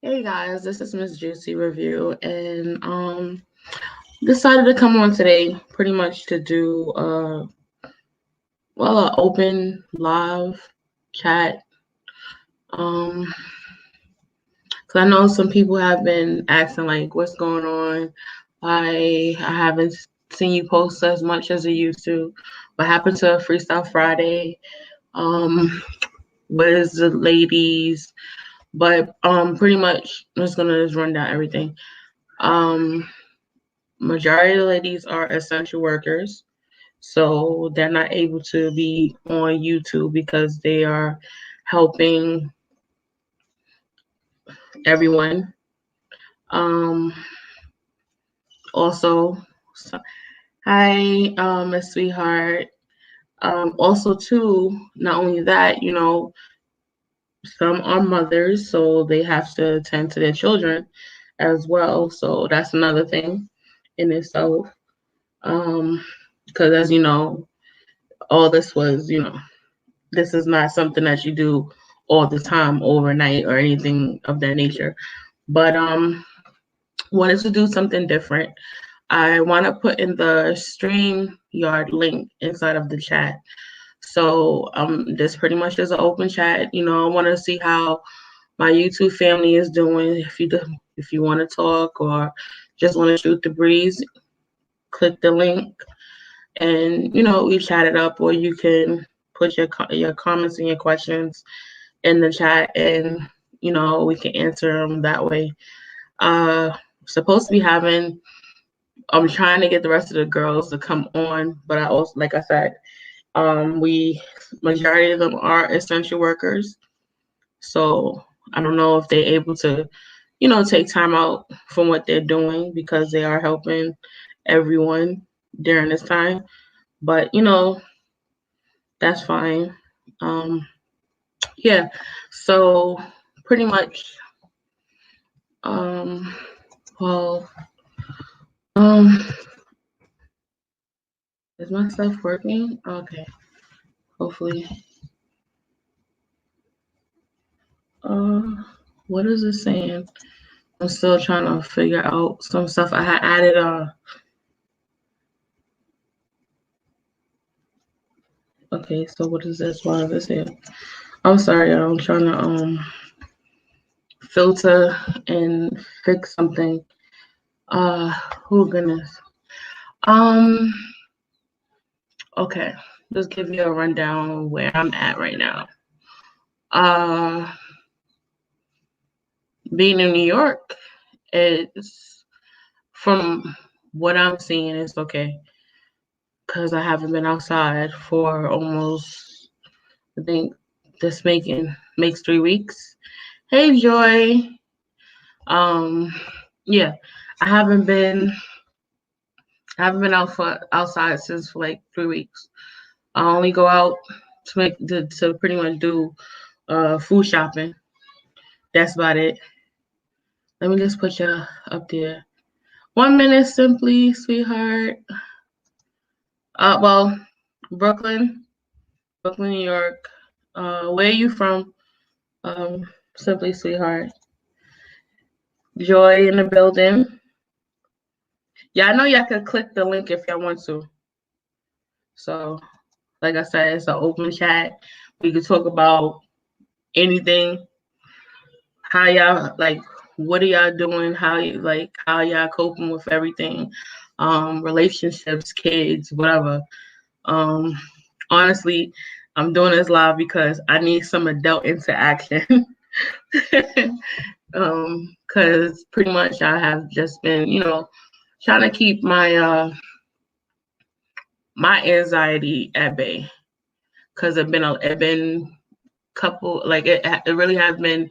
Hey guys, this is Miss Juicy Review, and decided to come on today pretty much to do an open live chat. Um, because I know some people have been asking like, what's going on? I haven't seen you post as much as you used to. What happened to Freestyle Friday? Um, where's the ladies? But pretty much I'm just gonna just run down everything. Um, Majority of the ladies are essential workers, so they're not able to be on YouTube because they are helping everyone. Um, also, so, hi, Miss Sweetheart. Also, too, not only that, some are mothers, so they have to attend to their children as well. So that's another thing in itself. Because as you know, all this was, this is not something that you do all the time overnight or anything of that nature. But wanted to do something different. I want to put in the StreamYard link inside of the chat. So this pretty much is an open chat. I want to see how my YouTube family is doing. If you want to talk or just want to shoot the breeze, click the link and we chat it up, or you can put your comments and your questions in the chat, and we can answer them that way. Supposed to be having. I'm trying to get the rest of the girls to come on, but I also, like I said, we majority of them are essential workers, so I don't know if they're able to, take time out from what they're doing because they are helping everyone during this time. But that's fine. Um, yeah. So pretty much, um, well, um, is my stuff working? Okay, hopefully. Uh, what is it saying? I'm still trying to figure out some stuff. I had added okay, so what is this? Why is this here? I'm sorry, I'm trying to filter and fix something. Oh goodness. Um, okay, just give you a rundown of where I'm at right now. Uh, Being in New York, it's from what I'm seeing, it's okay because I haven't been outside for almost, I think this makes 3 weeks. Hey, Joy. Um, yeah, I haven't been I haven't been outside since for like 3 weeks. I only go out to pretty much do food shopping. That's about it. Let me just put you up there. 1 minute, simply, sweetheart. Well, Brooklyn, New York. Where are you from? Simply, sweetheart. Joy in the building. Yeah, I know y'all could click the link if y'all want to. So, like I said, it's an open chat. We could talk about anything. How y'all like? What are y'all doing? How y'all coping with everything? Relationships, kids, whatever. Um, Honestly, I'm doing this live because I need some adult interaction. Because pretty much I have just been, trying to keep my anxiety at bay. Because it been couple like it really has been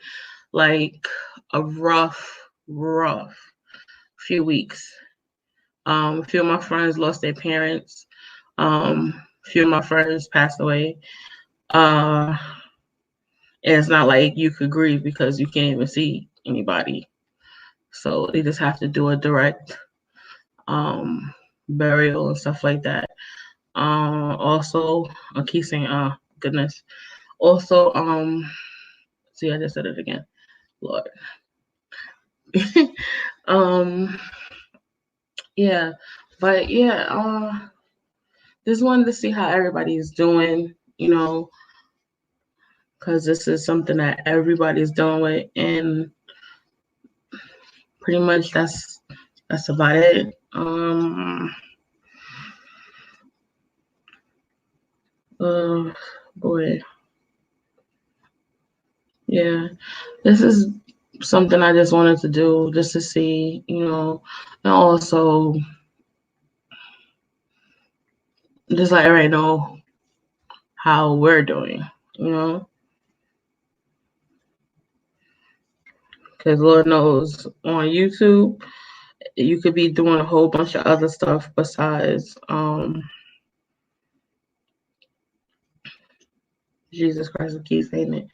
like a rough few weeks. A few of my friends lost their parents. A few of my friends passed away. Uh, and it's not like you could grieve because you can't even see anybody. So they just have to do a direct burial and stuff like that. Also, I keep saying, goodness. Also, see, I just said it again. Lord. Yeah, but yeah, just wanted to see how everybody's doing, because this is something that everybody's dealing with, and pretty much that's about it. Boy, yeah, this is something I just wanted to do just to see, and also just let everybody know how we're doing, because Lord knows on YouTube you could be doing a whole bunch of other stuff besides Jesus Christ, I keep saying it.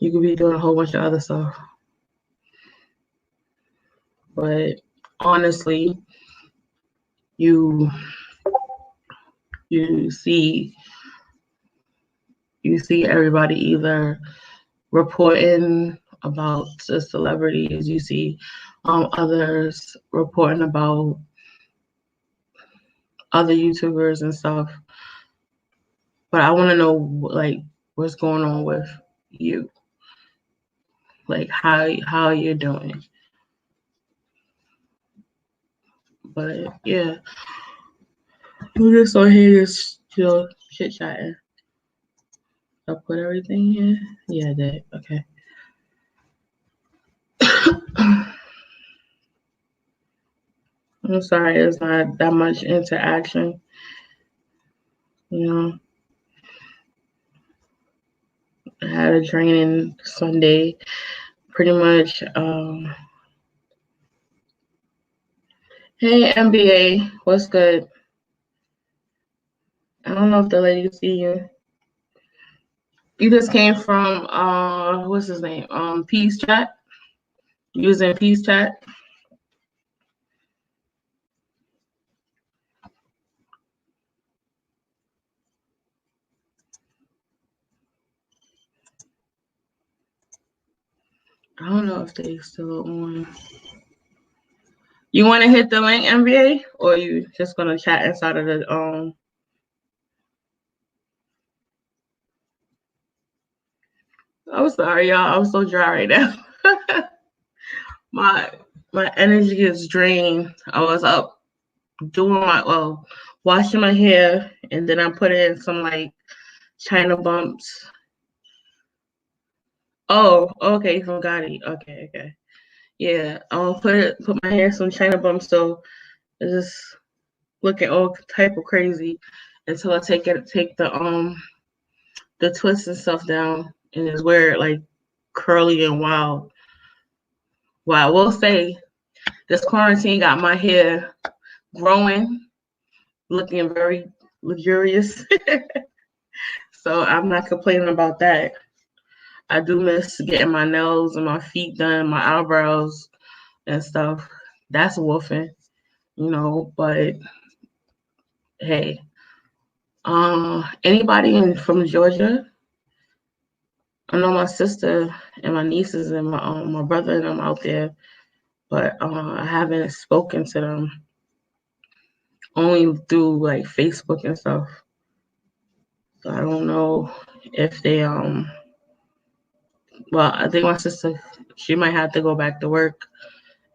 You could be doing a whole bunch of other stuff. But honestly, you see everybody either reporting about the celebrities, you see others reporting about other YouTubers and stuff. But I want to know, like, what's going on with you, like how you're doing. But yeah, we're just on here just chit chatting. I put everything in. Yeah, that okay. I'm sorry, it's not that much interaction. I had a training Sunday, pretty much. Hey, MBA, what's good? I don't know if the lady see you. You just came from what's his name? Peace Chat. Using Peace Chat. I don't know if they still on. You want to hit the link, MBA, or you just gonna chat inside of the I'm sorry, y'all. I'm so dry right now. my energy is drained. I was up doing washing my hair, and then I put in some like China bumps. Oh, okay, from Gotti. Okay. Yeah, I'll put my hair some China bumps, so it's just looking all type of crazy until I take the twist and stuff down and just wear it like curly and wild. Well, I will say this quarantine got my hair growing, looking very luxurious. So I'm not complaining about that. I do miss getting my nails and my feet done, my eyebrows and stuff. That's woofing, but hey. Anybody from Georgia? I know my sister and my nieces and my brother and them out there, but I haven't spoken to them, only through like Facebook and stuff. So I don't know if they well, I think my sister, she might have to go back to work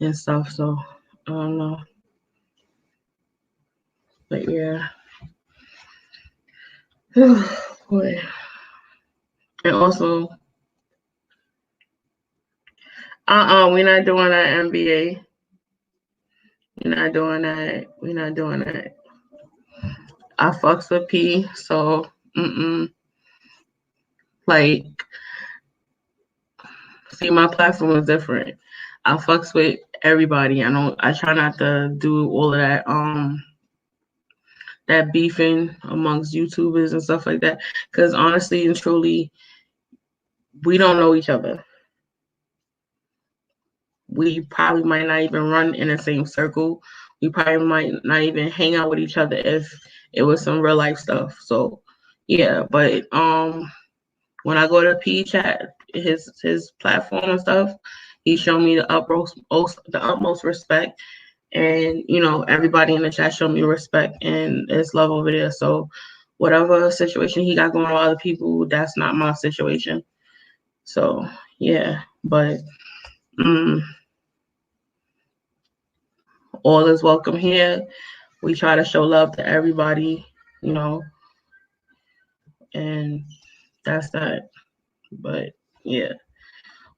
and stuff, so I don't know. But yeah. Boy. And also, we're not doing that MBA. We're not doing that. I fucks with P, so like, see, my platform is different. I fucks with everybody. I try not to do all of that beefing amongst YouTubers and stuff like that. Because honestly and truly, we don't know each other. We probably might not even run in the same circle. We probably might not even hang out with each other if it was some real life stuff. So yeah, but when I go to P chat, his platform and stuff, he showed me the utmost respect, and everybody in the chat showed me respect and it's love over there. So whatever situation he got going on with other people, that's not my situation. So yeah, but all is welcome here. We try to show love to everybody, and that's that. But yeah,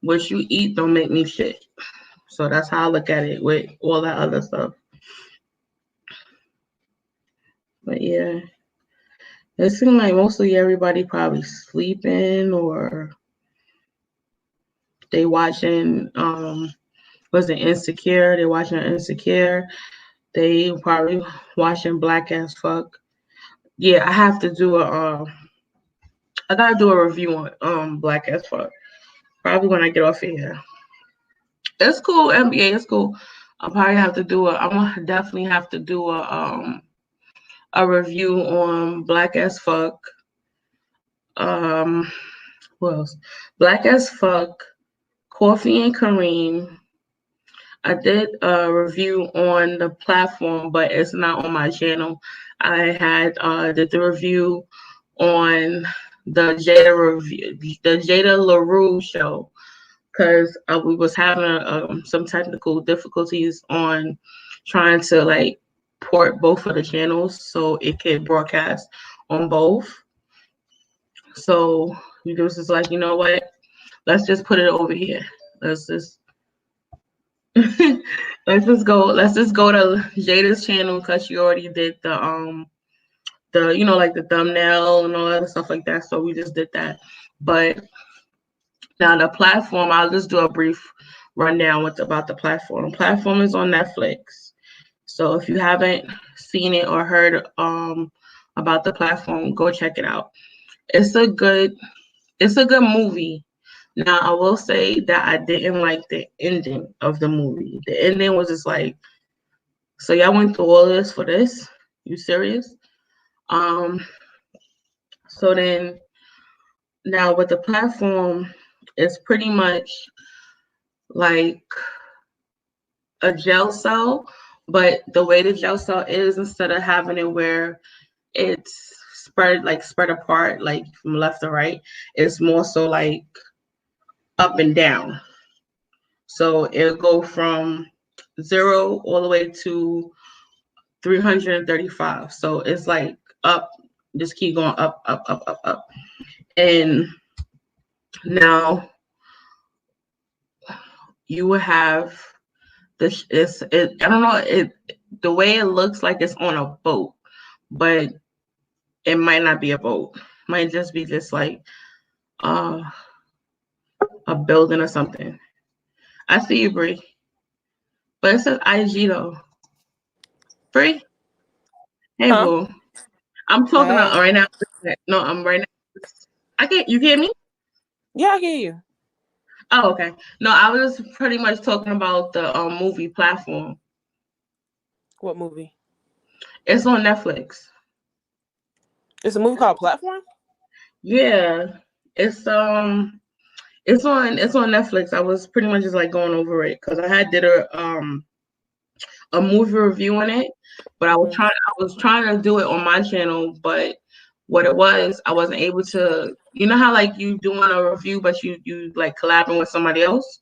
what you eat don't make me shit. So that's how I look at it with all that other stuff. But yeah, it seems like mostly everybody probably sleeping or they watching was it Insecure? They watching Insecure. They probably watching Black as Fuck. Yeah, I have to do I gotta do a review on Black as Fuck. Probably when I get off of here. It's cool, NBA, it's cool. I'll probably have to do I'm gonna definitely have to do a review on Black as Fuck. What else? Black as Fuck, Coffee and Kareem. I did a review on the platform, but it's not on my channel. I had did the review on the Jada LaRue show, because we was having some technical difficulties on trying to like port both of the channels so it could broadcast on both. So we was just like, you know what? Let's just put it over here. Let's just let's just go to Jada's channel because she already did the like the thumbnail and all that stuff like that. So we just did that. But now the platform, I'll just do a brief rundown about the platform. The platform is on Netflix. So if you haven't seen it or heard about the platform, go check it out. It's a good movie. Now I will say that I didn't like the ending of the movie. The ending was just like, so y'all went through all this for this? You serious? So then now with the platform, it's pretty much like a jail cell, but the way the jail cell is, instead of having it where it's spread apart like from left to right, it's more so like up and down. So it'll go from 0 all the way to 335. So it's like up, just keep going up, up, up, up, up. And now you will have this. I don't know. The way it looks like it's on a boat, but it might not be a boat. It might just be just like a building or something. I see you, Bree. But it says IG though. Bree? Hey, boo. I'm talking right now. No, I'm right now. You hear me? Yeah, I hear you. Oh, okay. No, I was just pretty much talking about the movie platform. What movie? It's on Netflix. It's a movie called Platform? Yeah. It's on Netflix. I was pretty much just like going over it because I had did a movie review on it, but I was trying to do it on my channel, but what it was, I wasn't able to. You know how like you doing a review, but you like collabing with somebody else.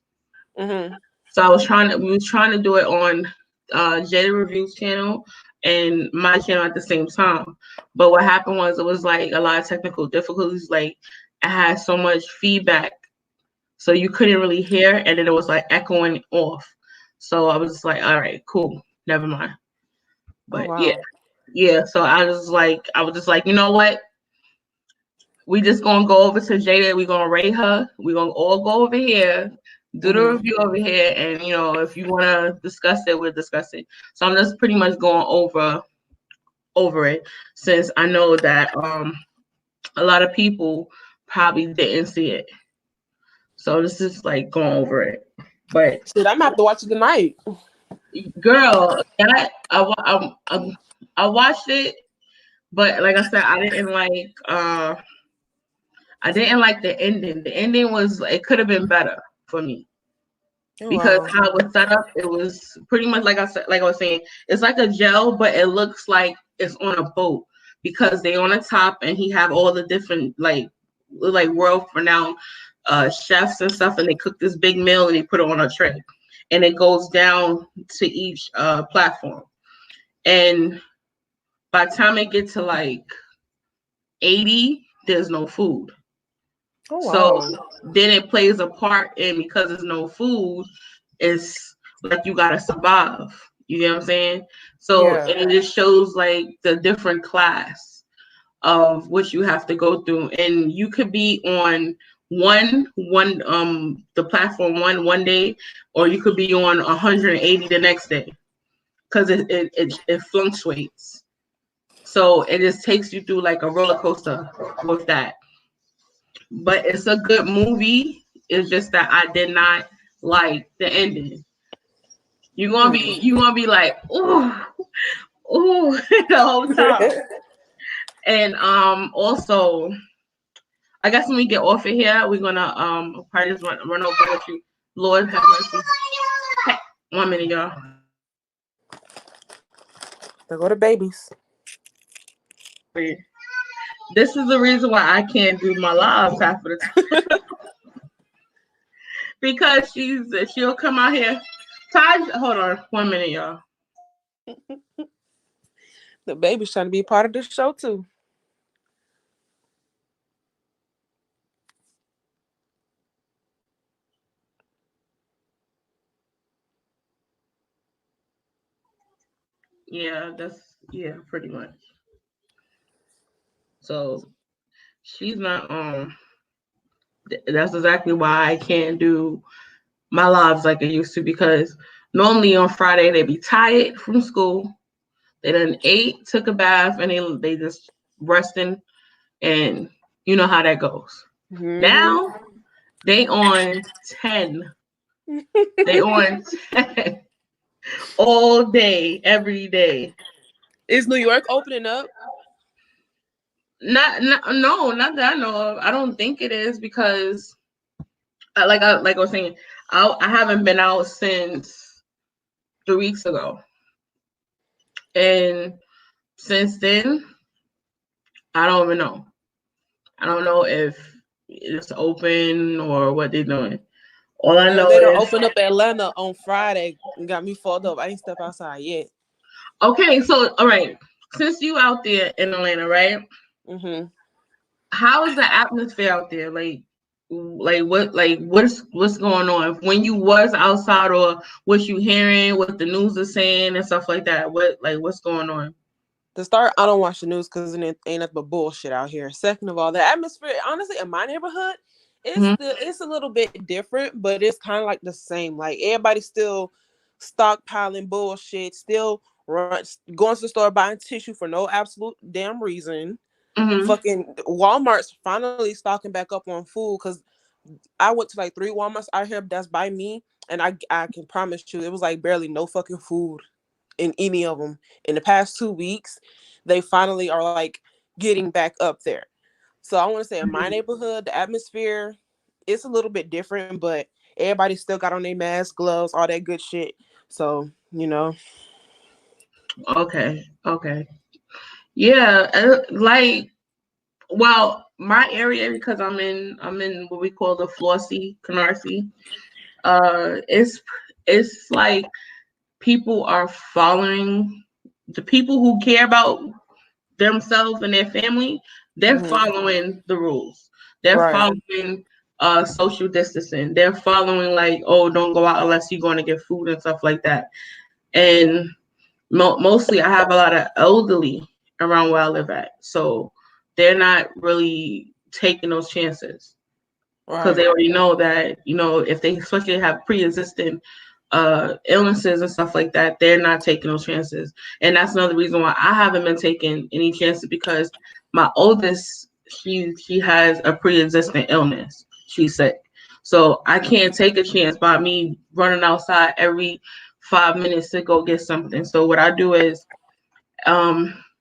Mm-hmm. So we was trying to do it on Jada Reviews channel and my channel at the same time. But what happened was it was like a lot of technical difficulties. Like I had so much feedback, so you couldn't really hear, and then it was like echoing off. So I was just like, all right, cool, never mind. But yeah. So I was just like, you know what? We just gonna go over to Jada. We gonna rate her. We gonna all go over here, do the review over here, and if you wanna discuss it, we'll discuss it. So I'm just pretty much going over it, since I know that a lot of people probably didn't see it. So this is like going over it. But shit, I'm gonna have to watch it tonight. Girl, I watched it, but like I said, I didn't like I didn't like the ending. The ending was, it could have been better for me. Oh, Because wow. how it was set up, it was pretty much like I said, like I was saying, it's like a gel, but it looks like it's on a boat because they on the top and he have all the different like world renowned chefs and stuff, and they cook this big meal and they put it on a tray, and it goes down to each platform. And by the time it gets to like 80, there's no food. Oh, So wow. then it plays a part in, because there's no food, it's like you gotta survive. You know what I'm saying? So Yeah. and it just shows like the different class of what you have to go through. And you could be on one the platform one day, or you could be on 180 the next day. Because it fluctuates. So it just takes you through like a roller coaster with that. But it's a good movie. It's just that I did not like the ending. You gonna be like, ooh, ooh, the whole time. And also, I guess when we get off of here, we're gonna probably just run over with you. Lord have mercy. Hey, 1 minute, y'all. They go to babies. This is the reason why I can't do my lives half of the time. Because she'll come out here. Taj, hold on 1 minute, y'all. The baby's trying to be part of the show too. Yeah, pretty much. So she's not that's exactly why I can't do my lives like I used to, because normally on Friday they be tired from school. They done ate, took a bath, and they just resting, and you know how that goes. Mm-hmm. Now they on 10. They on 10 all day, every day. Is New York opening up? Not that I know of. I don't think it is, because like I was saying, I haven't been out since 3 weeks ago, and since then I don't even know. I don't know if it's open or what they're doing. All I Girl, know they don't is, open up Atlanta on Friday and got me fucked up. I ain't step outside yet. okay. So all right, since you out there in Atlanta, right? Mm-hmm. How is the atmosphere out there? What's going on? When you was outside, or what you hearing, what the news is saying and stuff like that. What's going on? To start, I don't watch the news because it ain't nothing but bullshit out here. Second of all, the atmosphere, honestly, in my neighborhood, it's a little bit different, but it's kind of like the same. Like everybody's still stockpiling bullshit, still going to the store buying tissue for no absolute damn reason. Mm-hmm. Fucking Walmart's finally stocking back up on food, because I went to like 3 Walmarts out here that's by me, and I can promise you it was like barely no fucking food in any of them. In the past 2 weeks, they finally are like getting back up there. So I want to say in my neighborhood, the atmosphere it's a little bit different, but everybody still got on their masks, gloves, all that good shit. So Okay. Yeah, well, my area, because I'm in what we call the Flossie, Canarsie. It's like people are following, the people who care about themselves and their family. They're following the rules. They're right, following social distancing. They're following, like, oh, don't go out unless you're going to get food and stuff like that. And mostly I have a lot of elderly around where I live at, so they're not really taking those chances, because they already know that, if they especially have pre-existing illnesses and stuff like that, they're not taking those chances. And that's another reason why I haven't been taking any chances, because my oldest, she has a pre-existing illness. She's sick. So I can't take a chance by me running outside every 5 minutes to go get something. So what I do is,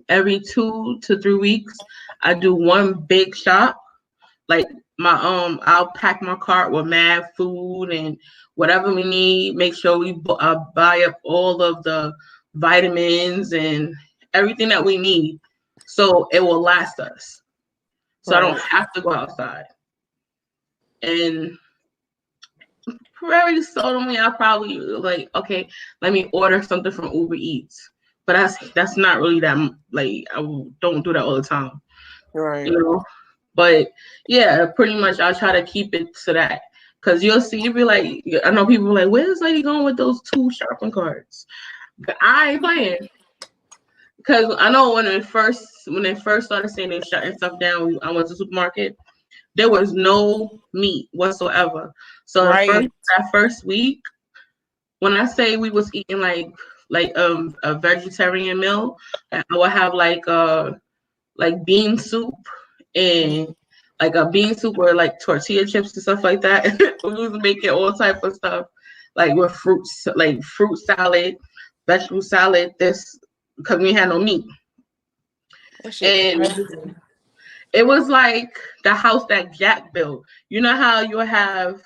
every 2 to 3 weeks, I do one big shop like I'll pack my cart with mad food and whatever we need. Make sure we buy up all of the vitamins and everything that we need, so it will last us. So I don't have to go outside. And very seldomly, I probably like, okay, let me order something from Uber Eats. But that's not really that, like, I don't do that all the time. Right. You know? But yeah, pretty much I try to keep it to that. Cause you'll be like, I know people are like, where's this lady going with those 2 shopping carts? But I ain't playing. Cause I know when they first started saying they shutting stuff down, I went to the supermarket. There was no meat whatsoever. So that first week, when I say we was eating like a vegetarian meal, I would have like bean soup and like a bean soup or like tortilla chips and stuff like that. We was making all type of stuff like with fruits, like fruit salad, vegetable salad. This because we had no meat. And it was like the house that Jack built. You know how you have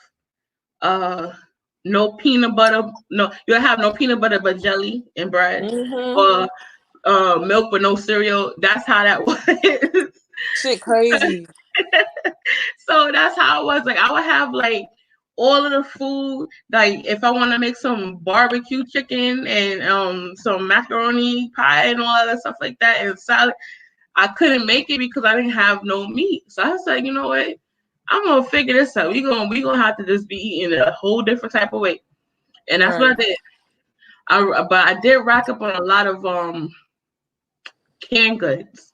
no peanut butter, you'll have no peanut butter but jelly and bread, or milk but no cereal. That's how that was. Shit crazy. So that's how it was. Like I would have like all of the food. Like if I want to make some barbecue chicken and some macaroni pie and all that stuff like that and salad, I couldn't make it because I didn't have no meat. So I said, you know what? I'm gonna figure this out. We gonna have to just be eating a whole different type of way, and that's what I did. But I did rack up on a lot of canned goods.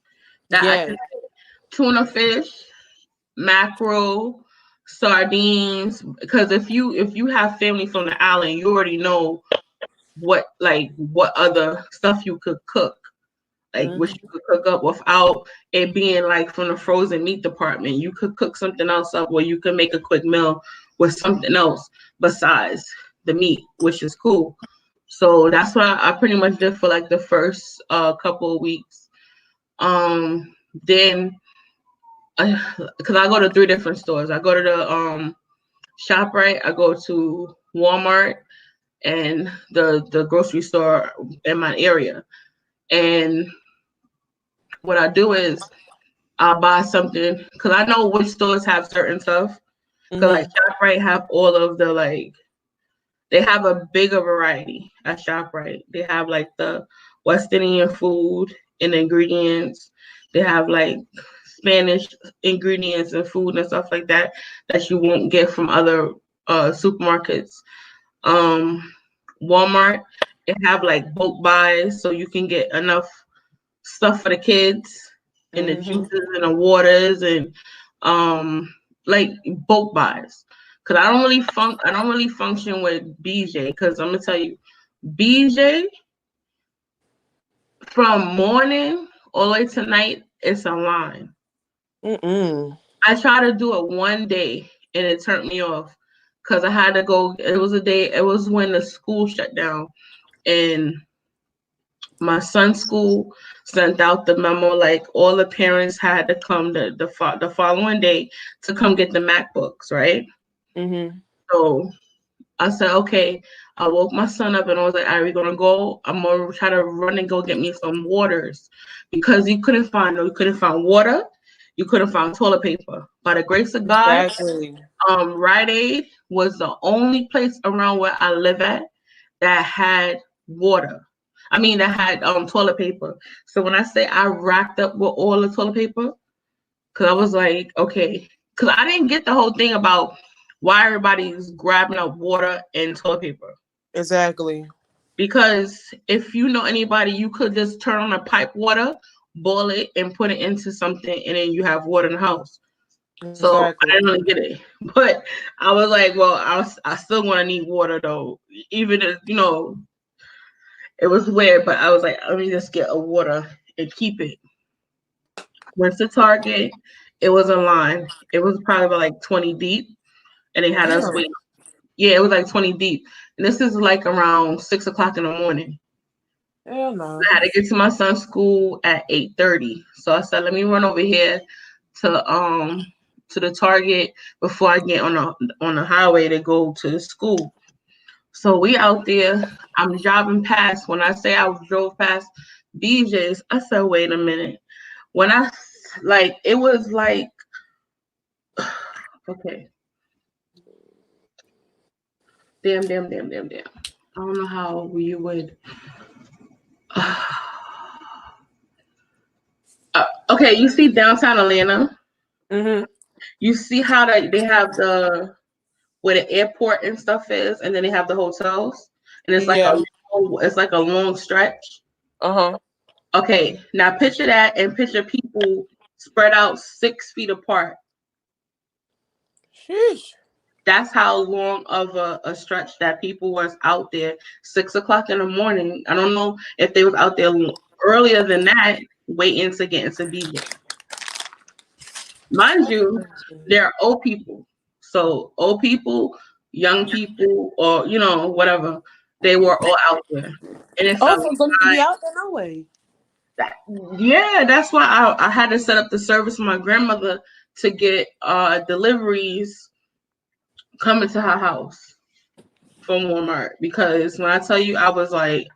Tuna fish, mackerel, sardines. Because if you have family from the island, you already know what other stuff you could cook. Like which you could cook up without it being like from the frozen meat department. You could cook something else up where you could make a quick meal with something else besides the meat, which is cool. So that's what I pretty much did for like the first couple of weeks. Then because I go to 3 different stores. I go to the ShopRite, I go to Walmart, and the grocery store in my area. And what I do is I'll buy something because I know which stores have certain stuff. Because like ShopRite have all of the they have a bigger variety at ShopRite. They have like the West Indian food and ingredients. They have like Spanish ingredients and food and stuff like that you won't get from other supermarkets. Walmart, it have like bulk buys so you can get enough stuff for the kids and the juices and the waters and like bulk buys. Cause I don't really function with BJ because I'm gonna tell you, BJ from morning all the way to night, it's a line. I tried to do it one day and it turned me off because I had to go. It was when the school shut down and my son's school sent out the memo like all the parents had to come the following day to come get the MacBooks, right? So I said, okay. I woke my son up and I was like, all right, we're gonna go. I'm gonna try to run and go get me some waters because you couldn't find water, you couldn't find toilet paper. By the grace of God, Rite Aid was the only place around where I live at that had water. I mean, that had toilet paper. So when I say I racked up with all the toilet paper, because I was like, okay, because I didn't get the whole thing about why everybody's grabbing up water and toilet paper. Exactly. Because if you know anybody, you could just turn on a pipe water, boil it, and put it into something, and then you have water in the house. Exactly. So I didn't really get it. But I was like, well, I still want to need water, though. Even if, it was weird, but I was like, let me just get a water and keep it. Went to Target. It was a line. It was probably about like 20 deep. And they had us wait. Yeah, it was like 20 deep. And this is like around 6 o'clock in the morning. Hell no. I had to get to my son's school at 8:30. So I said, let me run over here to to the Target before I get on the highway to go to the school. So we out there. I'm driving past. When I say I drove past BJ's, I said, wait a minute. When I like, it was like, okay, damn. I don't know how you would. Okay, you see downtown Atlanta. Mm-hmm. You see how they have the where the airport and stuff is, and then they have the hotels, and Yeah. it's like a long stretch. Uh-huh. Okay, now picture that and picture people spread out 6 feet apart. Sheesh. That's how long of a stretch that people was out there. 6 o'clock in the morning. I don't know if they was out there earlier than that, waiting to get into BJ. Mind you, they're old people. So old people, young people, or whatever, they were all out there. And it's a Oh, so it's gonna line. be out there no way. Yeah, that's why I had to set up the service for my grandmother to get deliveries coming to her house from Walmart. Because when I tell you, I was like,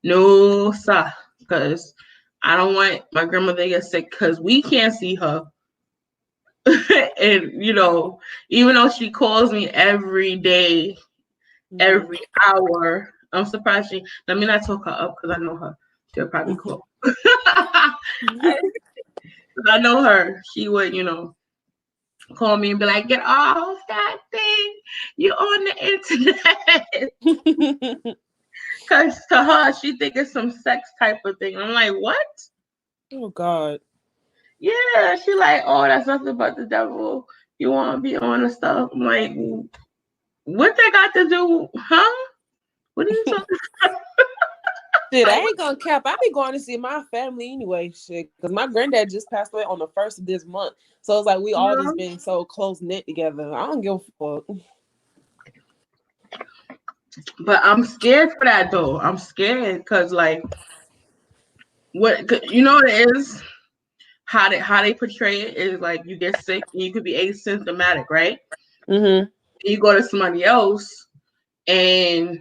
no, sir, because I don't want my grandmother to get sick because we can't see her. And even though she calls me every day, every hour, I'm surprised she. Let me not talk her up because I know her. She'll probably call. I know her. She would, call me and be like, "Get off that thing! You're on the internet." Because to her, she think it's some sex type of thing. I'm like, what? Oh God. Yeah, she like, oh, that's nothing but the devil. You want to be on the stuff? I'm like, what they got to do, huh? What are you talking about? Shit, I ain't gonna cap. I be going to see my family anyway, shit. Because my granddad just passed away on the 1st of this month. So it's like we all just been so close knit together. I don't give a fuck. But I'm scared for that though. I'm scared because what it is, how they portray it is like you get sick and you could be asymptomatic, right? Mm-hmm. You go to somebody else and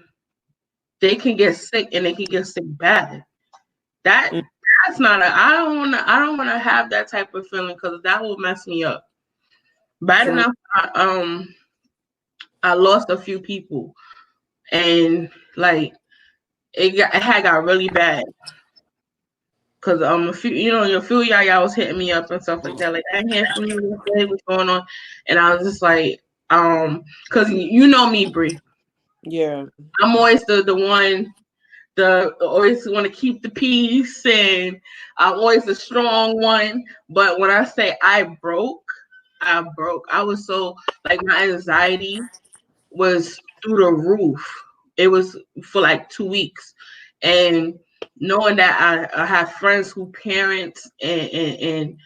they can get sick and they can get sick bad. That's not I don't wanna have that type of feeling because that will mess me up. Bad enough I lost a few people and like it had got really bad. Cause a few y'all was hitting me up and stuff like that. Like I ain't hear from you, what's going on? And I was just like, cause you know me, Bree. Yeah. I'm always the one always want to keep the peace, and I'm always the strong one. But when I say I broke. I was so like my anxiety was through the roof. It was for like 2 weeks, and knowing that I have friends who parents and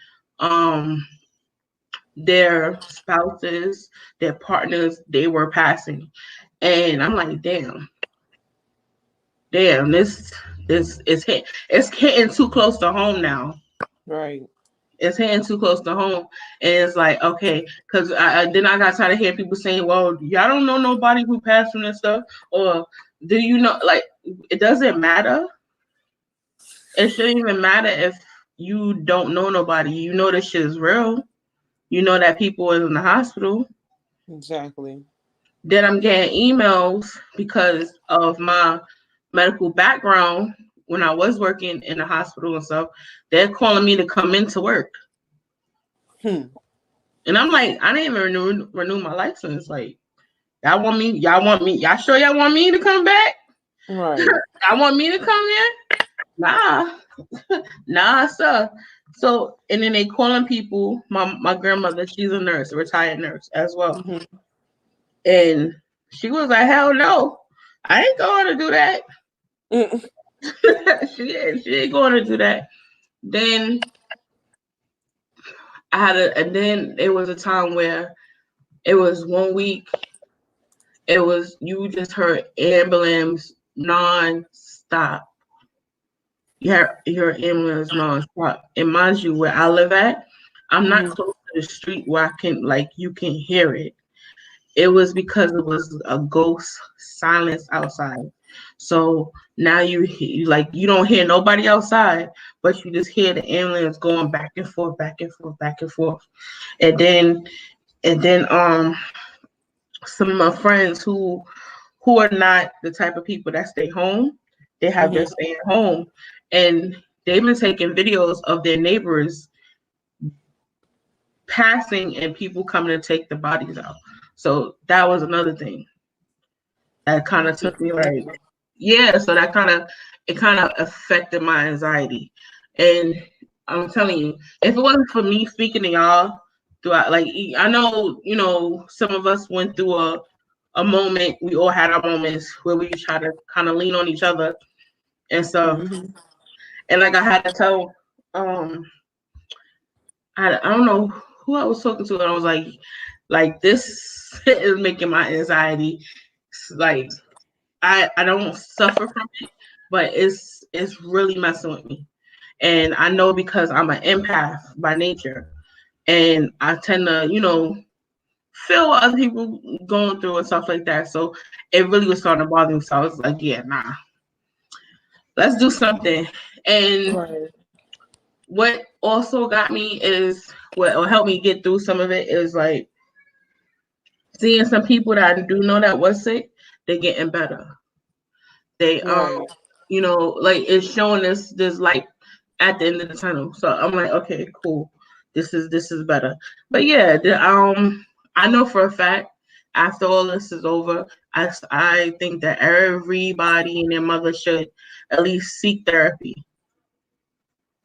their spouses, their partners, they were passing, and I'm like, damn, this is it's hitting too close to home now. Right. It's hitting too close to home, and it's like, okay, because then I got tired of hearing people saying, well, y'all don't know nobody who passed from this stuff, or do you know, like, it doesn't matter. It shouldn't even matter if you don't know nobody. You know this shit is real. You know that people is in the hospital. Exactly. Then I'm getting emails because of my medical background when I was working in the hospital and stuff. They're calling me to come into work. And I'm like, I didn't even renew my license. Like, y'all sure y'all want me to come back? Right. Y'all want me to come here? Nah, sir. So, and then they calling people. My grandmother, she's a nurse, a retired nurse as well. Mm-hmm. And she was like, hell no, I ain't going to do that. she ain't going to do that. Then and then it was a time where it was 1 week. It was, you just heard ambulance non-stop. You hear ambulance non-stop. And mind you, where I live at, I'm not close the street where I can like you can hear it. It was because it was a ghost silence outside. So now you don't hear nobody outside, but you just hear the ambulance going back and forth, back and forth, back and forth. And then some of my friends who are not the type of people that stay home, they have been staying home, and they've been taking videos of their neighbors passing and people coming to take the bodies out. So that was another thing that kind of took me like, yeah. So that kind of affected my anxiety, and I'm telling you, if it wasn't for me speaking to y'all throughout, like I know, some of us went through a moment. We all had our moments where we try to kind of lean on each other and stuff. And like I had to tell, I don't know who I was talking to, and I was like this is making my anxiety like I don't suffer from it, but it's really messing with me. And I know because I'm an empath by nature, and I tend to, feel what other people going through and stuff like that. So it really was starting to bother me. So I was like, yeah, nah, let's do something. And what also got me is what will help me get through some of it is like seeing some people that I do know that was sick, they're getting better. They like it's showing us this light at the end of the tunnel. So I'm like, okay, cool. This is better. But yeah, I know for a fact after all this is over, I think that everybody and their mother should at least seek therapy.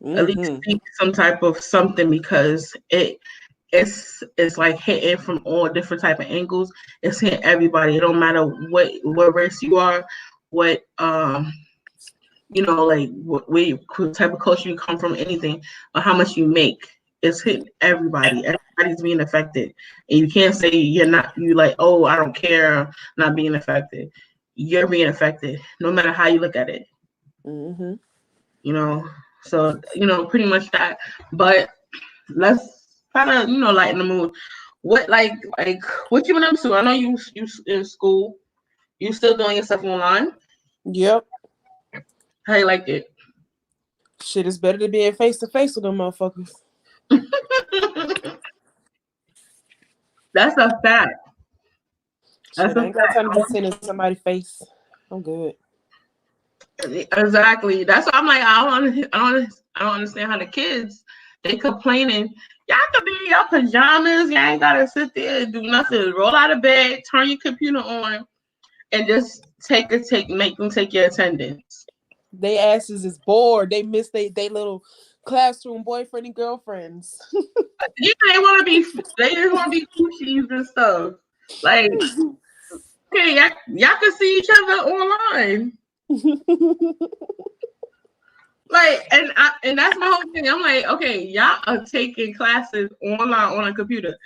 At least seek some type of something, because it's like hitting from all different type of angles. It's hitting everybody. It don't matter what race you are, what like what type of culture you come from, anything, or how much you make. It's hitting everybody. Everybody's being affected, and you can't say you're not. You like, oh, I don't care, not being affected. You're being affected, no matter how you look at it. So pretty much that. But let's kind of lighten the mood. What like what you been up to? I know you in school. You still doing your stuff online? Yep. How you like it? Shit is better than being face to face with them motherfuckers. That's a fact. That's a fact. I ain't got time to be sitting in somebody's face. I'm good. Exactly. That's why I'm like, I don't understand how the kids, they complaining. Y'all could be in your pajamas. Y'all ain't gotta sit there and do nothing. Roll out of bed, turn your computer on, and just make them take your attendance. They asses is bored. They miss they little classroom boyfriend and girlfriends. Yeah, they just want to be coochies and stuff. Like, okay, y'all can see each other online. Like, and that's my whole thing. I'm like, okay, y'all are taking classes online on a computer.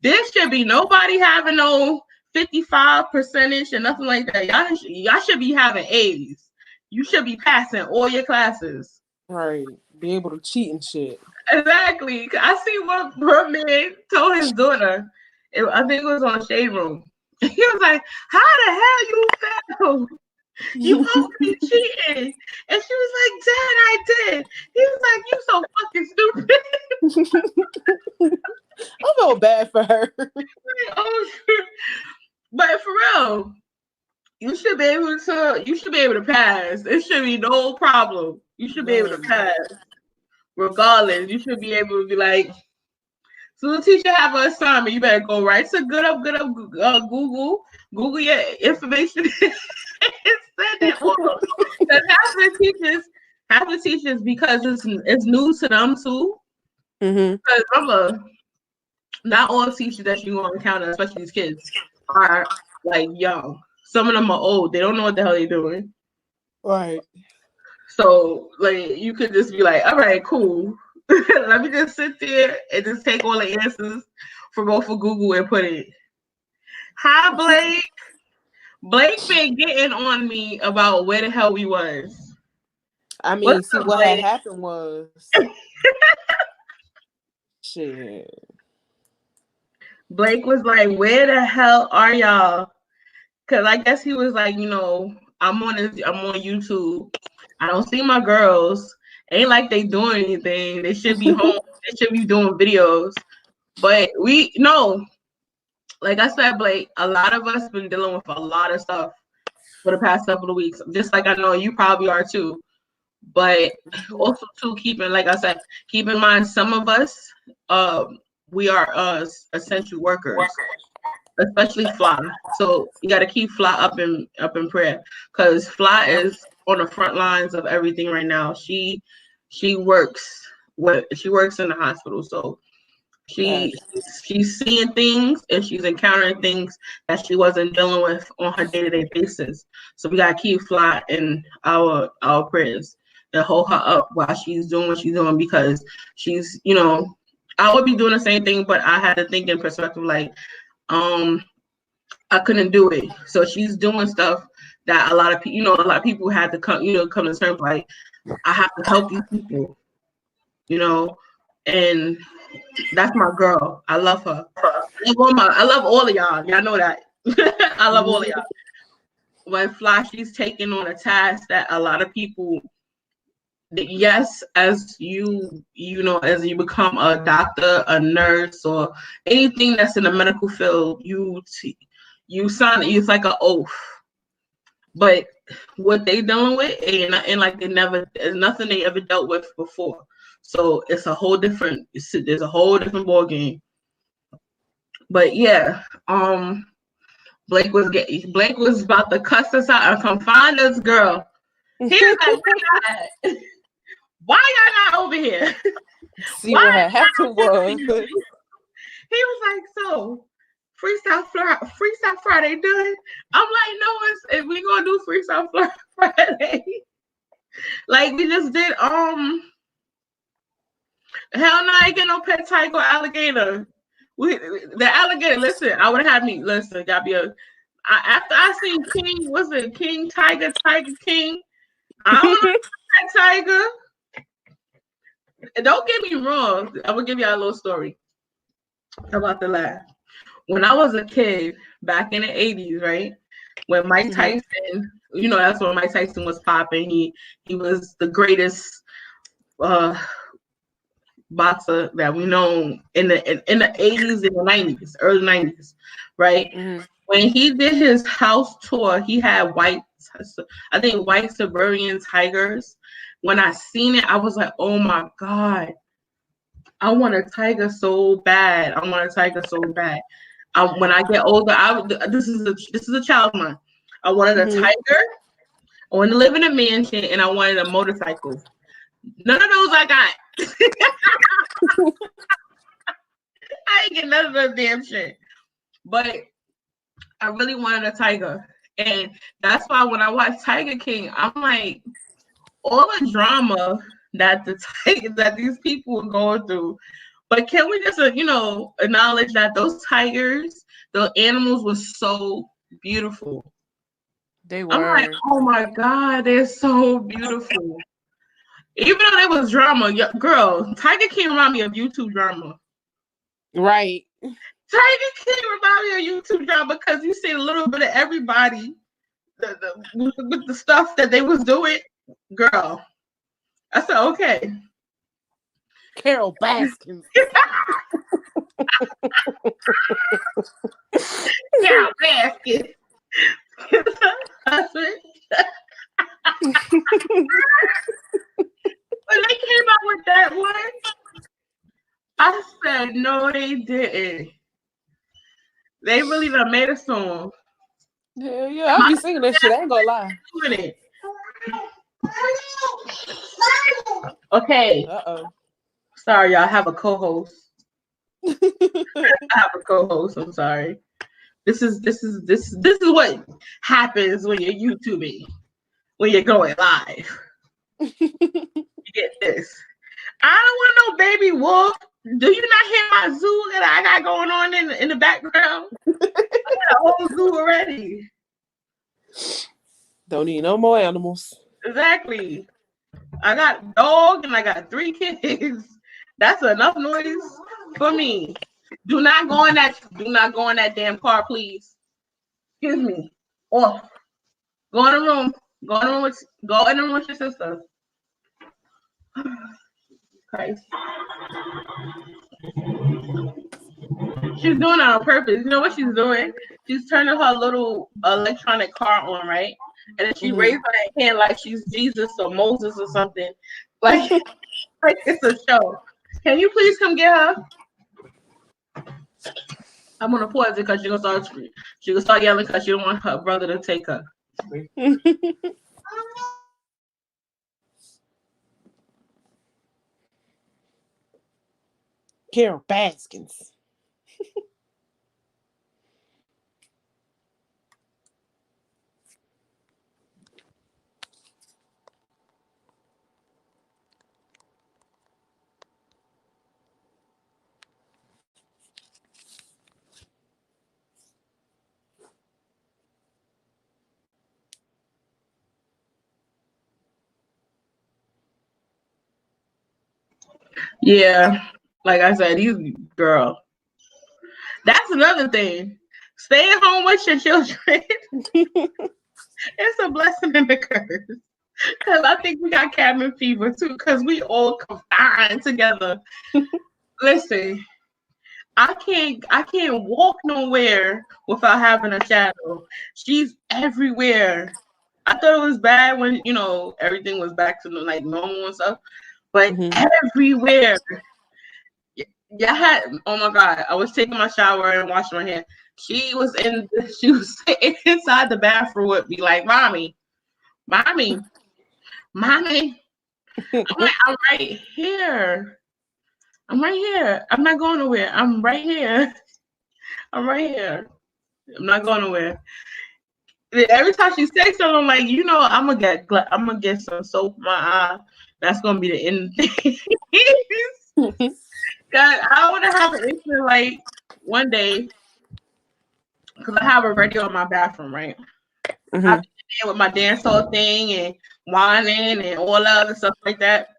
There should be nobody having no 55% and nothing like that. Y'all should be having A's. You should be passing all your classes. Right. Be able to cheat and shit. Exactly. I see what man told his daughter. I think it was on Shade Room. He was like, how the hell you failed? You supposed to be cheating. And she was like, Dad, I did. He was like, you so fucking stupid. I felt bad for her. But for real, you should be able to pass. There should be no problem. You should be able to pass. Regardless, you should be able to be like, so the teacher have an assignment, you better go right to Google your information and send it. Because half the teachers, because it's new to them too. Because remember, not all teachers that you want to encounter, especially these kids, are like young. Some of them are old. They don't know what the hell they're doing. Right. So like you could just be like, all right, cool. Let me just sit there and just take all the answers from both of Google and put it. Hi, Blake. Blake been getting on me about where the hell we was. I mean, what had happened was shit. Blake was like, "Where the hell are y'all?" Because I guess he was like, I'm on YouTube. I don't see my girls. Ain't like they doing anything. They should be home. They should be doing videos. But like I said, Blake, a lot of us been dealing with a lot of stuff for the past couple of weeks. Just like I know you probably are too. But also too, keep in mind some of us, we are essential workers, especially Fly. So you got to keep Fly up in prayer, because Fly is on the front lines of everything right now. She works in the hospital, so she's seeing things and she's encountering things that she wasn't dealing with on her day-to-day basis. So we got to keep Fly in our prayers and hold her up while she's doing what she's doing, because she's, I would be doing the same thing, but I had to think in perspective, like, I couldn't do it. So she's doing stuff that a lot of people had to come to terms, like, I have to help these people, and that's my girl. I love her. I love all of y'all. Y'all know that. I love all of y'all. When Fly, she's taking on a task that a lot of people, yes, as you become a doctor, a nurse, or anything that's in the medical field, you sign it. It's like an oath. But what they dealing with ain't like there's nothing they ever dealt with before. So it's a whole different. There's a whole different ball game. But yeah, Blake was about to cuss us out and come find us, girl. He was like, why y'all not over here? See what happened was. He was like, so Freestyle Friday done? I'm like, no, we gonna do Freestyle Friday. Like we just did. Hell no, I ain't get no pet tiger or alligator. The alligator. Listen, I would have me. Listen, gotta be after I seen King, what's it? King Tiger King. I don't know that tiger. Don't get me wrong. I'm gonna give y'all a little story about the laugh. When I was a kid back in the 80s, right? When Mike Tyson, that's when Mike Tyson was popping. He was the greatest boxer that we know in the 80s and the 90s, early 90s, right? Mm-hmm. When he did his house tour, he had white Siberian tigers. When I seen it, I was like, oh my God, I want a tiger so bad. When I get older, this is a child of mine. I wanted a tiger. I wanted to live in a mansion, and I wanted a motorcycle. None of those I got. I ain't get none of those damn shit. But I really wanted a tiger. And that's why when I watch Tiger King, I'm like, all the drama that these people are going through. But can we just, acknowledge that those tigers, the animals were so beautiful. They were. I'm like, oh my God, they're so beautiful. Even though there was drama, girl, Tiger King remind me of YouTube drama. Right. Tiger King remind me of YouTube drama because you see a little bit of everybody with the stuff that they was doing. Girl, I said, okay. Carol Baskins. Carol Baskins. When they came out with that one, I said, no, they didn't. They really done made a song. Hell yeah, I be singing that shit. I ain't gonna lie. Okay. Sorry, y'all. I have a co-host. I'm sorry. This is what happens when you're YouTubing, when you're going live. You get this. I don't want no baby wolf. Do you not hear my zoo that I got going on in the background? I got a whole zoo already. Don't need no more animals. Exactly. I got a dog and I got 3 kids. That's enough noise for me. Do not go in that damn car, please. Excuse me. Or go in the room. Go in the room with your sister. Christ. She's doing it on purpose. You know what she's doing? She's turning her little electronic car on, right? And then she raised her hand like she's Jesus or Moses or something. Like it's a show. Can you please come get her? I'm gonna pause it because she's gonna start yelling because she don't want her brother to take her. Carol Baskins. Yeah, like I said, girl. That's another thing. Stay at home with your children. It's a blessing and a curse. Because I think we got cabin fever too, because we all combined together. Listen, I can't walk nowhere without having a shadow. She's everywhere. I thought it was bad when everything was back to like normal and stuff, but everywhere. Yeah, oh my God, I was taking my shower and washing my hair. She was sitting inside the bathroom with me, like, mommy. I'm like, I'm right here. I'm not going nowhere. I'm right here. I'm not going nowhere. Every time she says something, I'm like, I'm gonna get some soap in my eye. That's gonna be the end of things. God, I want to have an incident like one day, because I have a radio in my bathroom, right? I've been there with my dancehall thing and whining and all the other stuff like that.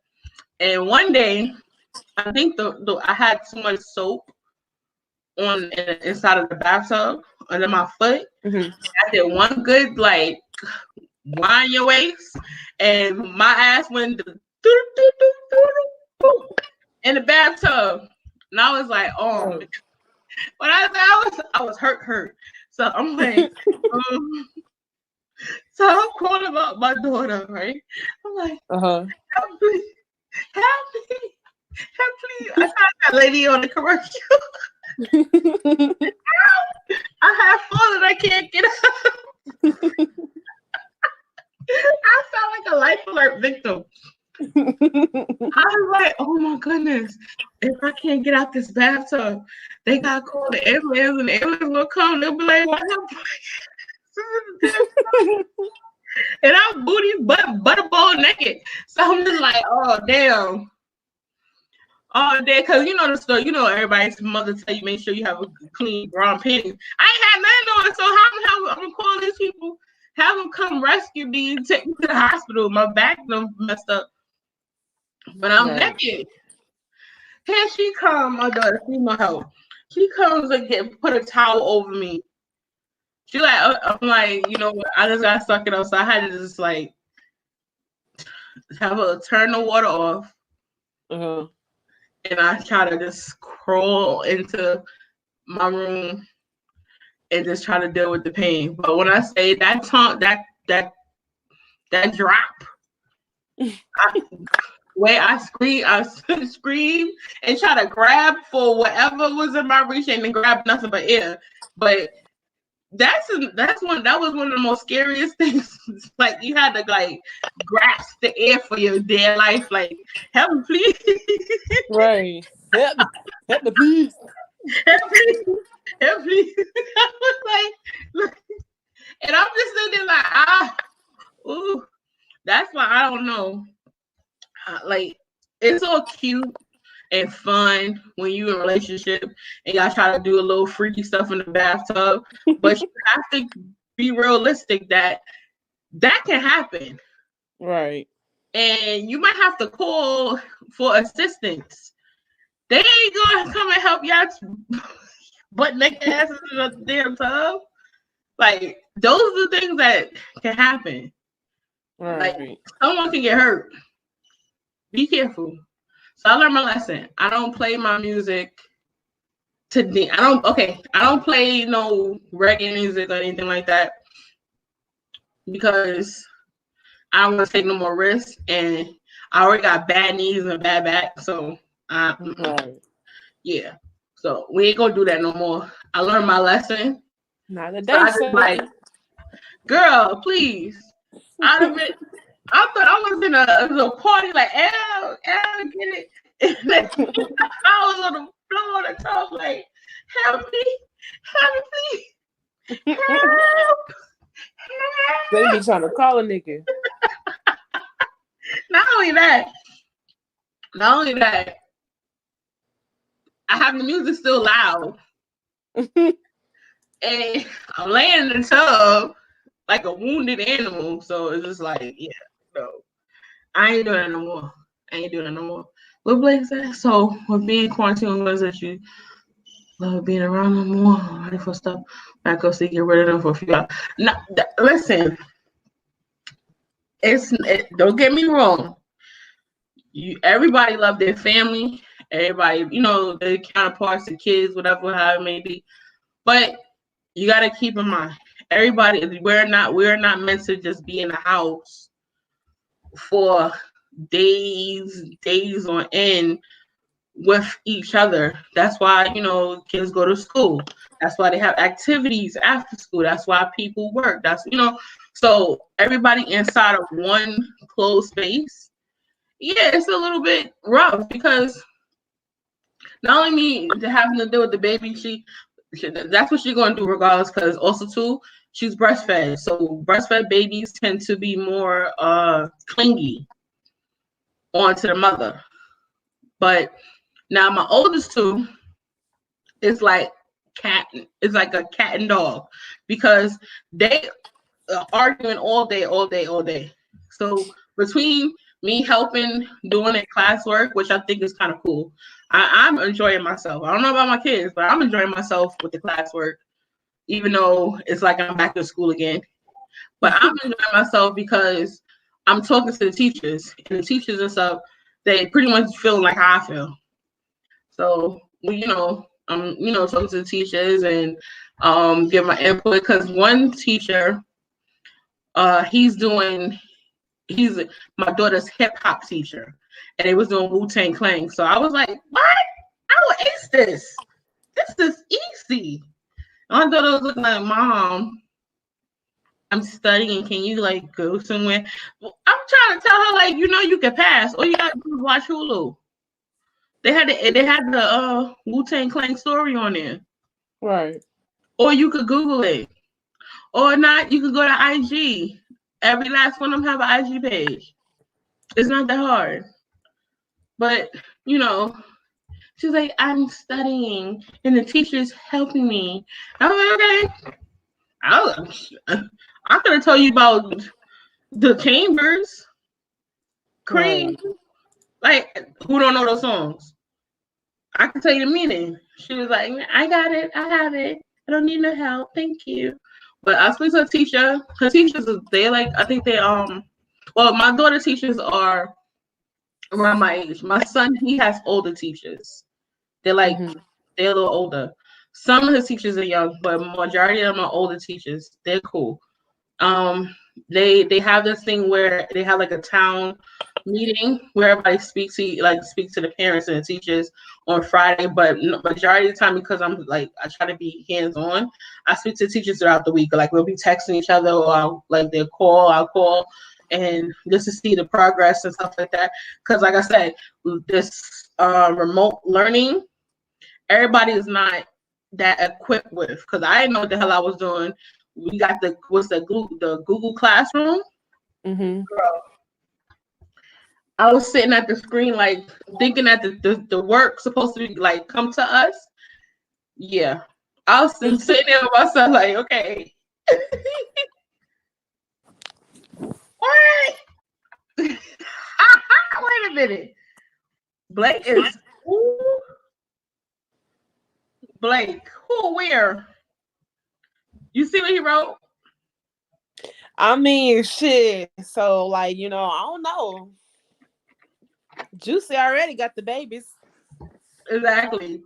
And one day, I think I had too much soap inside of the bathtub under my foot. I did one good like wind your waist, and my ass went in the bathtub, and I was like, oh. When I was hurt. So I'm like, so I'm calling about my daughter, right? I'm like, help me. I got that lady on the commercial. I have fallen. I can't get up. I sound like a life alert victim. I was like, oh my goodness, if I can't get out this bathtub, they gotta call the ambulance, and the ambulance will come. They'll be like, what happened? And I'm butterball naked. So I'm just like, oh damn. Oh damn, because the story, everybody's mother tell you make sure you have a clean brown panties. I ain't had nothing on, so I'm gonna call these people, have them come rescue me and take me to the hospital. My back done messed up. But I'm naked. Here she comes, my daughter, female help. She comes and put a towel over me. She like, I'm like, what? I just got suck it up. So I had to just like have her turn the water off. And I try to just crawl into my room and just try to deal with the pain. But when I say that drop, I scream and try to grab for whatever was in my reach and grab nothing but air. But that was one of the most scariest things. Like you had to like grasp the air for your dear life. Like, help me, please. Right. Help me, please. Help me. I was like, look, and I'm just sitting there like, ooh. That's why I don't know. Like, it's so cute and fun when you're in a relationship and y'all try to do a little freaky stuff in the bathtub, but you have to be realistic that can happen. Right. And you might have to call for assistance. They ain't gonna come and help y'all butt naked asses in the damn tub. Like, those are the things that can happen. Right. Like, someone can get hurt. Be careful. So I learned my lesson. I don't play my music I don't play no reggae music or anything like that because I don't want to take no more risks, and I already got bad knees and bad back. So, right. yeah. So we ain't gonna do that no more. I learned my lesson. Not a So day, I just like, girl, please. I thought I was in a party like, get it. And then I was on the floor on the top like, help me, please, help. They be trying to call a nigga. Not only that, I have the music still loud, and I'm laying in the tub like a wounded animal. So it's just like, yeah, no, I ain't doing that no more. What Blake said. So with being quarantined, was that you love being around no more, ready for stuff back up so you get rid of them for a few hours. No, listen, don't get me wrong. Everybody love their family. Everybody, their counterparts, the kids, whatever, however it may be. But you got to keep in mind, everybody, we're not meant to just be in the house for days on end with each other. That's why, kids go to school. That's why they have activities after school. That's why people work. So everybody inside of one closed space. Yeah, it's a little bit rough because not only me having to deal with the baby, that's what she's going to do regardless, because also too, she's breastfed. So breastfed babies tend to be more clingy onto the mother. But now my oldest two is like a cat and dog, because they are arguing all day. So between me helping doing their classwork, which I think is kind of cool, I'm enjoying myself. I don't know about my kids, but I'm enjoying myself with the classwork, even though it's like I'm back to school again. But I'm enjoying myself because I'm talking to the teachers, and the teachers and stuff, they pretty much feel like how I feel. So, I'm, talking to the teachers and give my input, because one teacher, he's my daughter's hip hop teacher, and they was doing Wu-Tang Clan. So I was like, what? I would ace this. This is easy. My daughter was looking like, Mom, I'm studying. Can you go somewhere? I'm trying to tell her you can pass. All you gotta do is watch Hulu. They had the Wu-Tang Clan story on there. Right. Or you could Google it. Or not, you could go to IG. Every last one of them have an IG page. It's not that hard. But, she's like, I'm studying and the teacher's helping me. I was like, okay. I'm going to tell you about the Chambers, Cream. Right. Like, who don't know those songs? I can tell you the meaning. She was like, I got it. I have it. I don't need no help. Thank you. But I speak to a teacher. Her teachers, I think my daughter's teachers are around my age. My son, he has older teachers. They're they're a little older. Some of his teachers are young, but majority of them are older teachers. They're cool. They have this thing where they have a town meeting where everybody speaks to the parents and the teachers on Friday, but majority of the time, because I'm I try to be hands-on, I speak to teachers throughout the week. We'll be texting each other, or I'll call and just to see the progress and stuff like that. Because like I said, this remote learning, everybody is not that equipped with, because I didn't know what the hell I was doing. We got the Google Classroom. Mm-hmm. Girl, I was sitting at the screen thinking that the work supposed to be come to us. Yeah, I was sitting there with myself okay. What? Wait a minute. Blake is. Ooh. Blake, who, where? You see what he wrote? I mean, shit. So, like, I don't know. Juicy already got the babies. Exactly.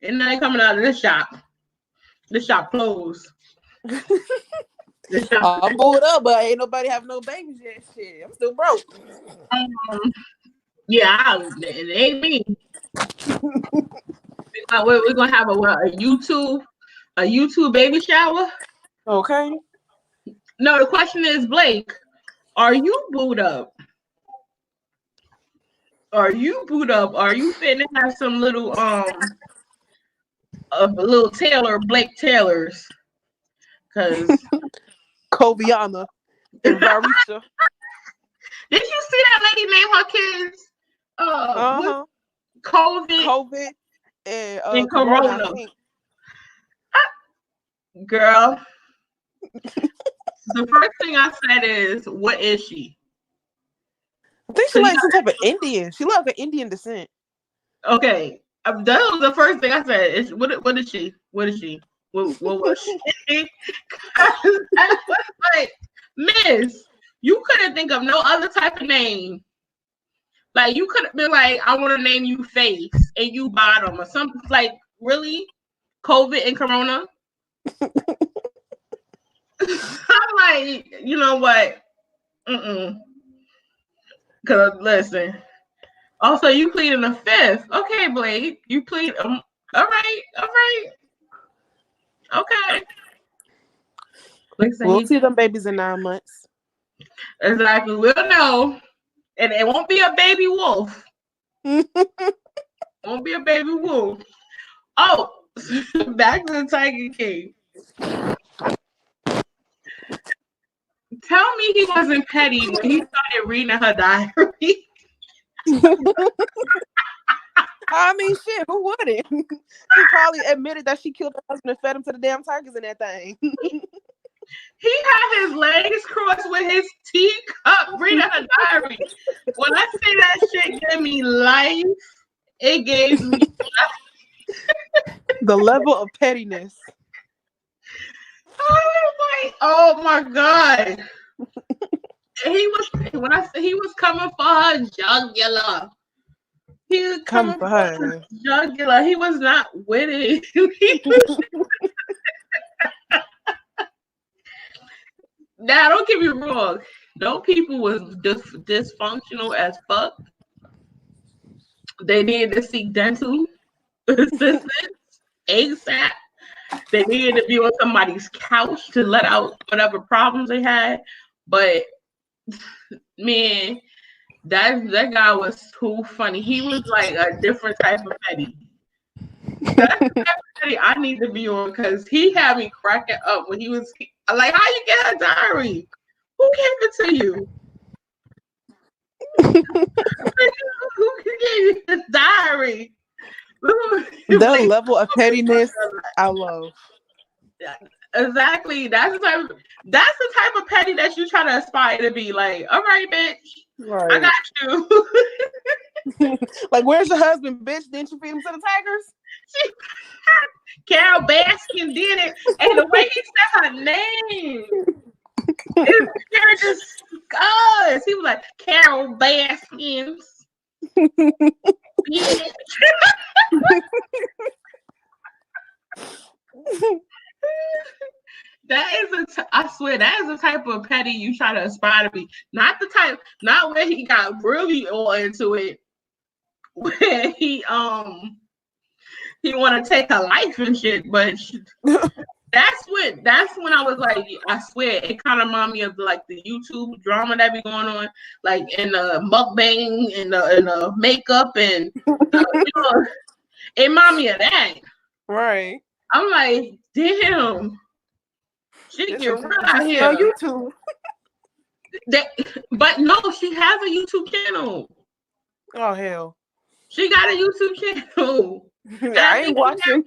And now they coming out of this shop. This shop closed. I'm booed up, but ain't nobody have no babies yet. Shit, I'm still broke. Yeah, it ain't me. We're gonna have a YouTube baby shower. Okay. No, the question is, Blake, are you booed up? Are you booed up? Are you finna have some little Blake Taylors? Cause Koviana and Varisha. Did you see that lady name her kids? COVID and Corona. Girl, the first thing I said is, what is she? I think she like some type of Indian. She look like Indian descent. Okay, that was the first thing I said. What is she? What is she? What was she? I was like, Miss, you couldn't think of no other type of name. Like, you could have been like, I want to name you Face and you Bottom or something. Like, really? COVID and Corona? I'm like, you know what? Because, listen. Also, you pleading the fifth. Okay, Blake. You plead. All right. Okay. We'll see them babies in 9 months. Exactly. We'll know. And it won't be a baby wolf. Won't be a baby wolf. Oh, back to the Tiger King. Tell me he wasn't petty when he started reading her diary. I mean, shit, who wouldn't? She probably admitted that she killed her husband and fed him to the damn tigers in that thing. He had his legs crossed with his teacup reading her diary. When I say that shit gave me life, it gave me life. The level of pettiness. Oh my God. He was coming for her jugular. He was coming for her jugular. He was not with it. Now, don't get me wrong. Those people was dysfunctional as fuck. They needed to seek dental assistance ASAP. They needed to be on somebody's couch to let out whatever problems they had. But man, that guy was too funny. He was like a different type of petty. That's the type of petty I need to be on because he had me cracking up when he was like, "How you get a diary? Who gave it to you? Who gave you this diary?" The level of pettiness I love. Exactly. That's the type of petty that you try to aspire to be. Like, all right, bitch, right. I got you. Like, where's your husband, bitch? Didn't you feed him to the tigers? Carol Baskin did it, and the way he said her name, it just he was like Carol Baskins. I swear that is the type of petty you try to aspire to be. Not where he got really all into it, where he want to take her life and shit. But that's when I was like, I swear it kind of reminded me of like the YouTube drama that be going on, like in the mukbang and the makeup and it reminded me of that. Right. I'm like, damn. She get real out here. On YouTube. But no, she has a YouTube channel. Oh hell. She got a YouTube channel. I ain't watching.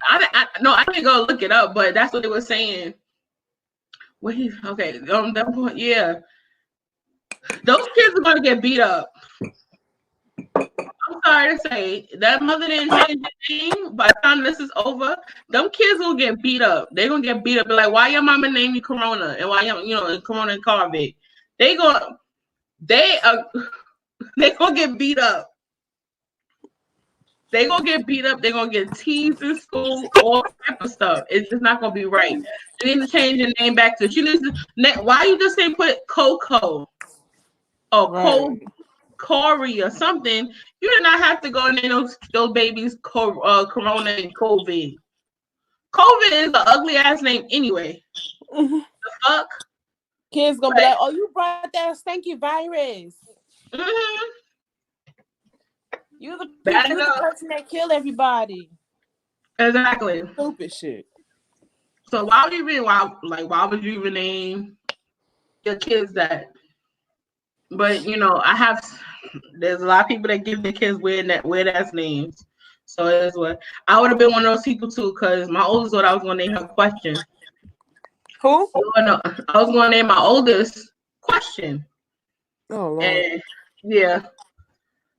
I didn't go look it up, but that's what they were saying. Yeah. Those kids are gonna get beat up. I'm sorry to say, that mother didn't change the name. By the time this is over, them kids gonna get beat up. They gonna get beat up. Be like, why your mama named you Corona? And why Corona and Carvey? They gonna get beat up. They gonna get beat up. They gonna get teased in school, all type of stuff. It's just not gonna be right. You need to change your name back to. Why you just say put Coco or Right. Corey or something? You did not have to go and name those babies Corona and COVID. COVID is an ugly ass name anyway. The fuck? Kids gonna be like, oh, you brought that stinky virus. Mm-hmm. You the person that killed everybody. Exactly. Stupid shit. So why would you even name your kids that? But there's a lot of people that give their kids weird ass names. So that's what I would have been one of those people too, because my oldest daughter, I was gonna name her Question. Who? I was gonna name my oldest Question. Oh Lord. And yeah.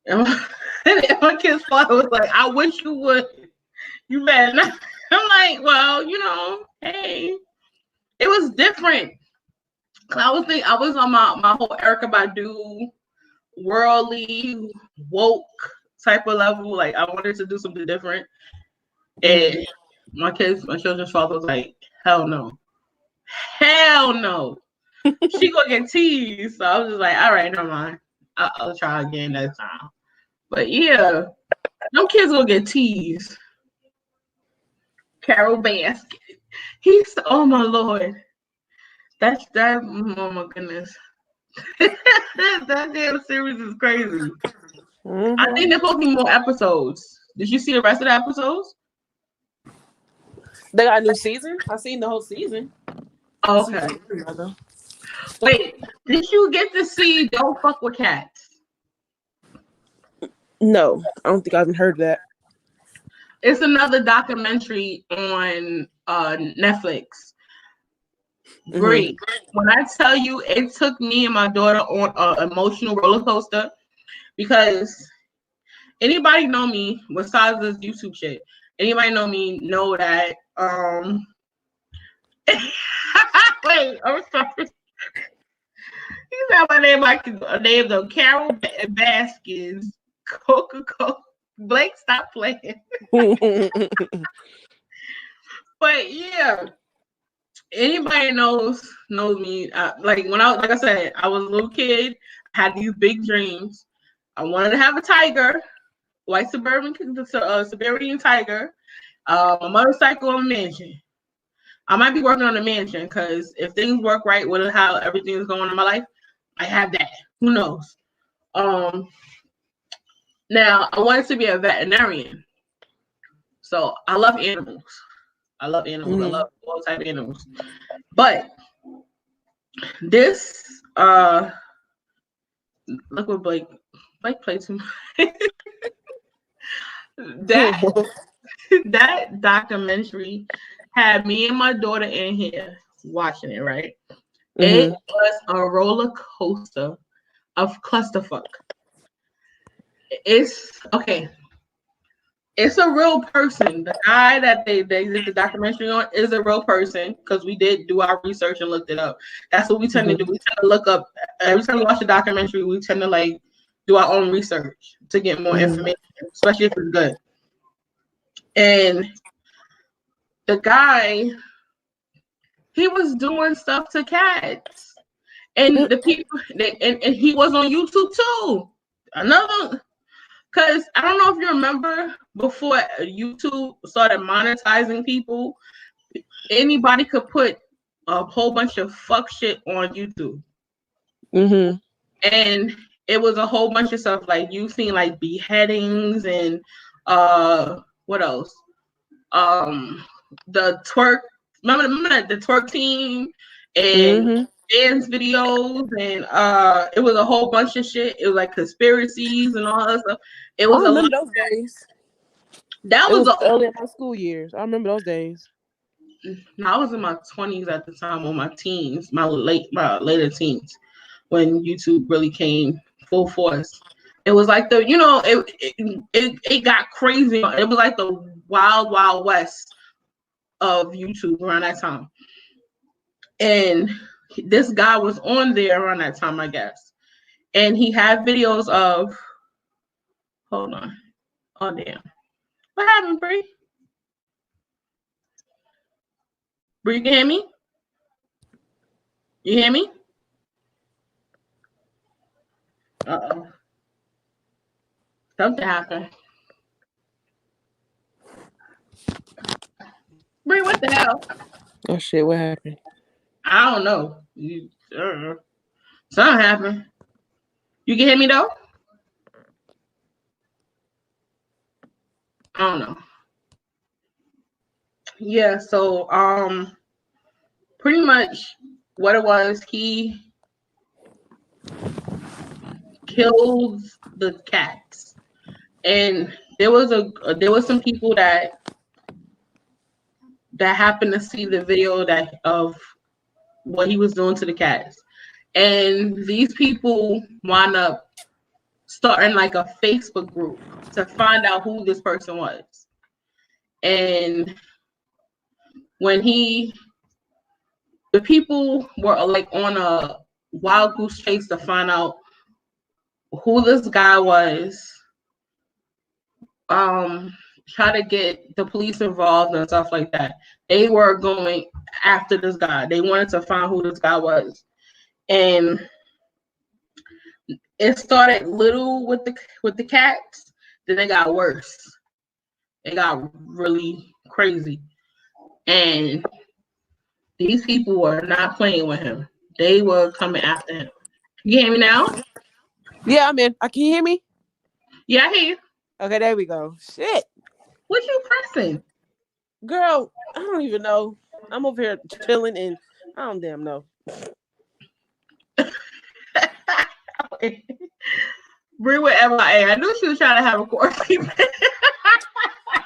And my kid's father was like, I wish you would. You better not. I'm like, well, hey. It was different. I was on my whole Erykah Badu, worldly, woke type of level. Like, I wanted to do something different. And my children's father was like, hell no. Hell no. She gonna get teased. So I was just like, all right, never mind. I'll try again next time. But yeah, them kids gonna get teased. Carol Baskin. Oh my Lord. That, oh my goodness. That damn series is crazy. Mm-hmm. I think there's supposed to be more episodes. Did you see the rest of the episodes? They got a new season? I seen the whole season. Okay. Wait, did you get to see Don't Fuck with Cats? No, I don't think I haven't heard that. It's another documentary on Netflix. Great. Mm-hmm. When I tell you, it took me and my daughter on an emotional roller coaster, because anybody know me besides this YouTube shit. Anybody know that wait, I'm sorry. You said my name like a name of Carol Baskins, Coca-Cola. Blake, stop playing. But yeah, anybody knows me. Like I said, I was a little kid. I had these big dreams. I wanted to have a tiger, white Siberian tiger, a motorcycle, and a mansion. I might be working on a mansion, because if things work right with how everything is going in my life, I have that. Who knows? Now, I wanted to be a veterinarian. So I love animals. Mm-hmm. I love all type of animals. But this, look what Blake played too much. That documentary had me and my daughter in here watching it, right? Mm-hmm. It was a roller coaster of clusterfuck. It's okay. It's a real person. The guy that they did the documentary on is a real person, because we did do our research and looked it up. That's what we tend to do. We tend to look up every time we watch a documentary. We tend to do our own research to get more information, especially if it's good. And the guy, he was doing stuff to cats, and the people, and he was on YouTube too. Because I don't know if you remember, before YouTube started monetizing people, anybody could put a whole bunch of fuck shit on YouTube. Mm-hmm. And it was a whole bunch of stuff, like you seen beheadings and what else? The twerk. Remember the twerk team and dance videos, and it was a whole bunch of shit. It was conspiracies and all that stuff. It was those days. That was early in my school years. I remember those days. I was in my 20s at the time, or my teens, my later teens, when YouTube really came full force. It was like it got crazy. It was like the wild west of YouTube around that time. And this guy was on there around that time, I guess. And he had videos of, hold on. Oh, damn. What happened, Bree? Bree, you can hear me? You hear me? Uh-oh. Something happened. Bree, what the hell? Oh shit, what happened? I don't know. Something happened. You can hear me though? I don't know. Yeah, so pretty much what it was, he killed the cats. And there was some people that happened to see the video of what he was doing to the cats. And these people wound up starting like a Facebook group to find out who this person was. And when the people were like on a wild goose chase to find out who this guy was, try to get the police involved and stuff like that. They were going after this guy. They wanted to find who this guy was. And it started little with the cats, then it got worse. It got really crazy. And these people were not playing with him. They were coming after him. You hear me now? Yeah, I'm in. Can you hear me? Yeah, I hear you. Okay, there we go. Shit. What you pressing? Girl, I don't even know. I'm over here chilling and I don't damn know. Brie with MIA. I knew she was trying to have a quarantine.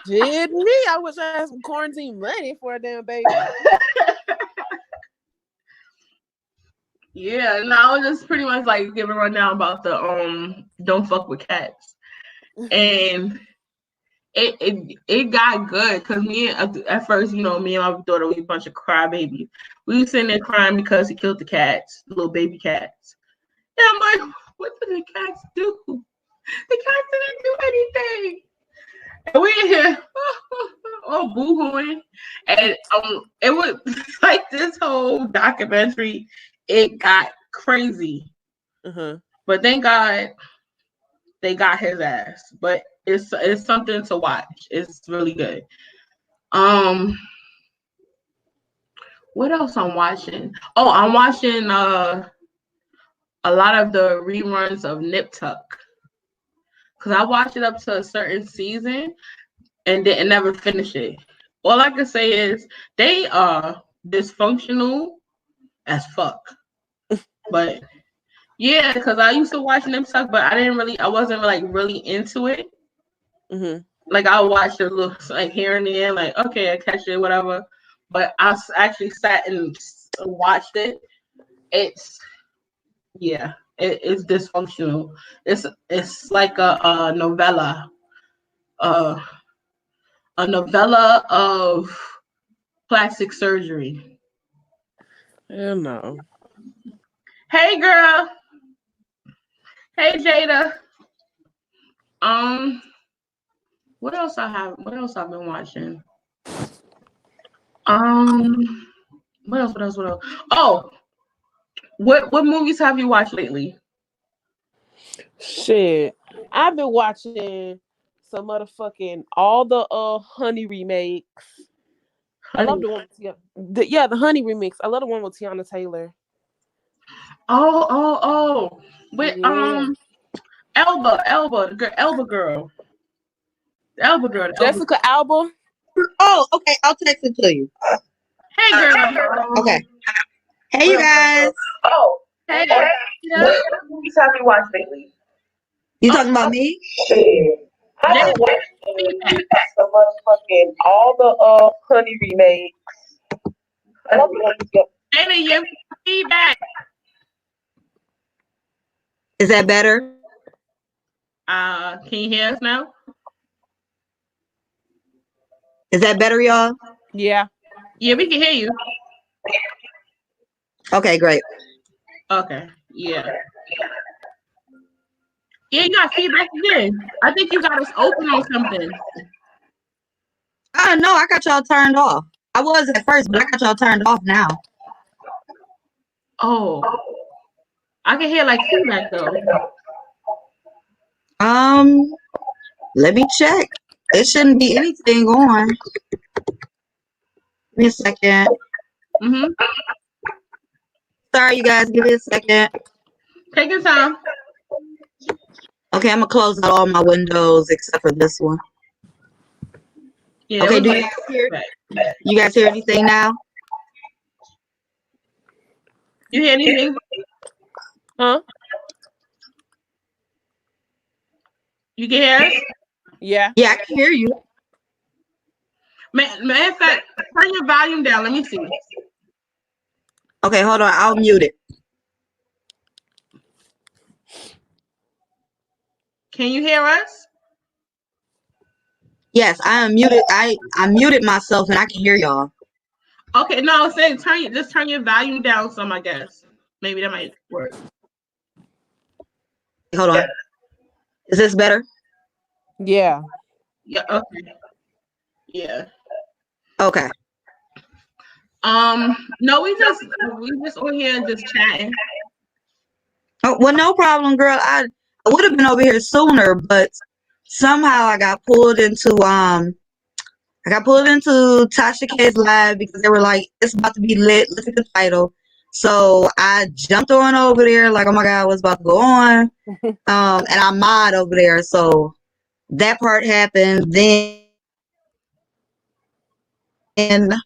Did me? I wish I had some quarantine money for a damn baby. Yeah, no, I was just pretty much like giving a rundown about the don't fuck with cats. And it got good because me at first, me and my daughter, we a bunch of crybabies. We were sitting there crying because he killed the cats, the little baby cats. And I'm like, what did the cats do? The cats didn't do anything. And we in here all boo-hooing. And it was like this whole documentary, it got crazy. Uh-huh. But thank God they got his ass. But it's something to watch. It's really good. What else I'm watching? Oh, I'm watching a lot of the reruns of Nip Tuck. Cause I watched it up to a certain season and didn't never finish it. All I can say is they are dysfunctional as fuck. But yeah, because I used to watch Nip Tuck, but I wasn't like really into it. Mm-hmm. Like I watched it like here and there, like okay, I catch it, whatever. But I actually sat and watched it. It's dysfunctional. It's like a novella, a novella of plastic surgery. Hell no. Hey girl. Hey Jada. What else I've been watching? What else? Oh, what movies have you watched lately? Shit. I've been watching some motherfucking all the Honey remakes. Honey. I love the one with the Honey remix. I love the one with Tiana Taylor. Oh. With Elba, Elba girl. Jessica Alba. Oh, okay. I'll text it to you. Hey girl. Okay. Hey you guys. Oh. Hey. What movies have you watched lately? You talking about me? I just watched the motherfucking all the Honey remakes. Jada, your feedback. Is that better? Can you hear us now? Is that better, y'all? Yeah. Yeah, we can hear you. Okay, great. Okay. Yeah. Yeah, you got feedback again. I think you got us open on something. No, I got y'all turned off. I was at first, but I got y'all turned off now. Oh, I can hear like feedback though. Let me check. It shouldn't be anything on. Give me a second. Mm-hmm. Sorry, you guys. Give me a second. Take your time. Okay, I'm gonna close out all my windows except for this one. Yeah. Okay, it was do like feedback. you guys hear anything now? You hear anything? Huh? You can hear us? Yeah. Yeah, I can hear you. Matter of fact, turn your volume down. Let me see. Okay, hold on. I'll mute it. Can you hear us? Yes, I am muted. I muted myself and I can hear y'all. Okay, no, I was saying just turn your volume down some, I guess. Maybe that might work. Hold on. Is this better? Yeah. Yeah, okay. Yeah. Okay. No, we just on here just chatting. Oh, well, no problem, girl. I would have been over here sooner, but somehow I got pulled into Tasha K's live because they were like, it's about to be lit. Look at the title. So I jumped on over there like, oh my God, what's about to go on? And I'm mod over there. So that part happened. Then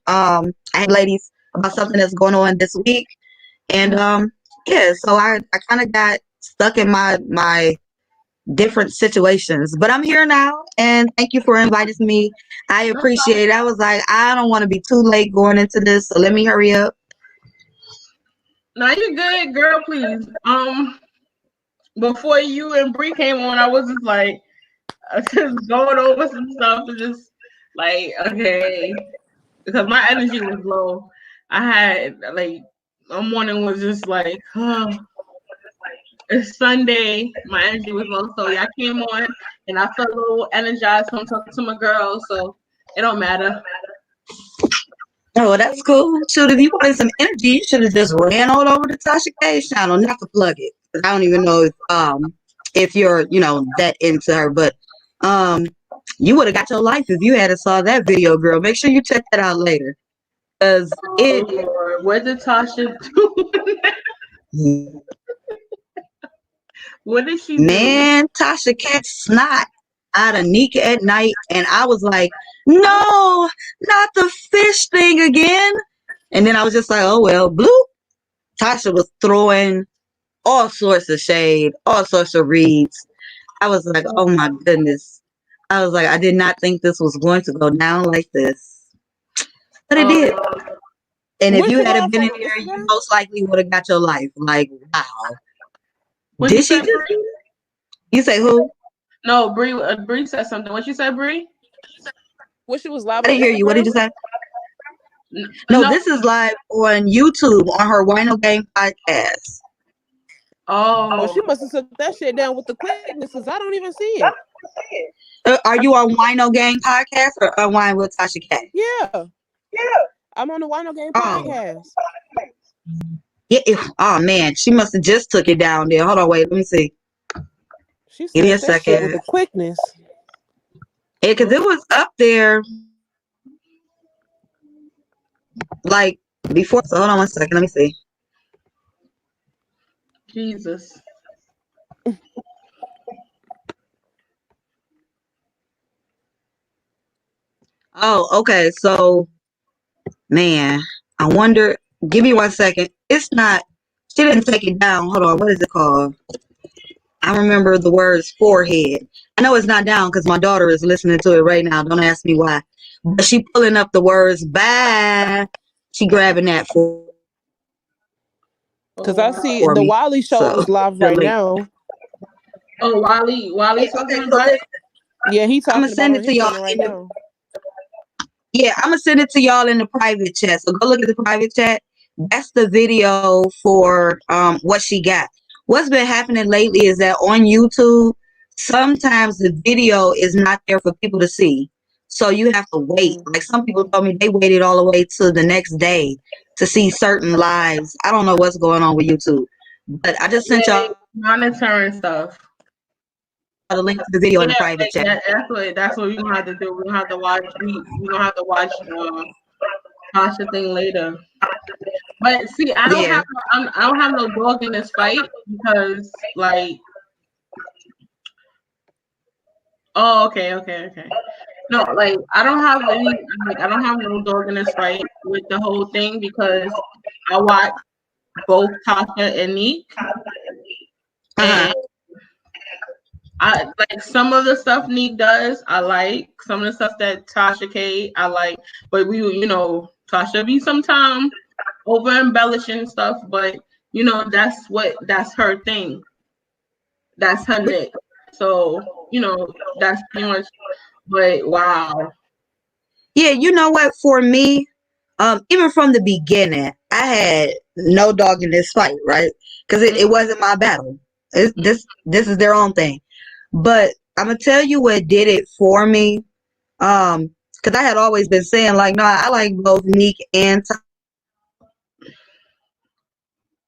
I had ladies about something that's going on this week. And yeah, so I kind of got stuck in my different situations. But I'm here now, and thank you for inviting me. I appreciate it. I was like, I don't want to be too late going into this, so let me hurry up. No, you're good, girl, please. Before you and Bree came on, I was just like just going over some stuff and just like, okay. Because my energy was low. I had like my morning was just like, oh, it's Sunday. My energy was low. So yeah, I came on and I felt a little energized from talking to my girls. So it don't matter. Oh, that's cool. Shoot, if you wanted some energy, you should have just ran all over the Tasha K channel, not to plug it. 'Cause I don't even know if you're, that into her, but you would have got your life if you had saw that video, girl. Make sure you check that out later. Cause Lord, what did Tasha do? What did she do? Man, Tasha Cat snot out of Nika at night, and I was like, no, not the fish thing again. And then I was just like, oh well, bloop. Tasha was throwing all sorts of shade, all sorts of reads. I was like, oh my goodness. I was like, I did not think this was going to go down like this. But it did. And if Where's you your had mom been in from? there, you Instagram? most likely would have got your life. Like, wow. What'd Did you she say, just? Bree? You say who? No, Bree said something. What you said, Bree? What she was live I on didn't hear you. What did Instagram? you say? No, this is live on YouTube on her Wino Gang podcast. Oh, she Oh, must have took that shit down with the quickness, 'cause I don't even see it. Are you on Wino Gang podcast or Wine with Tasha K? Yeah. I'm on the Wino Game Oh, podcast. yeah. Oh man, she must have just took it down there. Hold on, wait. Let me see. She Give me a snatched that shit with second. the quickness. Yeah, because it was up there like before. So hold on one second. Let me see. Jesus. Oh, okay. So man, I wonder. Give me one second. It's not. She didn't take it down. Hold on. What is it called? I remember the words forehead. I know it's not down because my daughter is listening to it right now. Don't ask me why. But she pulling up the words bye. She grabbing that for Because I see for the me. Wiley show So is live the right link. now. Oh, Wally talking Okay, so about it. Yeah, he I'm gonna talking about send it it on to his y'all channel right in the now. yeah, I'm gonna send it to y'all in the private chat. So go look at the private chat. That's the video for what she got. What's been happening lately is that on YouTube, sometimes the video is not there for people to see. So you have to wait. Mm. Like some people told me they waited all the way to the next day to see certain lives. I don't know what's going on with YouTube. But I just sent Yeah, y'all they monitoring stuff. the link to the video in the Yeah, private like chat. that's what we gonna have to do. We gonna have to watch. We gonna have to watch Tasha thing later. But see, Yeah. I don't have no dog in this fight because like. Oh, okay. No, like I don't have no dog in this fight with the whole thing because I watch both Tasha and Neek, Uh-huh. and I like some of the stuff Neek does. I like some of the stuff that Tasha K. I like, but Tasha be sometime over embellishing stuff, but that's her thing. That's her nick. So that's pretty much. But wow. Yeah, you know what? For me, even from the beginning, I had no dog in this fight, right? Because it wasn't my battle. This is their own thing. But I'm gonna tell you what did it for me. Because I had always been saying like, no, I like both Neek and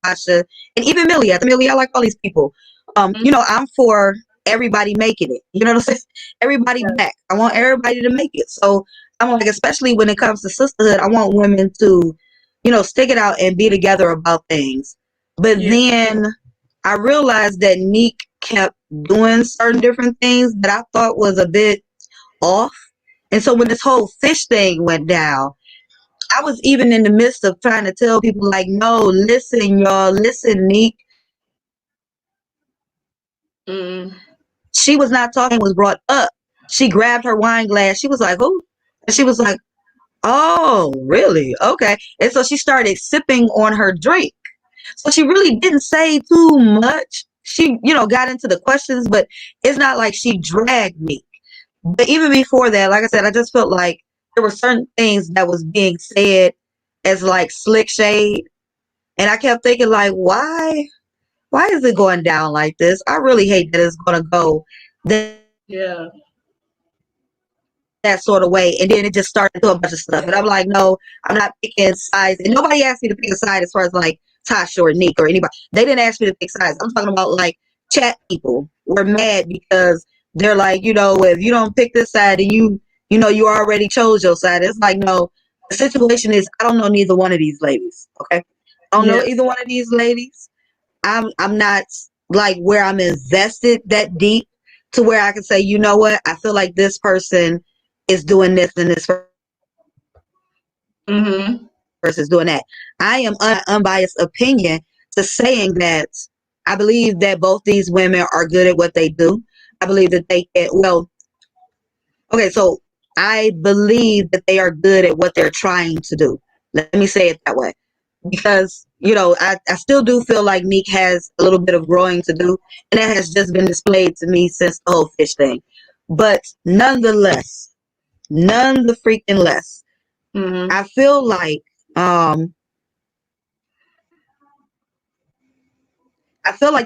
Tasha, and even Millie. Millie, I like all these people. I'm for everybody making it. You know what I'm saying? Everybody back. I want everybody to make it. So I'm like, especially when it comes to sisterhood, I want women to, stick it out and be together about things. But Yeah. then I realized that Neek kept doing certain different things that I thought was a bit off. And so when this whole fish thing went down, I was even in the midst of trying to tell people like, no, listen, y'all, listen, Neek. Mm. She was not talking, was brought up. She grabbed her wine glass. She was like, who? And she was like, oh, really? Okay. And so she started sipping on her drink. So she really didn't say too much. She, got into the questions, but it's not like she dragged me. But even before that, like I said, I just felt like there were certain things that was being said as like slick shade. And I kept thinking like, why is it going down like this? I really hate that it's going to go Yeah. that sort of way. And then it just started to do a bunch of stuff. And I'm like, no, I'm not picking sides. And nobody asked me to pick a side as far as like Tasha or Nick or anybody. They didn't ask me to pick sides. I'm talking about like chat people were mad because they're like, if you don't pick this side and you already chose your side. It's like, no, the situation is I don't know neither one of these ladies. Okay. I don't know either one of these ladies. I'm not like where I'm invested that deep to where I can say, you know what, I feel like this person is doing this and this Mm-hmm. person's doing that. I am unbiased opinion to saying that I believe that both these women are good at what they do. I believe that they can, okay, so I believe that they are good at what they're trying to do. Let me say it that way. Because, I still do feel like Neek has a little bit of growing to do. And that has just been displayed to me since the whole fish thing. But nonetheless, none the freaking less, I feel like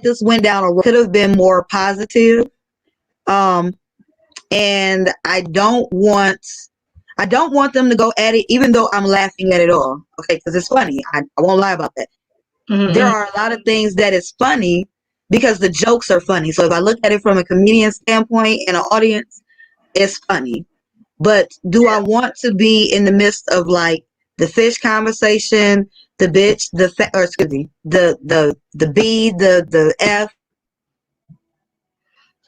this went down a road could have been more positive. And I don't want them to go at it, even though I'm laughing at it all. Okay, because it's funny. I won't lie about that. Mm-hmm. There are a lot of things that is funny because the jokes are funny. So if I look at it from a comedian standpoint and an audience, it's funny. But do I want to be in the midst of like the fish conversation, the bitch, or excuse me, the B, the F?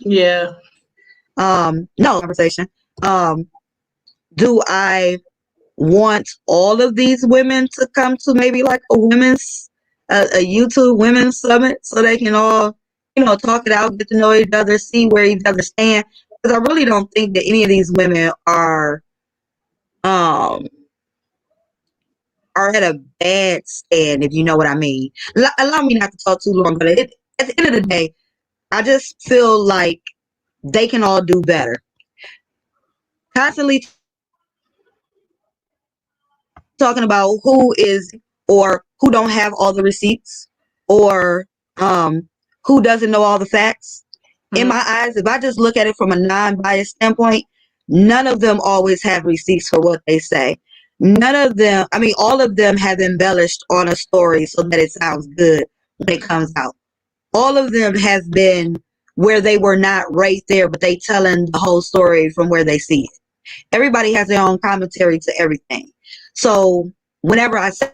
Yeah. No conversation. Do I want all of these women to come to maybe like a YouTube women's summit so they can all, talk it out, get to know each other, see where each other stand? Because I really don't think that any of these women um are at a bad stand, if you know what I mean. Allow me not to talk too long, but at the end of the day, I just feel like they can all do better. Constantly talking about who is or who don't have all the receipts or who doesn't know all the facts. In Mhm. my eyes, if I just look at it from a non-biased standpoint, none of them always have receipts for what they say. None of them, I mean, all of them have embellished on a story so that it sounds good when it comes out. All of them have been where they were not right there, but they telling the whole story from where they see it. Everybody has their own commentary to everything. So whenever I say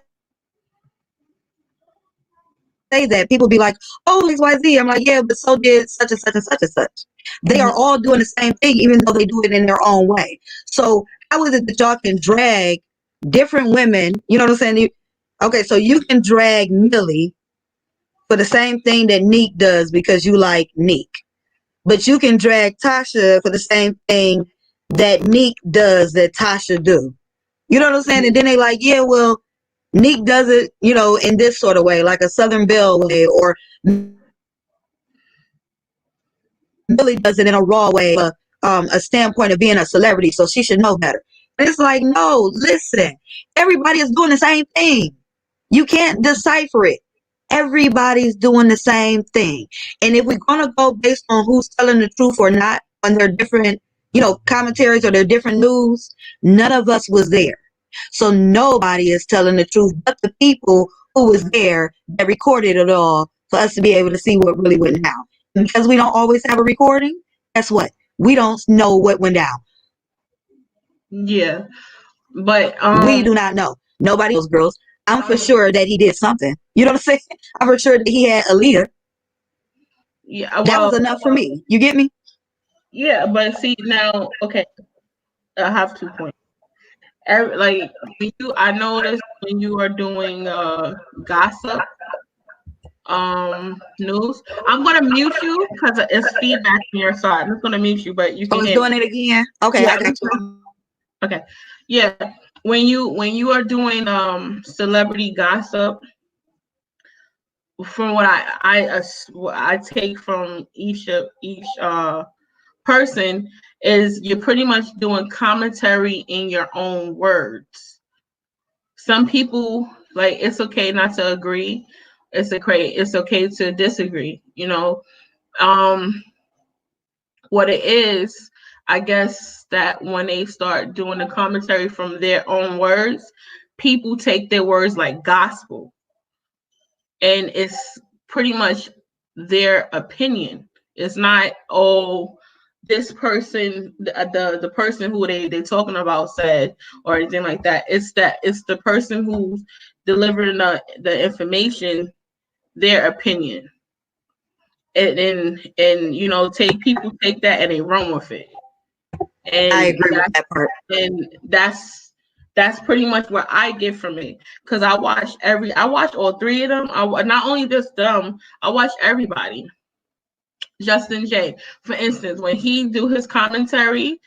that, people be like, oh, XYZ. I'm like, yeah, but so did such and such and such and such. They are Mhm. all doing the same thing, even though they do it in their own way. So how is it that y'all can drag different women? You know what I'm saying? Okay, so you can drag Millie for the same thing that Neek does because you like Neek. But you can drag Tasha for the same thing that Neek does that Tasha do. You know what I'm saying? And then they like, yeah, well, Neek does it, you know, in this sort of way, like a Southern Belle way, or Millie does it in a raw way, a standpoint of being a celebrity, so she should know better. And it's like, no, listen, everybody is doing the same thing. You can't decipher it. Everybody's doing the same thing. And if we're gonna go based on who's telling the truth or not on their different, you know, commentaries or their different news, none of us was there. So nobody is telling the truth but the people who was there that recorded it all for us to be able to see what really went down. And because we don't always have a recording, guess what? We don't know what went down. Yeah, but We do not know. Nobody knows, girls. I'm for sure that he did something. You know what I'm saying? I'm for sure that he had a leader. yeah, That was well, enough for me. You get me? yeah, but see now, okay, I have 2 points. Like when I noticed when you are doing gossip news, I'm gonna mute you because it's feedback from your side. I'm just gonna mute you, but you I can was hear me. doing it again. Okay, Yeah, I got you. okay, yeah. When you are doing celebrity gossip, from what what I take from each person is you're pretty much doing commentary in your own words. Some people, like, it's okay not to agree. It's okay to disagree, you know. Um what it is, I guess that when they start doing the commentary from their own words, people take their words like gospel, and it's pretty much their opinion. It's not, oh, this person, the person who they talking about said, or anything like that. It's the person who's delivering the information, their opinion. And you know, take that and they run with it. I And agree with that part. that's pretty much what I get from it. Because I watch all three of them. Not only just them, I watch everybody. Justin J, for instance, when he do his commentary,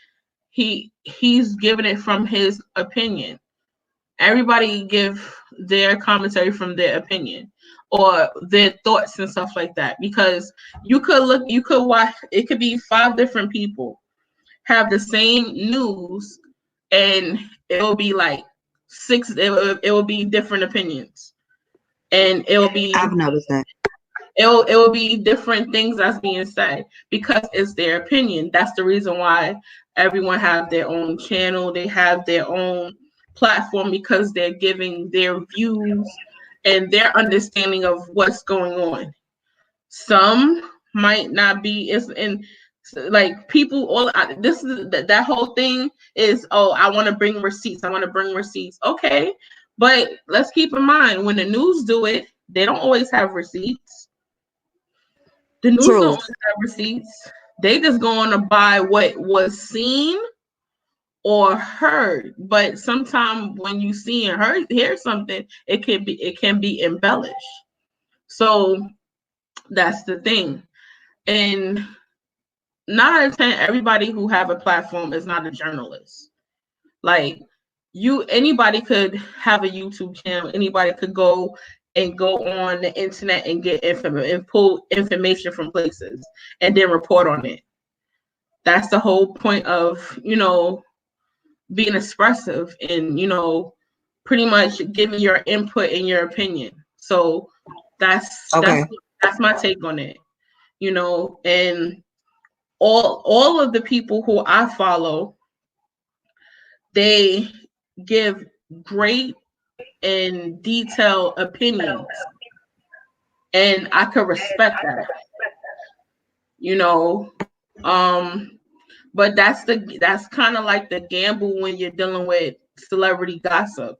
he's giving it from his opinion. Everybody give their commentary from their opinion or their thoughts and stuff like that. Because you could watch, it could be 5 different people have the same news, and it will be like it will be different opinions, and I've noticed that. it will be different things that's being said because it's their opinion. That's the reason why everyone have their own channel, they have their own platform, because they're giving their views and their understanding of what's going on. Some might not be, it's in, like, people all this is that whole thing is, oh, I want to bring receipts, okay, but let's keep in mind, when the news do it, they don't always have receipts. The news don't True. always have receipts. They just going to buy what was seen or heard. But sometimes when you see and hear something, it can be embellished. So that's the thing. And 9 out of 10, everybody who have a platform is not a journalist. Like, anybody could have a YouTube channel. Anybody could go and go on the internet and get and pull information from places and then report on it. That's the whole point of, being expressive and, pretty much giving your input and your opinion. So that's my take on it, and all of the people who I follow, they give great and detailed opinions, and I could respect that, but that's kind of like the gamble when you're dealing with celebrity gossip.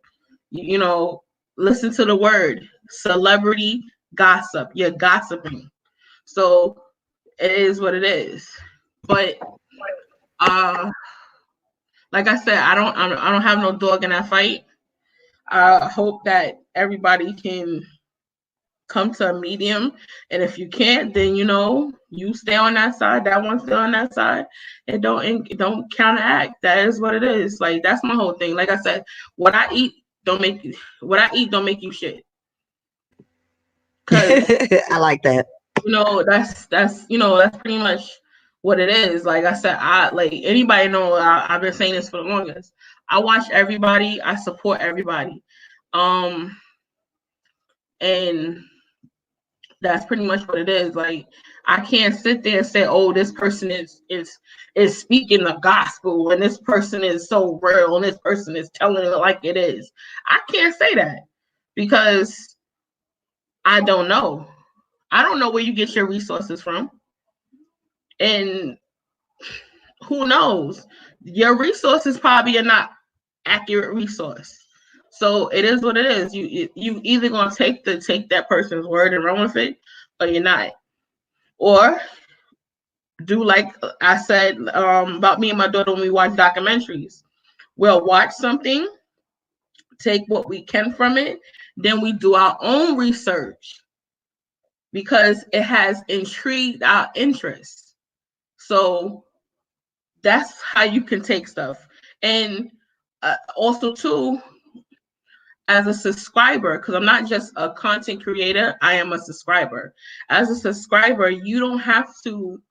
Listen to the word celebrity gossip. You're gossiping, so it is what it is. But like I said, I don't have no dog in that fight. I hope that everybody can come to a medium, and if you can't, then you stay on that side. That one stay on that side, and don't counteract. That is what it is. Like, that's my whole thing. Like I said, what I eat don't make you shit. I like that. That's pretty much what it is. Like I said, I like anybody know I've been saying this for the longest. I watch everybody. I support everybody. And that's pretty much what it is. Like, I can't sit there and say, oh, this person is speaking the gospel, and this person is so real, and this person is telling it like it is. I can't say that because I don't know. I don't know where you get your resources from. And who knows? Your resources probably are not accurate resource. So it is what it is. You either gonna take that person's word and run with it, or you're not. Or do like I said about me and my daughter when we watch documentaries. We'll watch something, take what we can from it, then we do our own research because it has intrigued our interest. So that's how you can take stuff. And also too, as a subscriber, because I'm not just a content creator, I am a subscriber. As a subscriber, you don't have to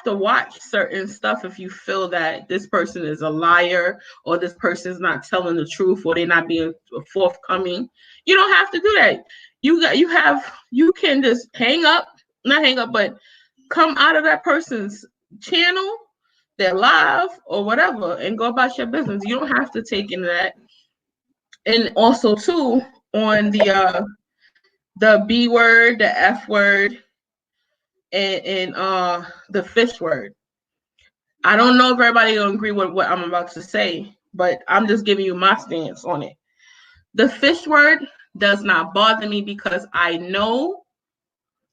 watch certain stuff if you feel that this person is a liar or this person is not telling the truth or they're not being forthcoming. You don't have to do that. You can just not hang up, but come out of that person's channel, their live or whatever, and go about your business. You don't have to take into that. And also too, on the B word, the F word, and the fish word. I don't know if everybody will agree with what I'm about to say, but I'm just giving you my stance on it. The fish word does not bother me because I know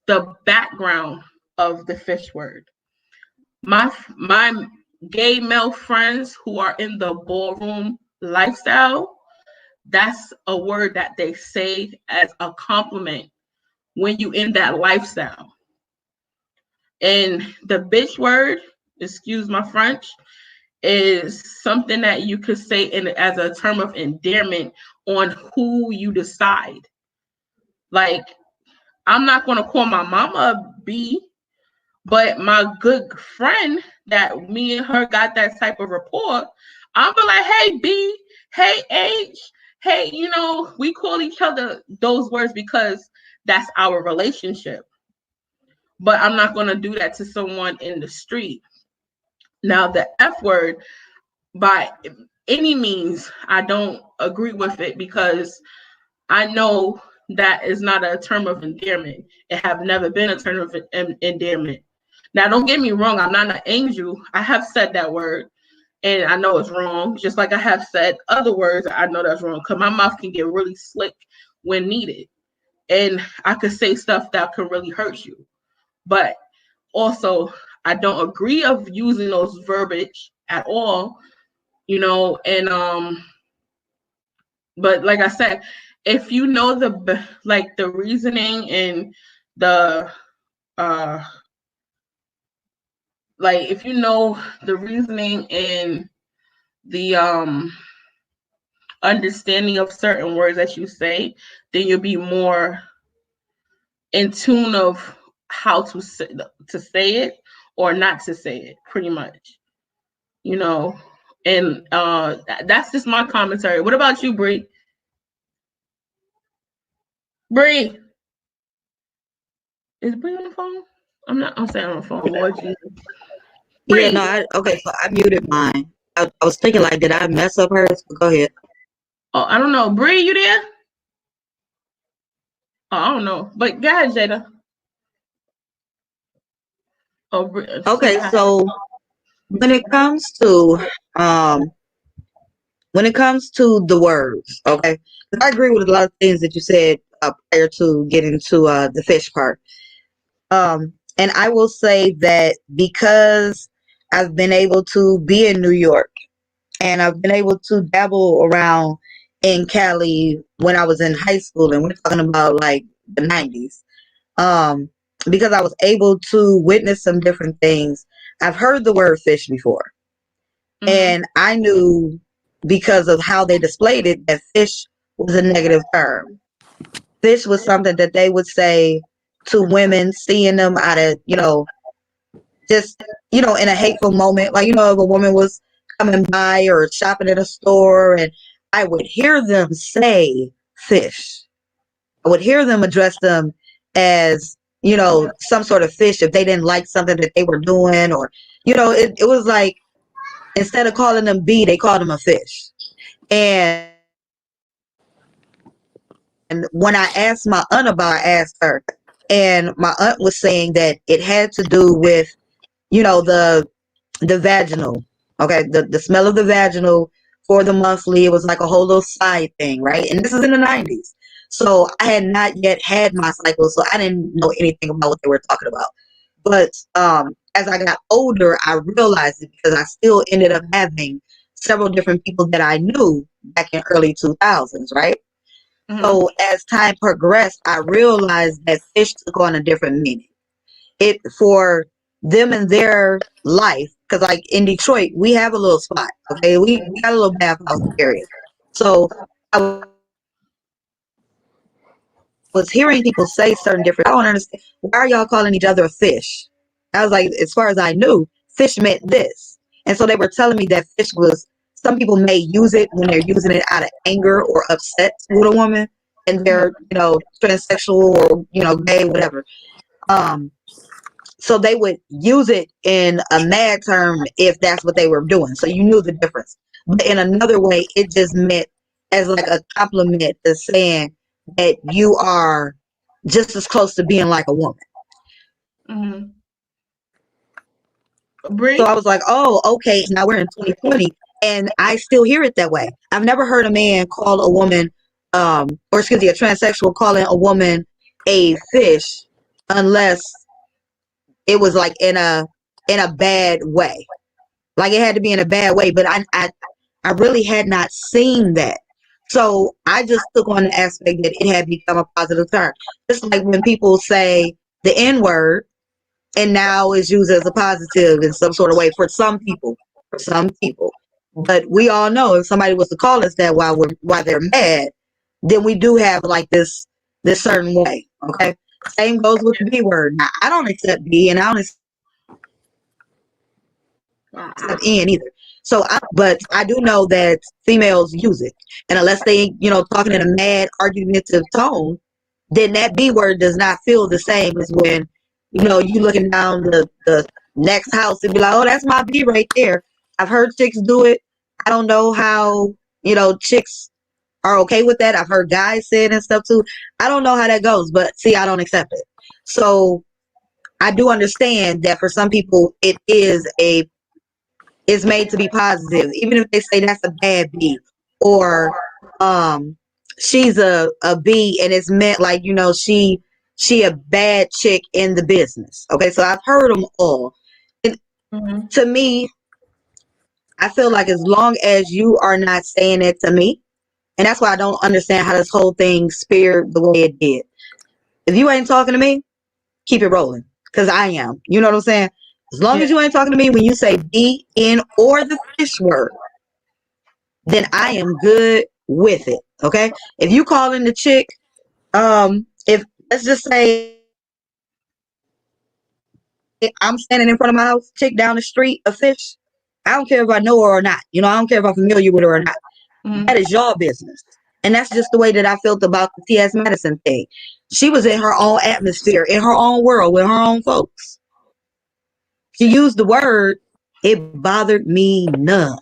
the background of the fish word. My gay male friends who are in the ballroom lifestyle, that's a word that they say as a compliment when you in that lifestyle. And the bitch word, excuse my French, is something that you could say as a term of endearment on who you decide. Like, I'm not going to call my mama a B, but my good friend that me and her got that type of rapport, I'll be like, hey, B, hey, H, hey, we call each other those words because that's our relationship. But I'm not going to do that to someone in the street. Now, the F word, by any means, I don't agree with it because I know that is not a term of endearment. It have never been a term of endearment. Now, don't get me wrong. I'm not an angel. I have said that word, and I know it's wrong. Just like I have said other words, I know that's wrong because my mouth can get really slick when needed. And I could say stuff that could really hurt you. But also, I don't agree of using those verbiage at all, and but like I said, if you know the reasoning and the if you know the reasoning and the understanding of certain words that you say, then you'll be more in tune of how to say it or not to say it, pretty much. You know, and that's just my commentary. What about you, Bree? Bree, is Bree on the phone? I'm saying on the phone. Lord Jesus. Yeah, Bree. no, okay, so I muted mine. I was thinking, like, did I mess up hers? But go ahead. Oh, I don't know. Bree, you there? Oh, I don't know. But go ahead, Jada. Oh, Bree, Okay, so when it comes to the words, okay, 'cause I agree with a lot of things that you said prior to getting to the fish part. And I will say that because I've been able to be in New York and I've been able to dabble around in Cali when I was in high school, and we're talking about like the 90s. Um, because I was able to witness some different things. I've heard the word fish before, and I knew because of how they displayed it that fish was a negative term. Fish was something that they would say to women, seeing them out of, just, in a hateful moment. Like, if a woman was coming by or shopping at a store, and I would hear them say fish. I would hear them address them as, some sort of fish if they didn't like something that they were doing, or, it was like, instead of calling them B, they called them a fish. And when I asked my aunt about it, I asked her, and my aunt was saying that it had to do with, the vaginal, okay, the smell of the vaginal for the monthly. It was like a whole little side thing, right? And this is in the 90s. So I had not yet had my cycle, so I didn't know anything about what they were talking about. But as I got older, I realized it because I still ended up having several different people that I knew back in early 2000s, right? So as time progressed, I realized that fish took on a different meaning. It for them in their life, because like in Detroit, we have a little spot. Okay, we got a little bathhouse area. So I was hearing people say certain different. I don't understand. Why are y'all calling each other a fish? I was like, as far as I knew, fish meant this, and so they were telling me that fish was. Some people may use it when they're using it out of anger or upset with a woman, and they're transsexual or gay, whatever. So they would use it in a mad term if that's what they were doing. So you knew the difference. But in another way, it just meant as like a compliment to saying that you are just as close to being like a woman. Bree? So I was like, oh, okay. Now we're in 2020, and I still hear it that way. I've never heard a man call a woman, or excuse me, a transsexual calling a woman a fish, unless it was like in a bad way. Like it had to be in a bad way, but I really had not seen that. So I just took on the aspect that it had become a positive term. Just like when people say the N word and now is used as a positive in some sort of way for some people. For some people. But we all know if somebody was to call us that while they're mad, then we do have like this certain way. Okay. Same goes with the B word. Now, I don't accept B, and I don't accept N either. So, but I do know that females use it, and unless they, talking in a mad, argumentative tone, then that B word does not feel the same as when, you looking down the next house and be like, oh, that's my B right there. I've heard chicks do it. I don't know how, chicks are okay with that. I've heard guys say it and stuff too. I don't know how that goes, but see, I don't accept it. So I do understand that for some people, it is made to be positive, even if they say that's a bad B, or she's a B, and it's meant like she a bad chick in the business. Okay, so I've heard them all. And to me, I feel like as long as you are not saying it to me, and that's why I don't understand how this whole thing speared the way it did. If you ain't talking to me, keep it rolling, because I am. You know what I'm saying? As long as you ain't talking to me when you say B, N, or the fish word, then I am good with it. Okay, if you call in the chick, if let's just say I'm standing in front of my house, chick down the street, a fish. I don't care if I know her or not. You know, I don't care if I'm familiar with her or not. That is your business. And that's just the way that I felt about the T.S. Madison thing. She was in her own atmosphere, in her own world, with her own folks. She used the word, it bothered me none.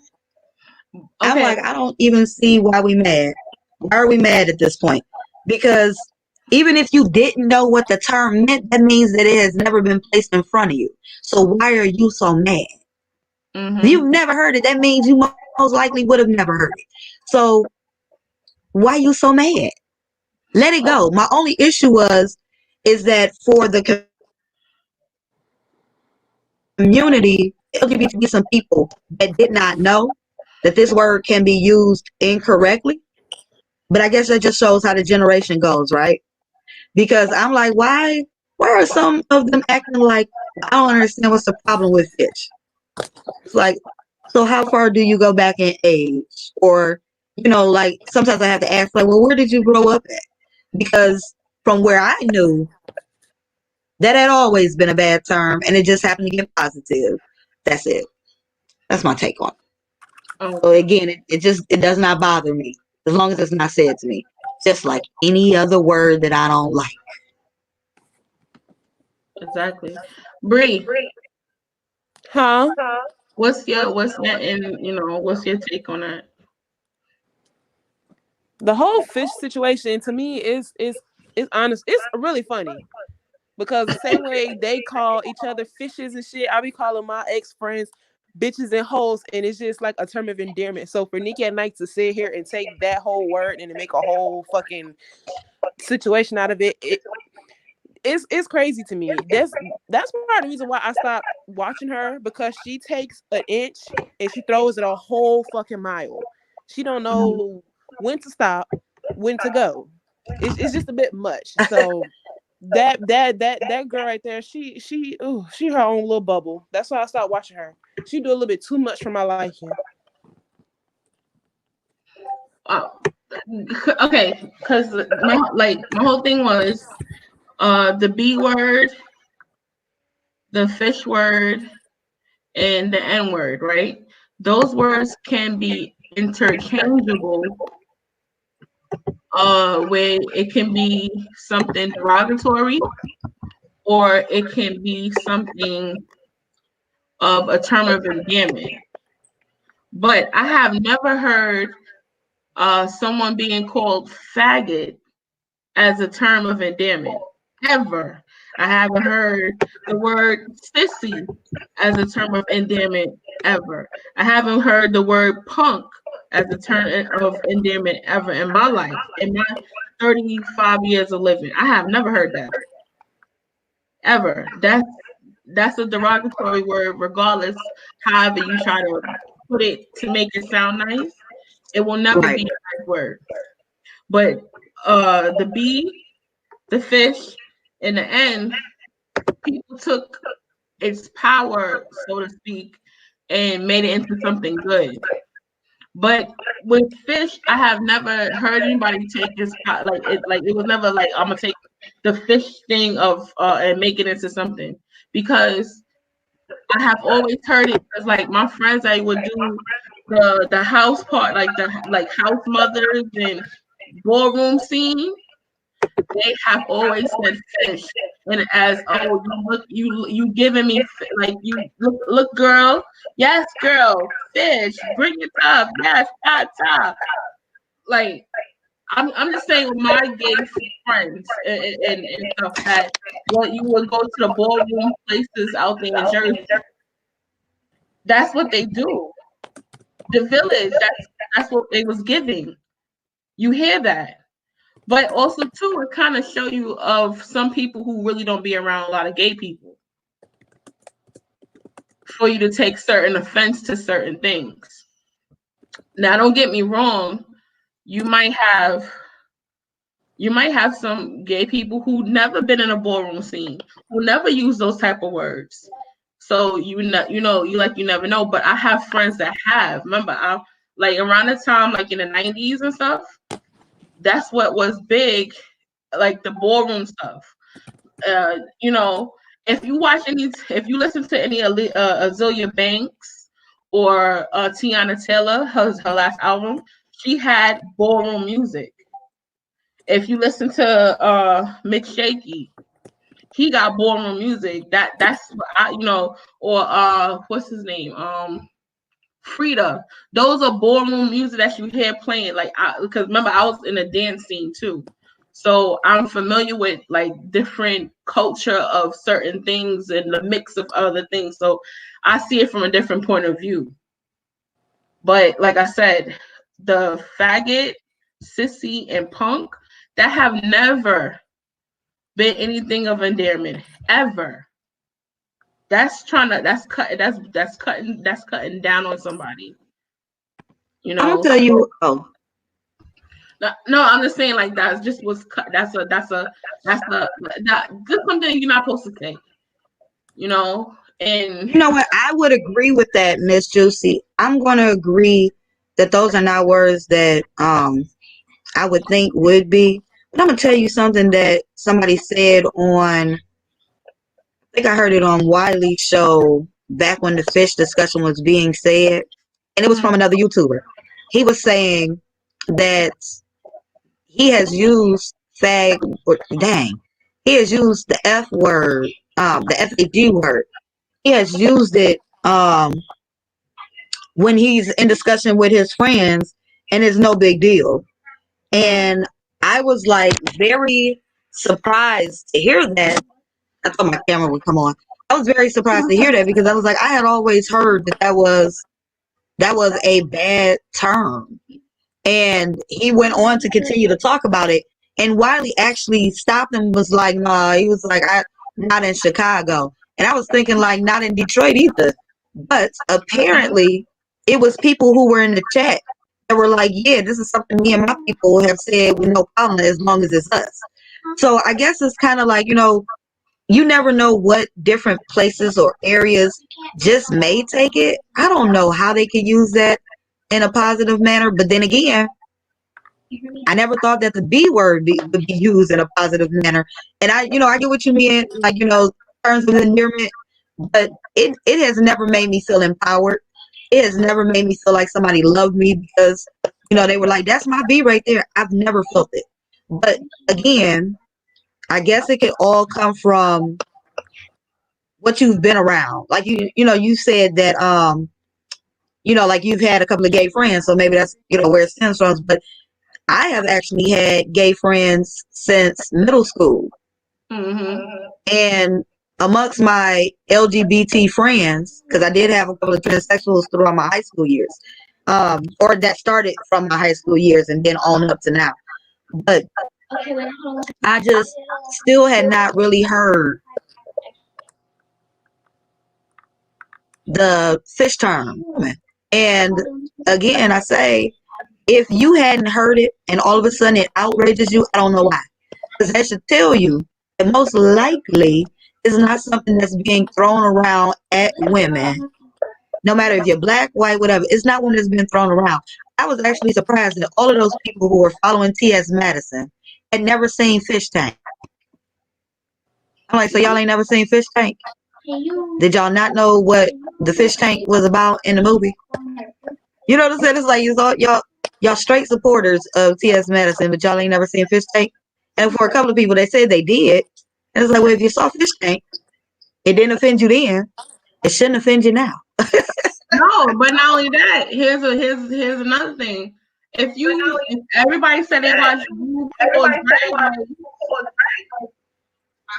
I'm like, I don't even see why we mad. Why are we mad at this point? Because even if you didn't know what the term meant, that means that it has never been placed in front of you. So why are you so mad? If you've never heard it, that means you most likely would have never heard it. So why you so mad? Let it go. My only issue is that for the community, LGBT some people that did not know that this word can be used incorrectly. But I guess that just shows how the generation goes, right? Because I'm like, why are some of them acting like, I don't understand what's the problem with fish? It's like, so how far do you go back in age? Or, you know, like sometimes I have to ask, like, well, where did you grow up at? Because from where I knew, that had always been a bad term, and it just happened to get positive. That's it. That's my take on it. So again, it does not bother me as long as it's not said to me. Just like any other word that I don't like. Exactly. Bree, Huh? what's your take on that? The whole fish situation to me is honest. It's really funny. Because the same way they call each other fishes and shit, I be calling my ex-friends bitches and hoes, and it's just like a term of endearment. So for Nicki at Night to sit here and take that whole word and to make a whole fucking situation out of it, it's crazy to me. That's part of the reason why I stopped watching her, because she takes an inch and she throws it a whole fucking mile. She don't know when to stop, when to go. It's just a bit much. So that girl right there, she her own little bubble. That's why I stopped watching her. She do a little bit too much for my liking. Okay, because my whole thing was the B word, the fish word, and the N word, right? Those words can be interchangeable, where it can be something derogatory, or it can be something of a term of endearment. But I have never heard someone being called faggot as a term of endearment, ever. I haven't heard the word sissy as a term of endearment, ever. I haven't heard the word punk as a term of endearment ever in my life, in my 35 years of living. I have never heard that, ever. That's a derogatory word, regardless however you try to put it to make it sound nice. It will never be a nice word. But the B, the fish, and the N, people took its power, so to speak, and made it into something good. But with fish, I have never heard anybody take this it was never like, I'm gonna take the fish thing of and make it into something, because I have always heard it as like my friends, I would do the house part, like the house mothers and ballroom scene. They have always said fish, and as, oh, you giving me like, you look girl, yes girl, fish, bring it up, yes, ta. Like, I'm just saying with my gay friends and stuff, that what you would go to the ballroom places out there in Jersey. That's what they do. The village, that's what they was giving. You hear that. But also too, it kind of show you of some people who really don't be around a lot of gay people, for you to take certain offense to certain things. Now, don't get me wrong, you might have some gay people who never been in a ballroom scene, who never use those type of words. So you never know. But I have friends that have. Remember, like around the time, like in the 90s and stuff, that's what was big, like the ballroom stuff. You know, if you listen to any Azealia Banks or Tiana Taylor, her last album, she had ballroom music. If you listen to Mick Shaky, he got ballroom music. That's or what's his name? Frida. Those are ballroom music that you hear playing. Like, because remember, I was in a dance scene too, so I'm familiar with like different culture of certain things and the mix of other things. So I see it from a different point of view. But like I said, the faggot, sissy, and punk that have never been anything of endearment ever. That's cutting down on somebody. You I'm know. gonna tell you. Oh, No, I'm just saying like that's just what's cut. That's just something you're not supposed to say. You know. And you know what? I would agree with that, Miss Juicy. I'm gonna agree that those are not words that I would think would be. But I'm gonna tell you something that somebody said on. I think I heard it on Wiley's show back when the fish discussion was being said, and it was from another YouTuber. He was saying that he has used he has used the F word, the FAG word. He has used it when he's in discussion with his friends, and it's no big deal. And I was like very surprised to hear that. I thought my camera would come on. I was very surprised to hear that because I was like, I had always heard that was a bad term. And he went on to continue to talk about it. And Wiley actually stopped and was like, nah, he was like, I'm not in Chicago. And I was thinking like not in Detroit either. But apparently it was people who were in the chat that were like, yeah, this is something me and my people have said with no problem as long as it's us. So I guess it's kind of like, you never know what different places or areas just may take it. I don't know how they could use that in a positive manner. But then again, I never thought that the B word would be used in a positive manner. And I get what you mean, like, terms of endearment, but it has never made me feel empowered. It has never made me feel like somebody loved me because, they were like, that's my B right there. I've never felt it. But again, I guess it could all come from what you've been around. Like you said that like you've had a couple of gay friends, so maybe that's where it stems from. But I have actually had gay friends since middle school, and amongst my LGBT friends, because I did have a couple of transsexuals throughout my high school years, or that started from my high school years and then on up to now. But I just still had not really heard the fish term. And again, I say, if you hadn't heard it and all of a sudden it outrages you, I don't know why. Because that should tell you that most likely it's not something that's being thrown around at women. No matter if you're black, white, whatever, it's not one that's been thrown around. I was actually surprised that all of those people who were following T.S. Madison had never seen Fish Tank. I'm like, so y'all ain't never seen Fish Tank? Did y'all not know what the Fish Tank was about in the movie? You know what I'm saying? It's like you thought y'all straight supporters of T.S. Madison, but y'all ain't never seen Fish Tank. And for a couple of people, they said they did. And it's like, well, if you saw Fish Tank, it didn't offend you then. It shouldn't offend you now. No, but not only that, here's another thing. If everybody said they watched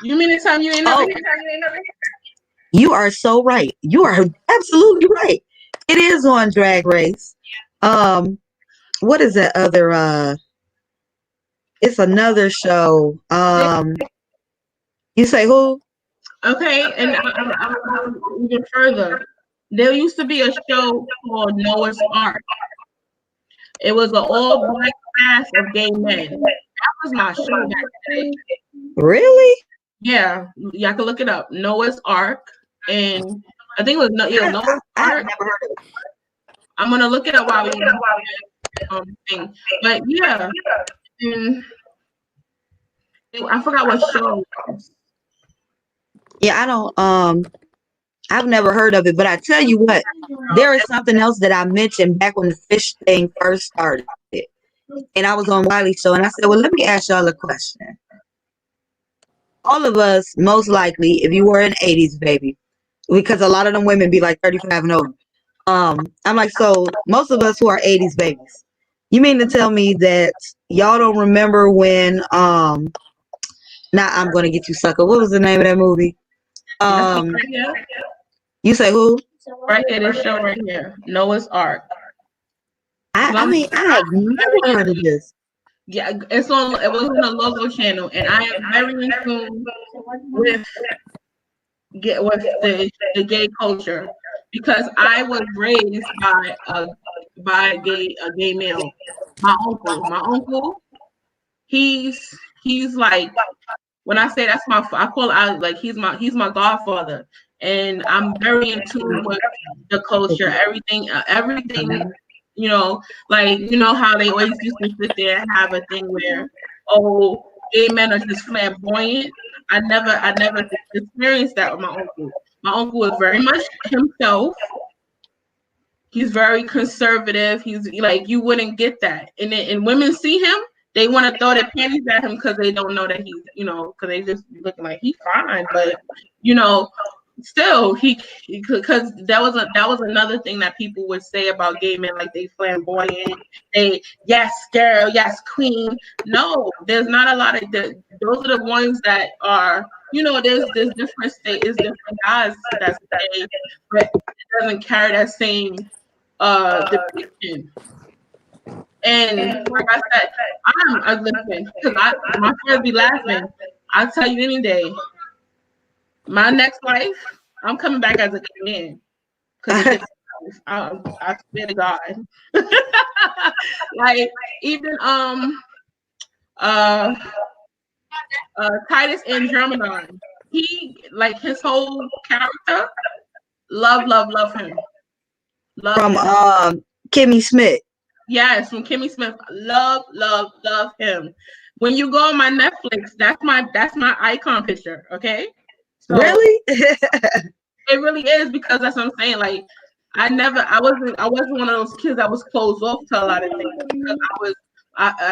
you mean to tell me you ain't never You are so right. You are absolutely right. It is on Drag Race. What is that other it's another show. You say who? Okay, and I'm even further. There used to be a show called Noah's Ark. It was an all-black cast of gay men. That was my show back then. Really? Yeah, y'all can look it up. Noah's Ark, and I think it was Noah's I Ark. never heard of it. I'm gonna look it up while we thing. But yeah, mm, I forgot what show it was. Yeah, I don't. I've never heard of it, but I tell you what, there is something else that I mentioned back when the fish thing first started, and I was on Wiley Show, and I said, "Well, let me ask y'all a question. All of us, most likely, if you were an '80s baby, because a lot of them women be like 35 and older. I'm like, so most of us who are '80s babies, you mean to tell me that y'all don't remember when now I'm gonna get you sucker. What was the name of that movie? This one Um, right here, you say who? right here, this show right here, Noah's Ark. I mean, I have never heard of this. Yeah, it's on. It was on the Logo channel, and I am very in tune with the gay culture because I was raised by a gay male. My uncle, he's like, when I say that's my, I call out like he's my godfather, and I'm very in tune with the culture, everything. You know, like how they always used to sit there and have a thing where, oh, gay men are just flamboyant. I never experienced that with my uncle. My uncle is very much himself. He's very conservative. He's like, you wouldn't get that. And women see him, they want to throw their panties at him because they don't know that he's, because they just looking like he's fine. But, still because that was another thing that people would say about gay men, like they flamboyant, they yes girl, yes queen. No, there's not a lot of those are the ones that are, there's different states, different guys that's gay, but it doesn't carry that same depiction. And like I said, I'm listen, because my friends be laughing. I'll tell you any day, my next life, I'm coming back as a gay man. Because I swear to God. Like even Titus Andromedon, he like his whole character, love him. From Kimmy Smith. Yes, from Kimmy Smith. Love him. When you go on my Netflix, that's my icon picture, okay? So, really? It really is, because that's what I'm saying. Like, I wasn't one of those kids that was closed off to a lot of things, because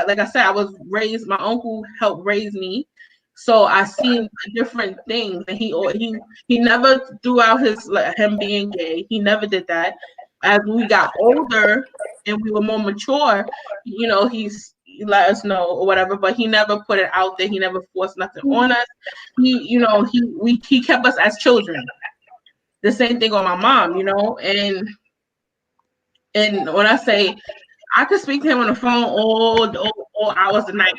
like I said, I was raised. My uncle helped raise me, so I seen different things, and he never threw out him being gay. He never did that. As we got older and we were more mature, he let us know or whatever, but he never put it out there. He never forced nothing on us. He kept us as children. The same thing on my mom, and when I say I could speak to him on the phone all hours of the night,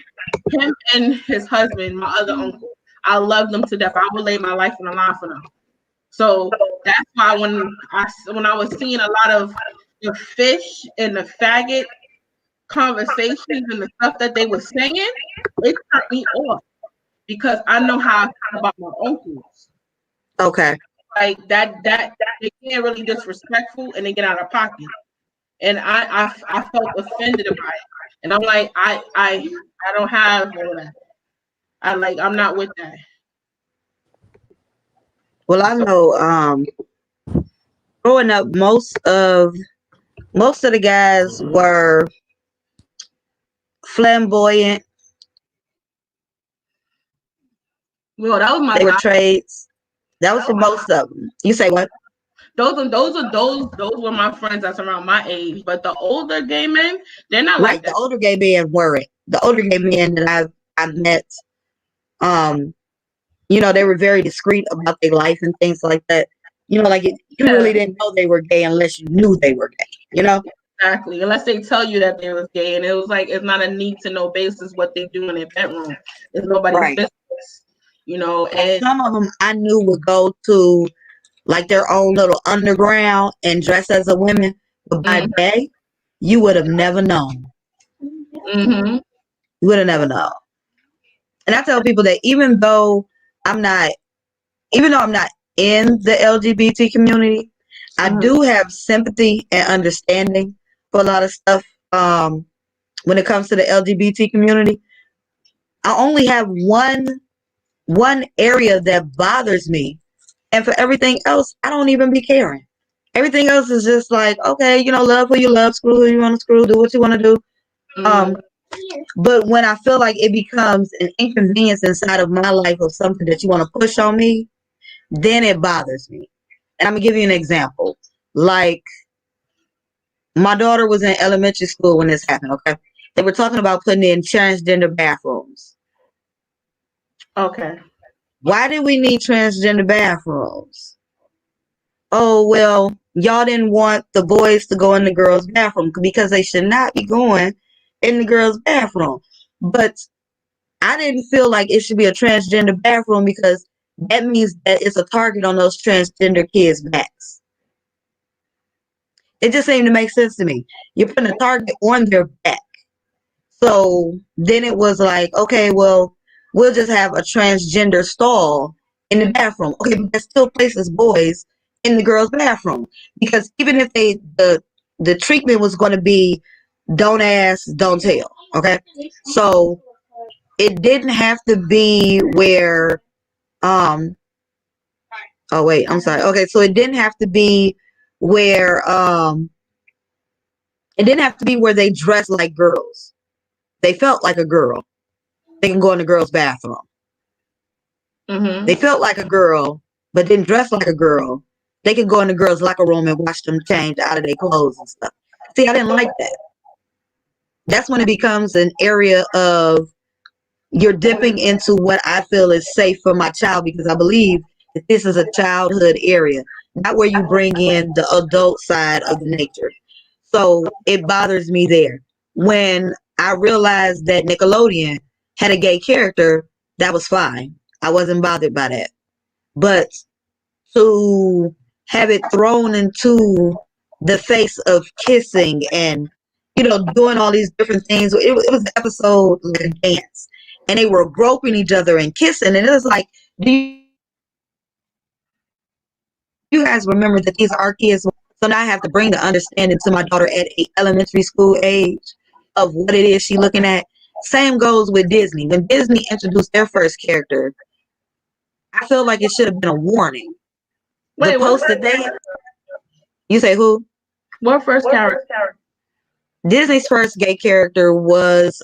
him and his husband, my other uncle, I love them to death. I would lay my life on the line for them. So that's why when I was seeing a lot of the fish and the faggot conversations and the stuff that they were saying, it turned me off, because I know how I feel about my uncles. Okay. Like that they get really disrespectful and they get out of pocket, and I felt offended about it, and I'm like, I don't have all that. I'm not with that. Well, I know growing up, most of the guys were flamboyant. Well, that was my. They were trades. That was for most of them. You say what? Those were my friends that's around my age. But the older gay men, they're not Right. like that. The older gay men weren't. The older gay men that I've met, they were very discreet about their life and things like that. Like you really didn't know they were gay unless you knew they were gay. Exactly. Unless they tell you that they was gay, and it was like, it's not a need to know basis what they do in their bedroom. It's nobody's business. And some of them I knew would go to like their own little underground and dress as a woman, but by day you would have never known. Mm-hmm. You would have never known. And I tell people that even though I'm not in the LGBT community, I Mhm. do have sympathy and understanding for a lot of stuff when it comes to the LGBT community. I only have one area that bothers me, and for everything else, I don't even be caring. Everything else is just like, okay, love who you love, screw who you want to screw, do what you want to do. Mhm. But when I feel like it becomes an inconvenience inside of my life of something that you want to push on me, then it bothers me. And I'm gonna give you an example. Like, my daughter was in elementary school when this happened. Okay, they were talking about putting in transgender bathrooms. Okay. Why did we need transgender bathrooms? Oh, well, y'all didn't want the boys to go in the girls' bathroom because they should not be going in the girls' bathroom. But I didn't feel like it should be a transgender bathroom because that means that it's a target on those transgender kids' backs. It just seemed to make sense to me. You're putting a target on their back. So then it was like, okay, well, we'll just have a transgender stall in the bathroom. Okay, but that still places boys in the girls' bathroom. Because even if the treatment was going to be don't ask, don't tell. Okay, so it didn't have to be where oh wait, I'm sorry. Okay, so it didn't have to be where it didn't have to be where they dressed like girls. They felt like a girl. They can go in the girls' bathroom. Mhm. They felt like a girl, but didn't dress like a girl. They could go in the girls' locker room and watch them change out of their clothes and stuff. See, I didn't like that. That's when it becomes an area of you're dipping into what I feel is safe for my child because I believe that this is a childhood area, not where you bring in the adult side of the nature. So it bothers me there. When I realized that Nickelodeon had a gay character, that was fine. I wasn't bothered by that. But to have it thrown into the face of kissing and doing all these different things, it was an episode like a dance, and they were groping each other and kissing, and it was like, do you guys remember that these are kids? So now I have to bring the understanding to my daughter at a elementary school age of what it is she's looking at. Same goes with Disney. When Disney introduced their first character, I feel like it should have been a warning. The Wait, post that they, you say who? what first character? Disney's first gay character was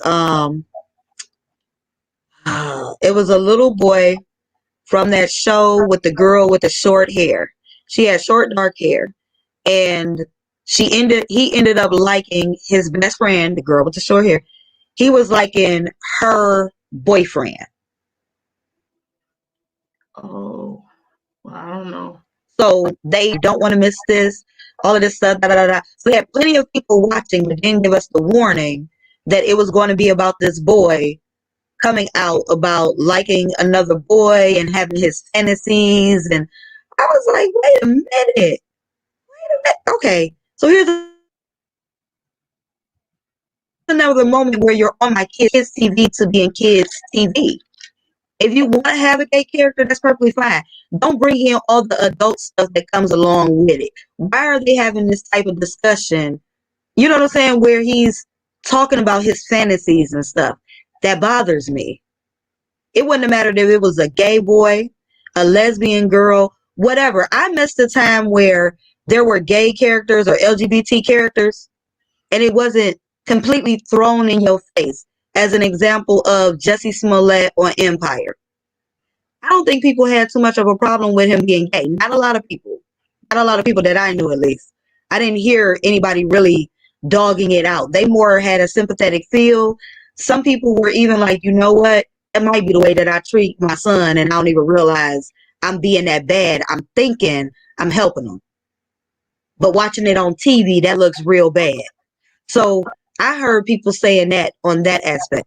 it was a little boy from that show with the girl with the short hair. She had short dark hair, and he ended up liking his best friend, the girl with the short hair. He was liking her boyfriend. Oh, well, I don't know. So they don't want to miss this, all of this stuff, da, da, da, da. So they had plenty of people watching, but didn't give us the warning that it was going to be about this boy coming out about liking another boy and having his fantasies. And I was like, wait a minute. Okay. So here's another moment where you're on my kids' TV to be in kids' TV. If you want to have a gay character, that's perfectly fine. Don't bring in all the adult stuff that comes along with it. Why are they having this type of discussion? You know what I'm saying? Where he's talking about his fantasies and stuff. That bothers me. It wouldn't have mattered if it was a gay boy, a lesbian girl, whatever. I missed the time where there were gay characters or LGBT characters, and it wasn't completely thrown in your face. As an example of Jussie Smollett on Empire. I don't think people had too much of a problem with him being gay. Not a lot of people. Not a lot of people that I knew, at least. I didn't hear anybody really dogging it out. They more had a sympathetic feel. Some people were even like, you know what? That might be the way that I treat my son, and I don't even realize I'm being that bad. I'm thinking I'm helping him. But watching it on TV, that looks real bad. So I heard people saying that on that aspect.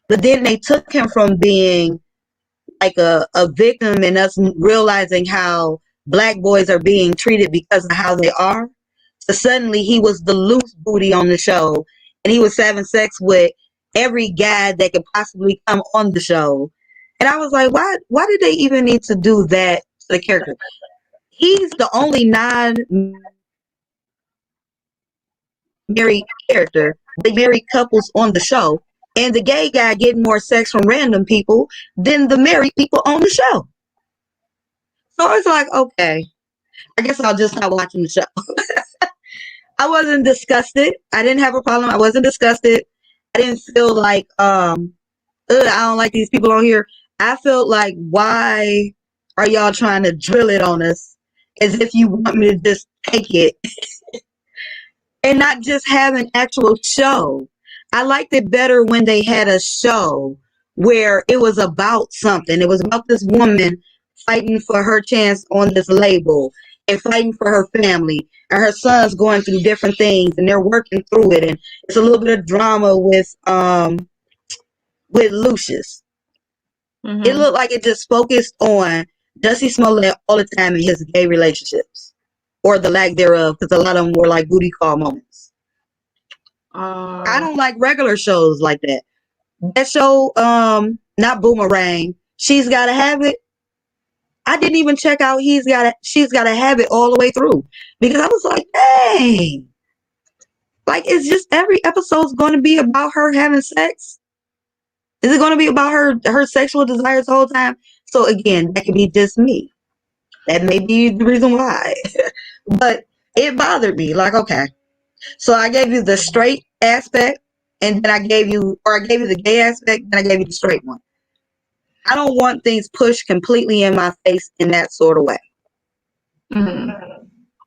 But then they took him from being like a victim and us realizing how black boys are being treated because of how they are. So suddenly he was the loose booty on the show, and he was having sex with every guy that could possibly come on the show. And I was like, why did they even need to do that to the character? he's the only non-married character. The married couples on the show, and the gay guy getting more sex from random people than the married people on the show. So it's like, okay, I guess I'll just stop watching the show. I wasn't disgusted. I didn't have a problem. I wasn't disgusted. I didn't feel like I don't like these people on here. I felt like, why are y'all trying to drill it on us as if you want me to just take it and not just have an actual show? I liked it better when they had a show where it was about something. It was about this woman fighting for her chance on this label and fighting for her family, and her son's going through different things and they're working through it, and it's a little bit of drama with Lucius. It looked like it just focused on Jussie Smollett all the time in his gay relationships, or the lack thereof, because a lot of them were like booty call moments. I don't like regular shows like that. That show, not Boomerang, She's Gotta Have It. I didn't even check out She's Gotta Have It all the way through, because I was like, dang, like, it's just every episode's going to be about her having sex. Is it going to be about her sexual desires the whole time? So again, that could be just me. That may be the reason why. But it bothered me. Like, okay, so I gave you the straight aspect, and then I gave you the gay aspect, then I gave you the straight one. I don't want things pushed completely in my face in that sort of way.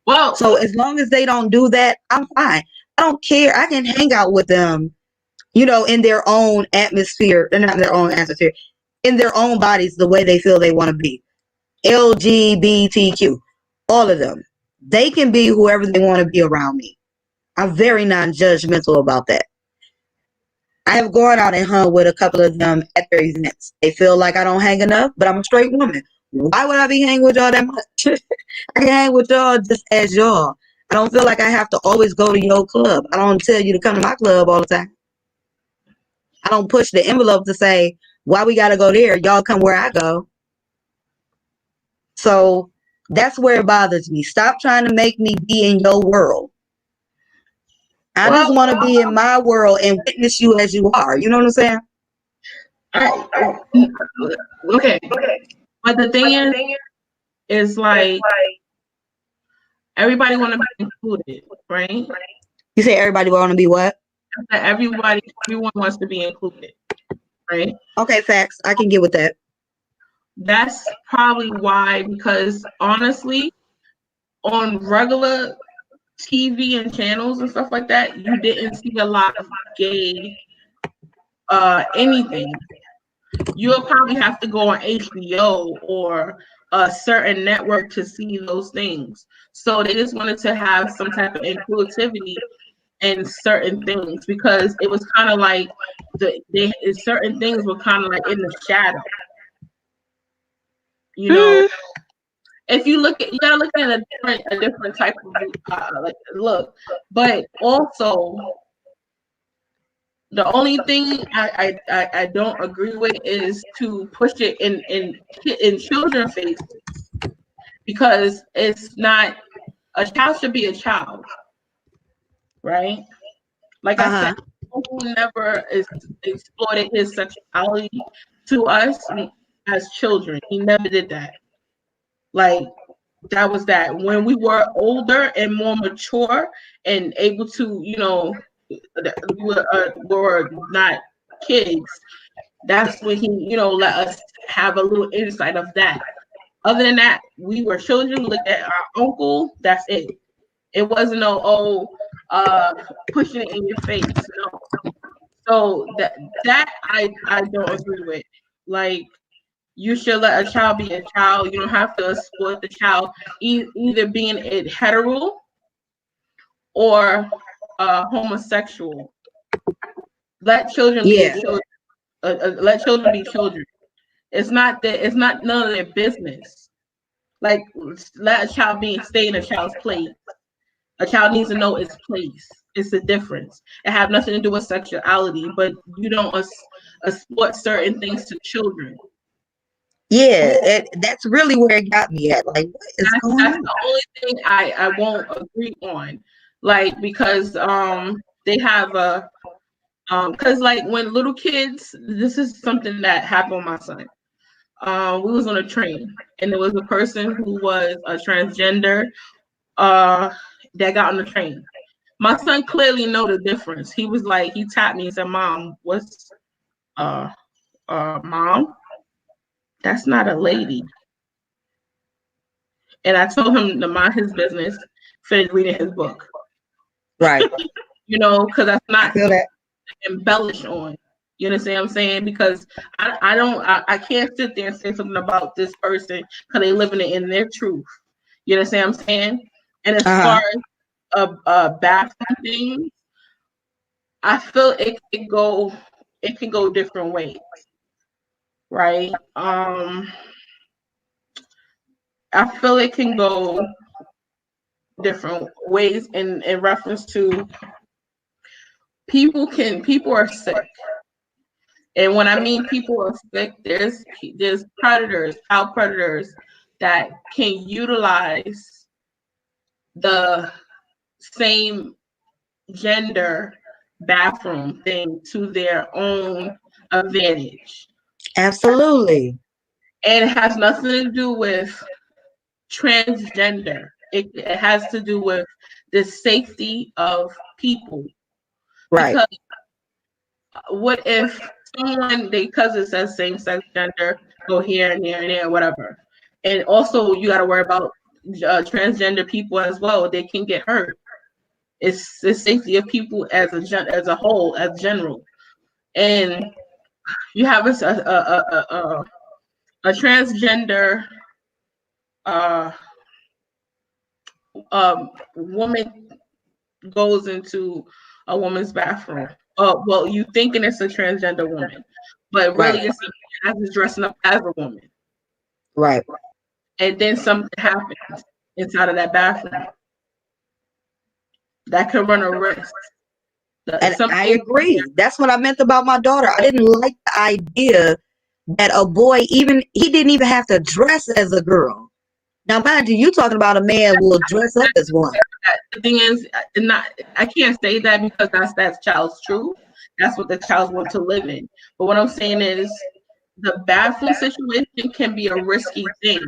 Well, so as long as they don't do that, I'm fine. I don't care. I can hang out with them, in their own atmosphere, and not their own atmosphere, in their own bodies, the way they feel they want to be. LGBTQ, all of them. They can be whoever they want to be around me. I'm very non-judgmental about that. I have gone out and hung with a couple of them at their events. They feel like I don't hang enough, but I'm a straight woman. Why would I be hanging with y'all that much? I can hang with y'all just as y'all. I don't feel like I have to always go to your club. I don't tell you to come to my club all the time. I don't push the envelope to say, why we got to go there? Y'all come where I go. So that's where it bothers me. Stop trying to make me be in your world. I just want to be in my world and witness you as you are. You know what I'm saying? Okay. But the thing is like, everybody want to be included, right? You say everybody want to be what? Everyone wants to be included, right? Okay, facts. I can get with that. That's probably why, because honestly, on regular TV and channels and stuff like that, you didn't see a lot of gay anything. You'll probably have to go on HBO or a certain network to see those things. So they just wanted to have some type of inclusivity in certain things, because it was kind of like certain things were kind of like in the shadow. If you you gotta look at a different type of look. But also, the only thing I don't agree with is to push it in children's faces, because it's not, a child should be a child, right? Like I said, Uncle never exploited his sexuality to us as children. He never did that. Like, that was that. When we were older and more mature and able to, we were not kids, that's when he, let us have a little insight of that. Other than that, we were children. We looked at our uncle. That's it. It wasn't pushing it in your face. No. So that I don't agree with. Like, you should let a child be a child. You don't have to exploit the child, either being it hetero or homosexual. Let children be children. Let children be children. It's not none of their business. Like, let a child stay in a child's place. A child needs to know its place. It's the difference. It have nothing to do with sexuality, but you don't exploit certain things to children. Yeah, that's really where it got me at. Like, what is going That's on? the only thing I won't agree on. Like, because they have a because like when little kids, this is something that happened with my son. We was on a train and there was a person who was a transgender that got on the train. My son clearly know the difference. He was like, he tapped me and said, "Mom, what's mom? That's not a lady." And I told him to mind his business, finish reading his book. Right. Because that's I not feel that. embellished on. You understand what I'm saying? Because I can't sit there and say something about this person because they living it in their truth. You understand what I'm saying? And as far as bathroom things, I feel it can go different ways, right? I feel it can go different ways in reference to people are sick. And when I mean people are sick, there's predators, child predators that can utilize the same gender bathroom thing to their own advantage. Absolutely. And it has nothing to do with transgender. It has to do with the safety of people. Right. Because what if someone, because it says same sex gender, go here and there and there, whatever. And also, you got to worry about transgender people as well. They can get hurt. It's the safety of people as a whole, as general. And you have a transgender woman goes into a woman's bathroom. Well, you thinking it's a transgender woman, but really Right. it's a man that's dressing up as a woman. Right. And then something happens inside of that bathroom that could run a risk. And I agree. That's what I meant about my daughter. I didn't like the idea that a boy, he didn't even have to dress as a girl. Now, mind you, you talking about a man will dress up as one. The thing is, I can't say that because that's child's truth. That's what the child wants to live in. But what I'm saying is, the bathroom situation can be a risky thing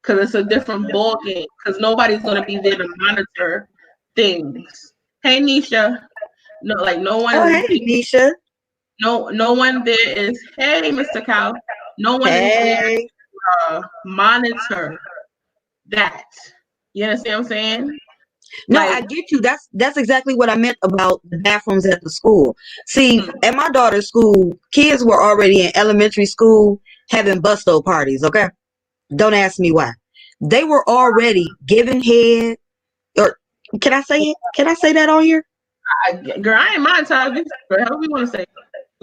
because it's a different ball game. Because nobody's gonna be there to monitor things. Hey, Nisha. No, like no one Oh, is. hey, Nisha. No one there is. Hey, Mr. Cow. No one is there Hey. to monitor that. You understand what I'm saying? No, Like, I get you. That's exactly what I meant about the bathrooms at the school. See, at my daughter's school, kids were already in elementary school having busto parties, okay? Don't ask me why. They were already giving head, or can I say it? Can I say that on here? girl, I ain't mind talking. Whatever we want to say.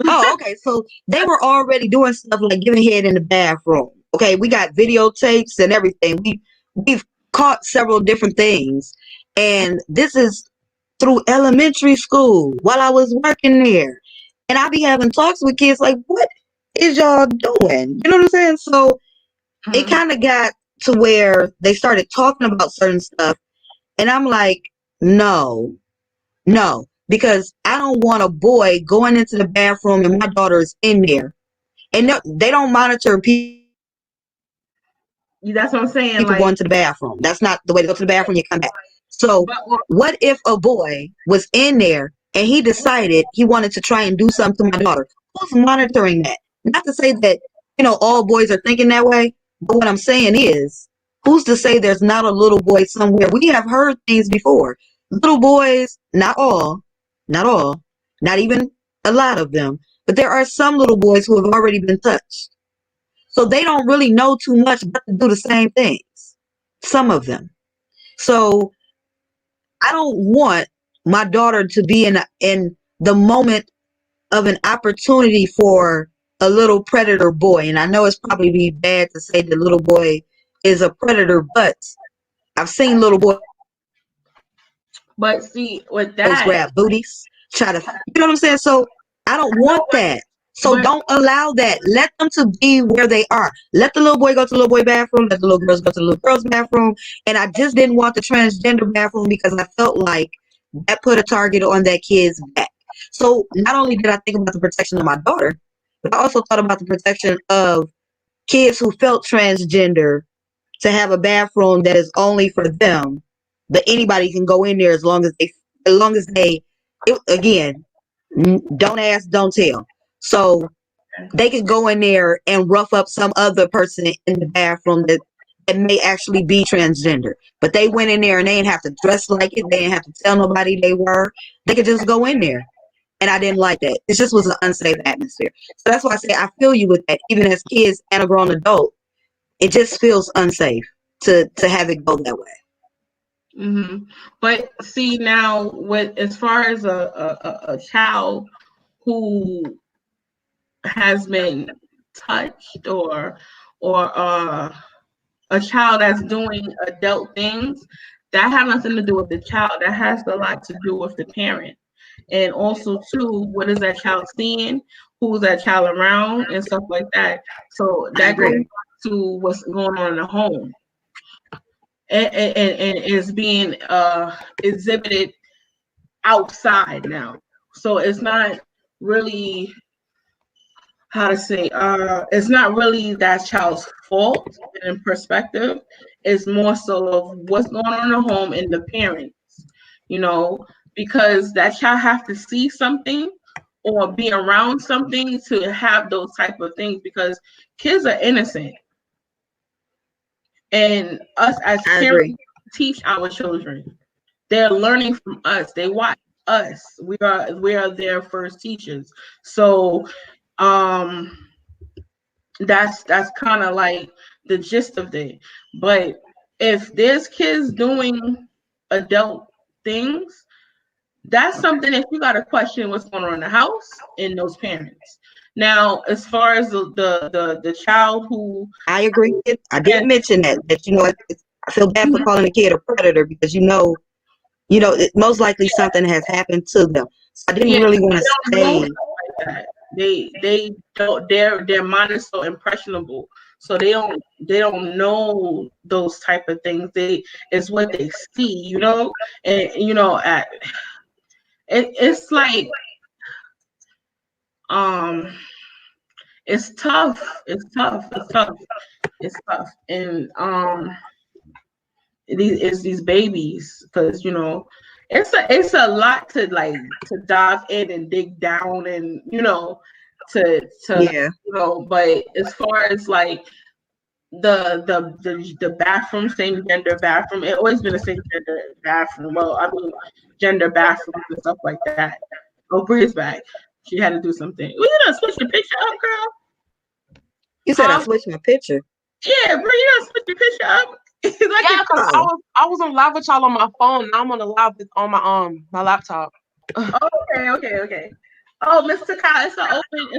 Oh, okay. So they were already doing stuff like giving head in the bathroom. Okay, we got videotapes and everything. We've caught several different things, and this is through elementary school while I was working there, and I be having talks with kids like, "What is y'all doing?" You know what I'm saying? So it kind of got to where they started talking about certain stuff, and I'm like, no, no, because I don't want a boy going into the bathroom and my daughter is in there. And no, they don't monitor That's what I'm saying. people Like, going to the bathroom. That's not the way to go to the bathroom. You come back. So what if a boy was in there and he decided he wanted to try and do something to my daughter? Who's monitoring that? Not to say that, all boys are thinking that way, but what I'm saying is, who's to say there's not a little boy somewhere? We have heard things before. Little boys, not all, not even a lot of them, but there are some little boys who have already been touched. So they don't really know too much but to do the same things. Some of them. So I don't want my daughter to be in the moment of an opportunity for a little predator boy. And I know it's probably be bad to say the little boy is a predator, but I've seen little boys but see, with that, grab booties, try to, you know what I'm saying? So I don't want that. So But don't allow that. Let them to be where they are. Let the little boy go to the little boy bathroom. Let the little girls go to the little girls bathroom. And I just didn't want the transgender bathroom because I felt like that put a target on that kid's back. So not only did I think about the protection of my daughter, but I also thought about the protection of kids who felt transgender to have a bathroom that is only for them, but anybody can go in there as long as they again, don't ask, don't tell. So they could go in there and rough up some other person in the bathroom that may actually be transgender. But they went in there and they didn't have to dress like it. They didn't have to tell nobody they were. They could just go in there. And I didn't like that. It just was an unsafe atmosphere. So that's why I say I feel you with that. Even as kids and a grown adult, it just feels unsafe to have it go that way. Mm-hmm. But see now, with as far as a child who has been touched or a child that's doing adult things, that has nothing to do with the child. That has a lot to do with the parent, and also too, what is that child seeing? Who's that child around, and stuff like that. So that goes to what's going on in the home. And is being exhibited outside now. So it's not really how to say it's not really that child's fault in perspective. It's more so of what's going on in the home and the parents, because that child have to see something or be around something to have those type of things, because kids are innocent. And us as parents teach our children. They're learning from us. They watch us. We are their first teachers. So that's kind of like the gist of it. But if there's kids doing adult things, that's something that you got to question what's going on in the house and those parents. Now, as far as the child who, I agree. I did mention that I feel bad for calling a kid a predator because most likely something has happened to them. So I didn't really want to say like that. They don't, their mind is so impressionable, so they don't know those type of things. It's what they see, and it's like it's tough. And these babies, because it's a lot to dive in and dig down and but as far as like the bathroom, same gender bathroom, it always been the same gender bathroom. Well, I mean gender bathrooms and stuff like that. Oh, Bree's back. She had to do something. Well, you done switch your picture up, girl. You said I switched my picture. Yeah, bro, you done switch your picture up. Yeah, because I was on live with y'all on my phone. Now I'm on the live on my laptop. Okay. Oh, Mr. Kyle, it's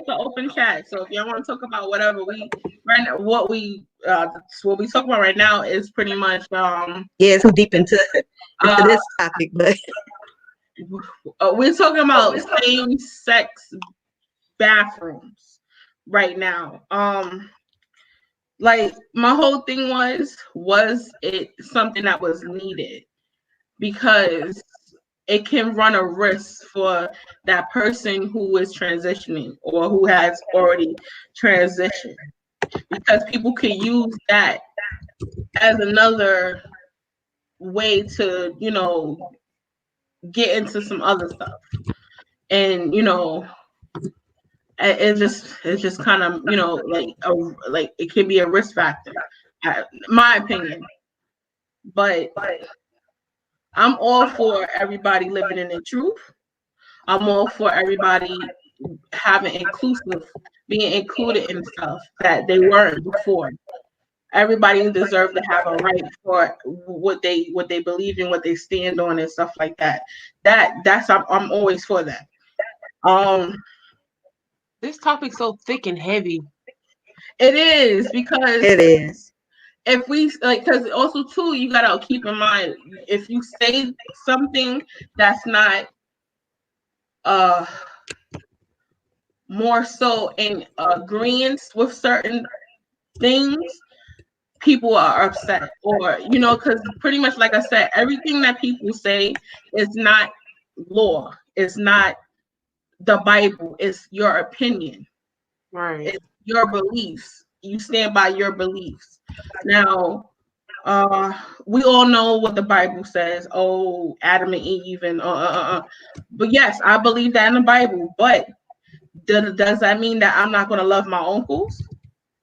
an open chat. So if y'all want to talk about whatever what we talk about right now is pretty much it's so deep into this topic, but we're talking about same-sex bathrooms right now. Like my whole thing was it something that was needed, because it can run a risk for that person who is transitioning or who has already transitioned, because people can use that as another way to get into some other stuff. And it's just kind of like it can be a risk factor, my opinion. But I'm all for everybody living in their truth. I'm all for everybody having being included in stuff that they weren't before. Everybody deserves to have a right for what they believe in, what they stand on, and stuff like that. I'm always for that. This topic's so thick and heavy. It is, because it is. If we because also too, you gotta keep in mind, if you say something that's not more so in agreement with certain things, people are upset, or because pretty much like I said, everything that people say is not law, it's not the Bible, it's your opinion, Right. it's your beliefs. You stand by your beliefs. Now, we all know what the Bible says. Oh, Adam and Eve, and but yes, I believe that in the Bible. But does that mean that I'm not going to love my uncles?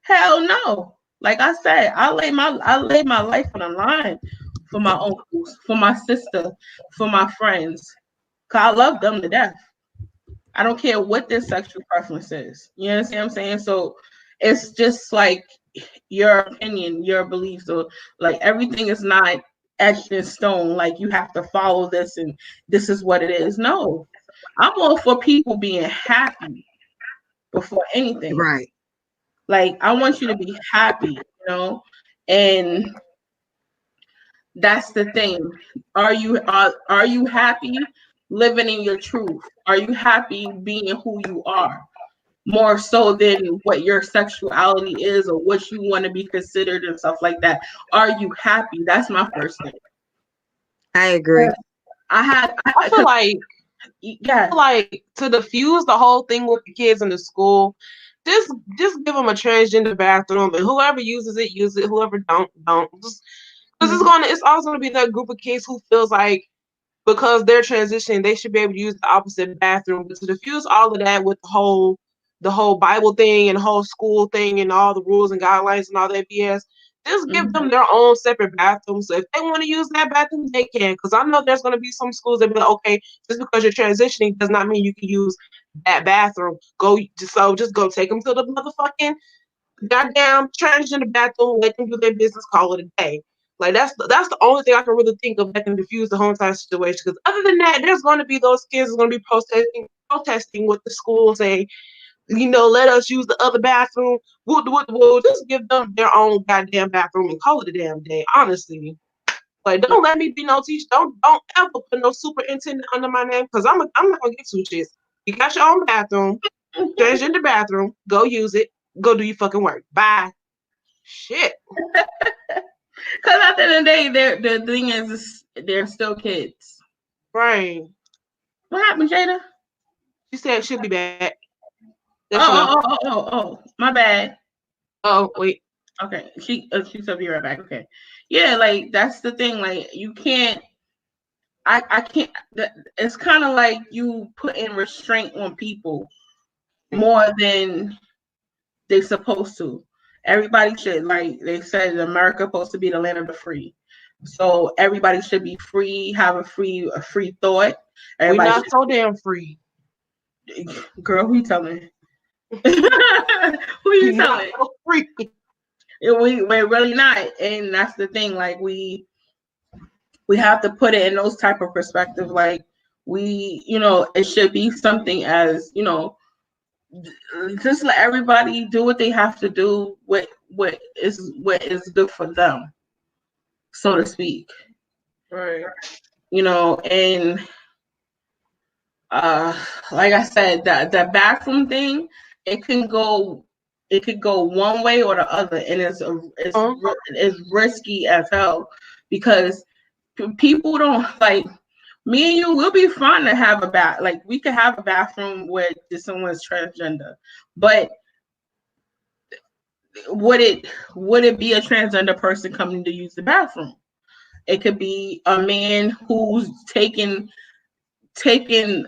Hell no. Like I said, I lay my life on the line for my uncles, for my sister, for my friends. Cause I love them to death. I don't care what their sexual preference is. You understand what I'm saying? So it's just like your opinion, your beliefs, or like everything is not etched in stone. Like you have to follow this and this is what it is. No, I'm all for people being happy before anything. Right. Like I want you to be happy, and that's the thing. Are you happy living in your truth? Are you happy being who you are? More so than what your sexuality is or what you want to be considered and stuff like that. Are you happy? That's my first thing. I agree. I feel like to diffuse the whole thing with the kids in the school, just give them a transgender bathroom, and whoever uses it, use it. Whoever don't. Just because it's also gonna be that group of kids who feels like because they're transitioning, they should be able to use the opposite bathroom. But to diffuse all of that with the whole Bible thing and the whole school thing and all the rules and guidelines and all that BS, just give them their own separate bathroom. So if they want to use that bathroom, they can. Because I know there's going to be some schools that be like, okay, just because you're transitioning does not mean you can use that bathroom. Just go take them to the motherfucking goddamn transgender bathroom, let them do their business, call it a day. Like that's the only thing I can really think of that can diffuse the whole entire situation. Because other than that, there's going to be those kids who's going to be protesting with the school saying, let us use the other bathroom. We'll just give them their own goddamn bathroom and call it a damn day. Honestly, like don't let me be no teacher. Don't ever put no superintendent under my name because I'm not gonna get two shits. You got your own bathroom, transgender bathroom. Go use it. Go do your fucking work. Bye. Shit. Because at the end of the day, the thing is, they're still kids. Right. What happened, Jada? She said she'll be back. Oh, my bad. Oh, wait. Okay, she said be right back. Okay, yeah, like that's the thing. Like you can't. I can't. It's kind of like you put in restraint on people more than they're supposed to. Everybody should, like they said, America supposed to be the land of the free. So everybody should be free, have a free thought. We're not so damn free. Girl, who you telling? Who you telling? So free. We're really not, and that's the thing. Like we have to put it in those type of perspective. Like it should be something as just let everybody do what they have to do. What is good for them, so to speak. Right. And like I said, the bathroom thing, it could go one way or the other, and it's risky as hell because people don't like. Me and you, we'll be fine to have a bath. Like we could have a bathroom where someone's transgender, but would it be a transgender person coming to use the bathroom? It could be a man who's taking the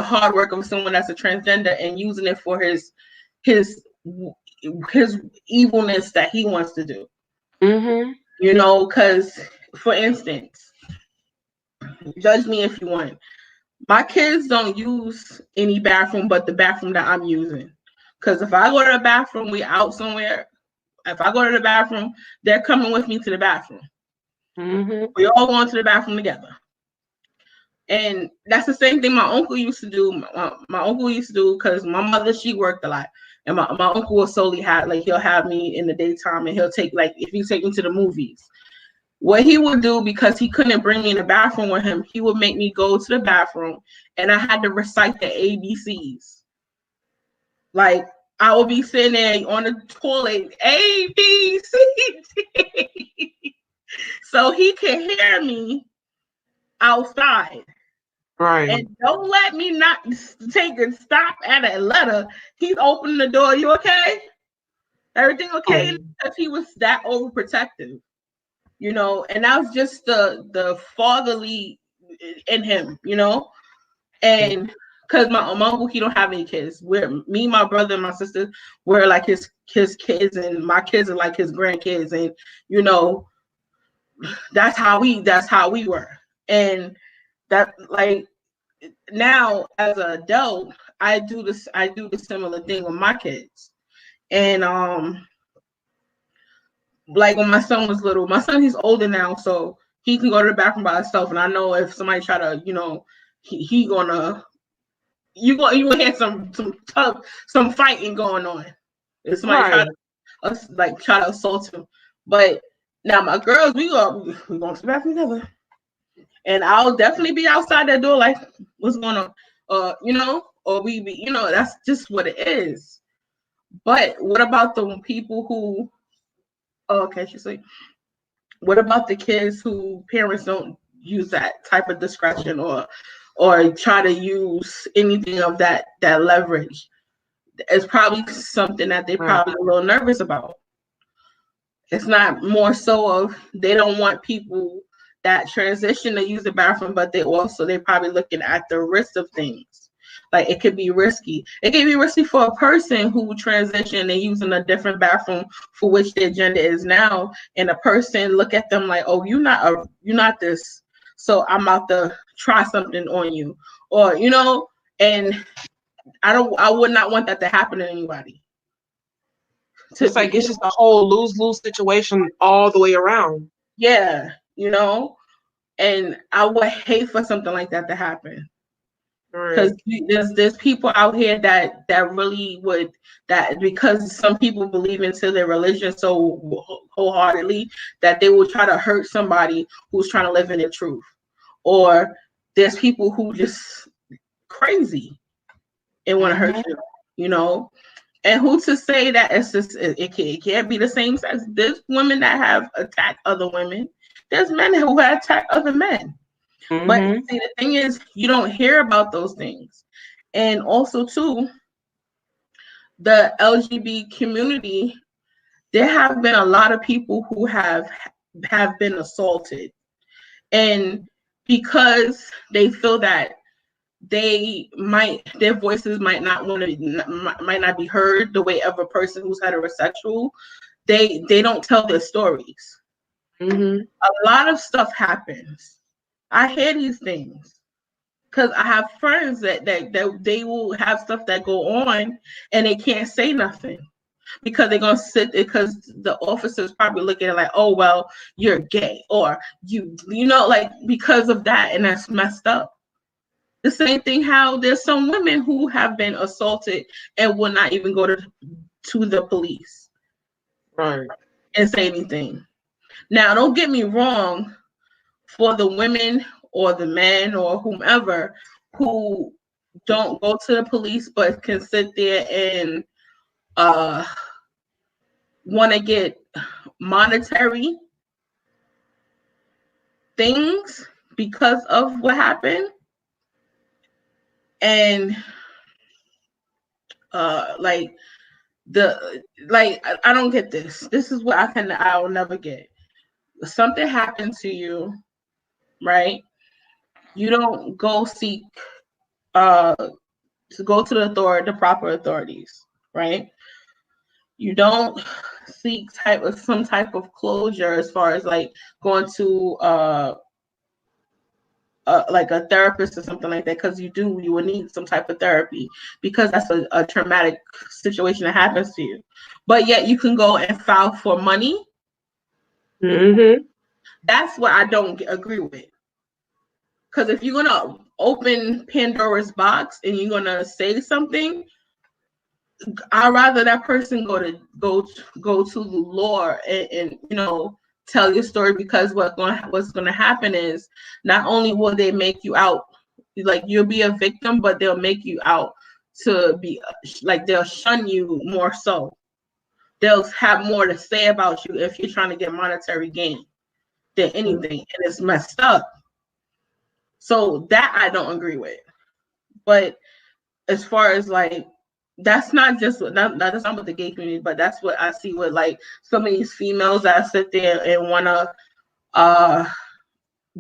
hard work of someone that's a transgender and using it for his evilness that he wants to do. Because for instance, judge me if you want. My kids don't use any bathroom but the bathroom that I'm using. Because if I go to the bathroom, we out somewhere. If I go to the bathroom, they're coming with me to the bathroom. We all going to the bathroom together. And that's the same thing my uncle used to do. My uncle used to do because my mother, she worked a lot. And my uncle will solely he'll have me in the daytime and he'll take, like, if he take me to the movies. What he would do, because he couldn't bring me in the bathroom with him, he would make me go to the bathroom and I had to recite the ABCs Like I will be sitting there on the toilet, A, B, C, D. So he can hear me outside. Right. And don't let me not take a stop at a letter. He's opening the door. You okay? Everything okay? Because he was that overprotective, you know, and that was just the fatherly in him, you know, and because my uncle, he don't have any kids. We're me, my brother, and my sister, we're like his kids, and my kids are like his grandkids, and you know, that's how we were, and that like now as an adult, I do the similar thing with my kids, and like when my son was little, my son, he's older now, so he can go to the bathroom by himself, and I know if somebody try to, you know, he gonna you gonna hear some fighting going on if somebody try to assault him. But now my girls, we going to the bathroom together, and I'll definitely be outside that door like, what's going on? You know, or we be, you know, that's just what it is. But what about the people who? Oh, okay, she's like, what about the kids who parents don't use that type of discretion or try to use anything of that leverage? It's probably something that they're probably a little nervous about. It's not more so of they don't want people that transition to use the bathroom, but they're probably looking at the risk of things. Like it could be risky. It could be risky for a person who transitioned and using a different bathroom for which their gender is now, and a person look at them like, oh, you're not this, so I'm about to try something on you, or you know, and I would not want that to happen to anybody. It's like it's just a whole lose-lose situation all the way around. Yeah, you know, and I would hate for something like that to happen. Because there's people out here that really would, that because some people believe into their religion so wholeheartedly that they will try to hurt somebody who's trying to live in their truth. Or there's people who just crazy and want to hurt you, you know. And who to say that it's just it can't be the same sex? There's women that have attacked other women. There's men who have attacked other men. But see, the thing is, you don't hear about those things. And also, too, the LGBT community, there have been a lot of people who have been assaulted. And because they feel that their voices might not be heard the way of a person who's heterosexual, they don't tell their stories. A lot of stuff happens. I hear these things because I have friends that they will have stuff that go on and they can't say nothing because they're gonna sit because the officer's probably looking at like, oh well, you're gay, or you know, like because of that, and that's messed up. The same thing how there's some women who have been assaulted and will not even go to the police, right, and say anything. Now, don't get me wrong. For the women or the men or whomever who don't go to the police but can sit there and want to get monetary things because of what happened, and I don't get this. This is what I will never get. Something happened to you, right? You don't go seek to go to the proper authorities, right? You don't seek some type of closure as far as like going to like a therapist or something like that, because you will need some type of therapy because that's a traumatic situation that happens to you. But yet you can go and file for money. That's what I don't agree with. Because if you're gonna open Pandora's box and you're gonna say something, I'd rather that person go to the law and you know, tell your story, because what's gonna happen is not only will they make you out, like you'll be a victim, but they'll make you out to be like, they'll shun you more so. They'll have more to say about you if you're trying to get monetary gain than anything, and it's messed up. So that I don't agree with. But as far as like, that's not just that's not with the gay community, but that's what I see with like some of these females that sit there and wanna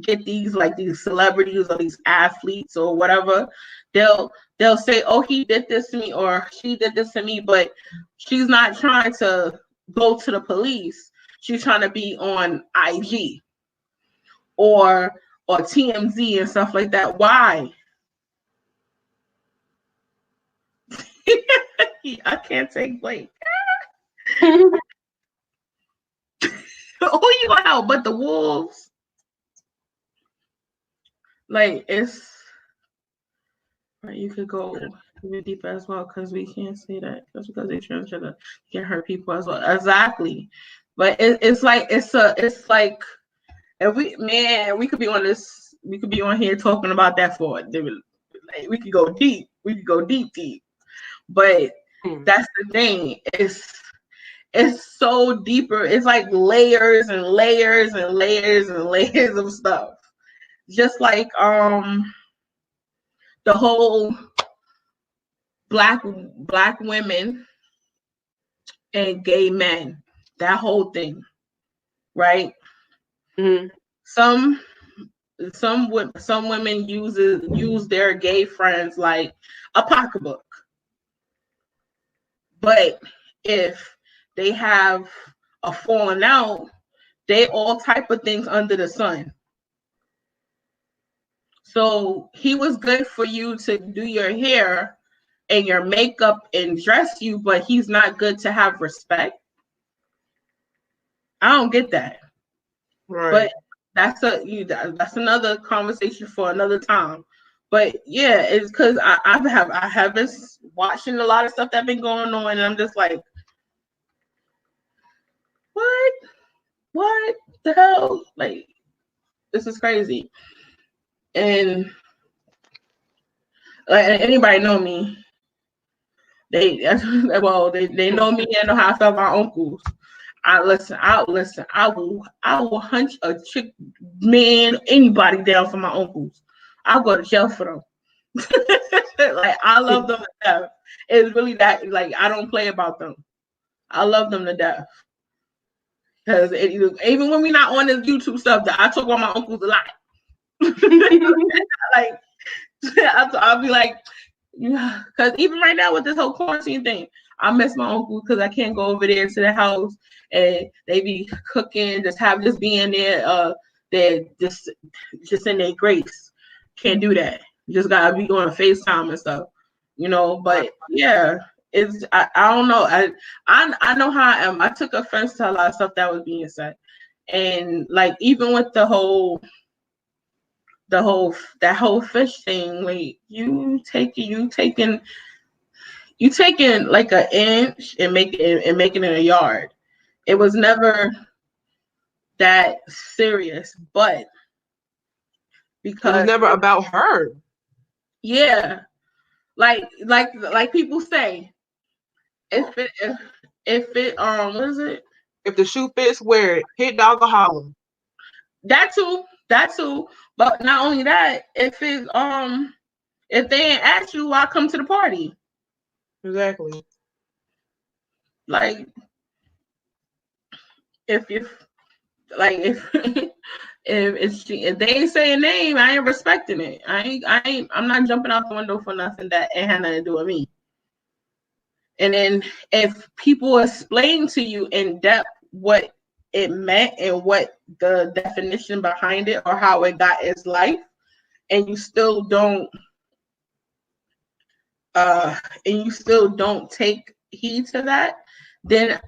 get these celebrities or these athletes or whatever. They'll say, oh, he did this to me or she did this to me, but she's not trying to go to the police. She's trying to be on IG or TMZ and stuff like that. Why? I can't take Blake. Who you gonna help but the wolves? Like, it's right. You could go even deeper as well, because we can't say that just because they transgender can hurt people as well. Exactly, but it's like if we could be on this, we could be on here talking about that for like, we could go deep. We could go deep. But that's the thing. It's so deeper. It's like layers and layers and layers and layers of stuff. Just like the whole black women and gay men, that whole thing, right? Mm-hmm. Some women use their gay friends like a pocketbook. But if they have a falling out, they all type of things under the sun. So he was good for you to do your hair and your makeup and dress you, but he's not good to have respect. I don't get that. Right. But that's another conversation for another time. But yeah, it's because I have been watching a lot of stuff that's been going on, and I'm just like, what the hell? Like, this is crazy. And anybody know me? They know me and know how I felt about my uncles. I will hunch a chick, man, anybody down for my uncles. I'll go to jail for them. Like, I love them to death. It's really that, like, I don't play about them. I love them to death. Because even when we're not on this YouTube stuff, that I talk about my uncles a lot. Like, I'll be like, yeah, because even right now with this whole quarantine thing, I miss my uncle because I can't go over there to the house and they be cooking, just being there, they're just in their grace. Can't do that. You just gotta be on FaceTime and stuff, But yeah, I don't know. I know how I am. I took offense to a lot of stuff that was being said, and like even with that whole fish thing, wait, you taking like an inch and making it a yard. It was never that serious, but because it was never about her. Yeah, like people say, if it what is it? If the shoe fits, wear it. Hit dog or holler. That too. But not only that, if they ain't ask you, why come to the party? Exactly. Like, if they ain't say a name, I ain't respecting it. I'm not jumping out the window for nothing that ain't had nothing to do with me. And then if people explain to you in depth what it meant and what the definition behind it or how it got its life, and you still don't take heed to that, then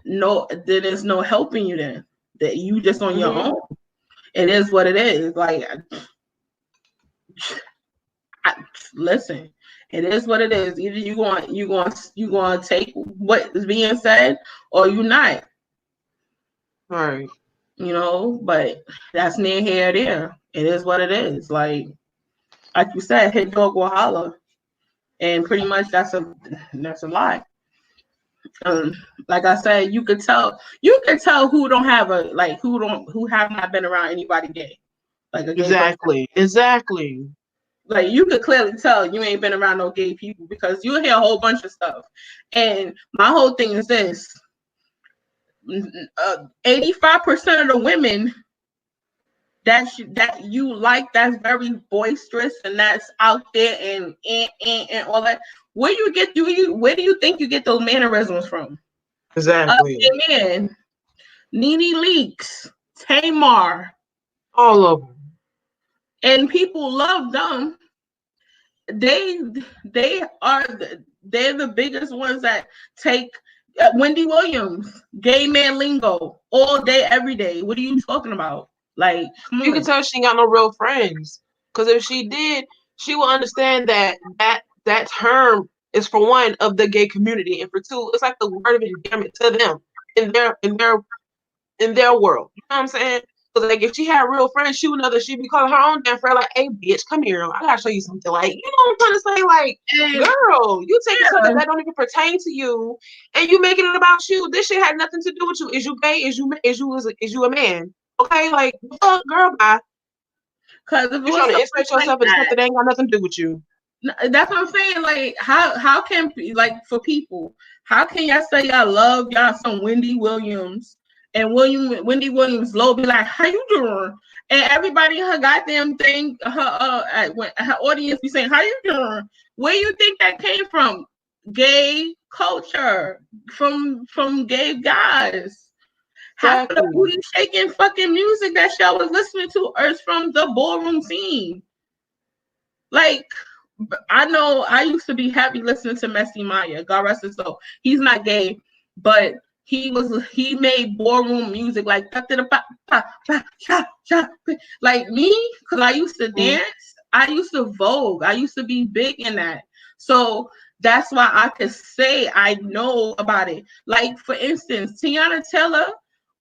there's no helping you then. That you just on your own. It is what it is. Like, listen, it is what it is. Either you going to take what is being said or you not. Right. But that's near here or there. It is what it is. Like you said, hit dog or holler. and pretty much that's a lie. Like I said, you could tell who don't have who have not been around anybody gay, like a gay person. Exactly. Like you could clearly tell you ain't been around no gay people because you'll hear a whole bunch of stuff. And my whole thing is this: 85% of the women that you like, that's very boisterous and that's out there and all that. Where do you think you get those mannerisms from? Exactly. Man, Nene Leakes, Tamar, all of them, and people love them. They're the biggest ones that take Wendy Williams, gay man lingo, all day, every day. What are you talking about? Like, you can tell she ain't got no real friends. Because if she did, she will understand that term is for one of the gay community, and for two, it's like the word of endearment to them in their world. You know what I'm saying? So like if she had real friends, she would know that she'd be calling her own damn friend like, "Hey, bitch, come here. I gotta show you something." Like, you know what I'm trying to say? Like, girl, you taking something that don't even pertain to you, and you making it about you. This shit had nothing to do with you. Is you gay? Is you a man? Okay, like, girl, bye. Because if you're trying to insert yourself in something that ain't got nothing to do with you. That's what I'm saying. Like, how can, like, for people, how can y'all say y'all love y'all some Wendy Williams and Wendy Williams low be like, how you doing? And everybody her goddamn thing, her audience be saying, how you doing? Where you think that came from? Gay culture, from gay guys. Half of the booty shaking fucking music that y'all was listening to is from the ballroom scene. Like, I know I used to be happy listening to Messy Maya. God rest his soul. He's not gay, but he made ballroom music like like me, because I used to dance. I used to vogue. I used to be big in that. So that's why I could say I know about it. Like, for instance, Tiana Taylor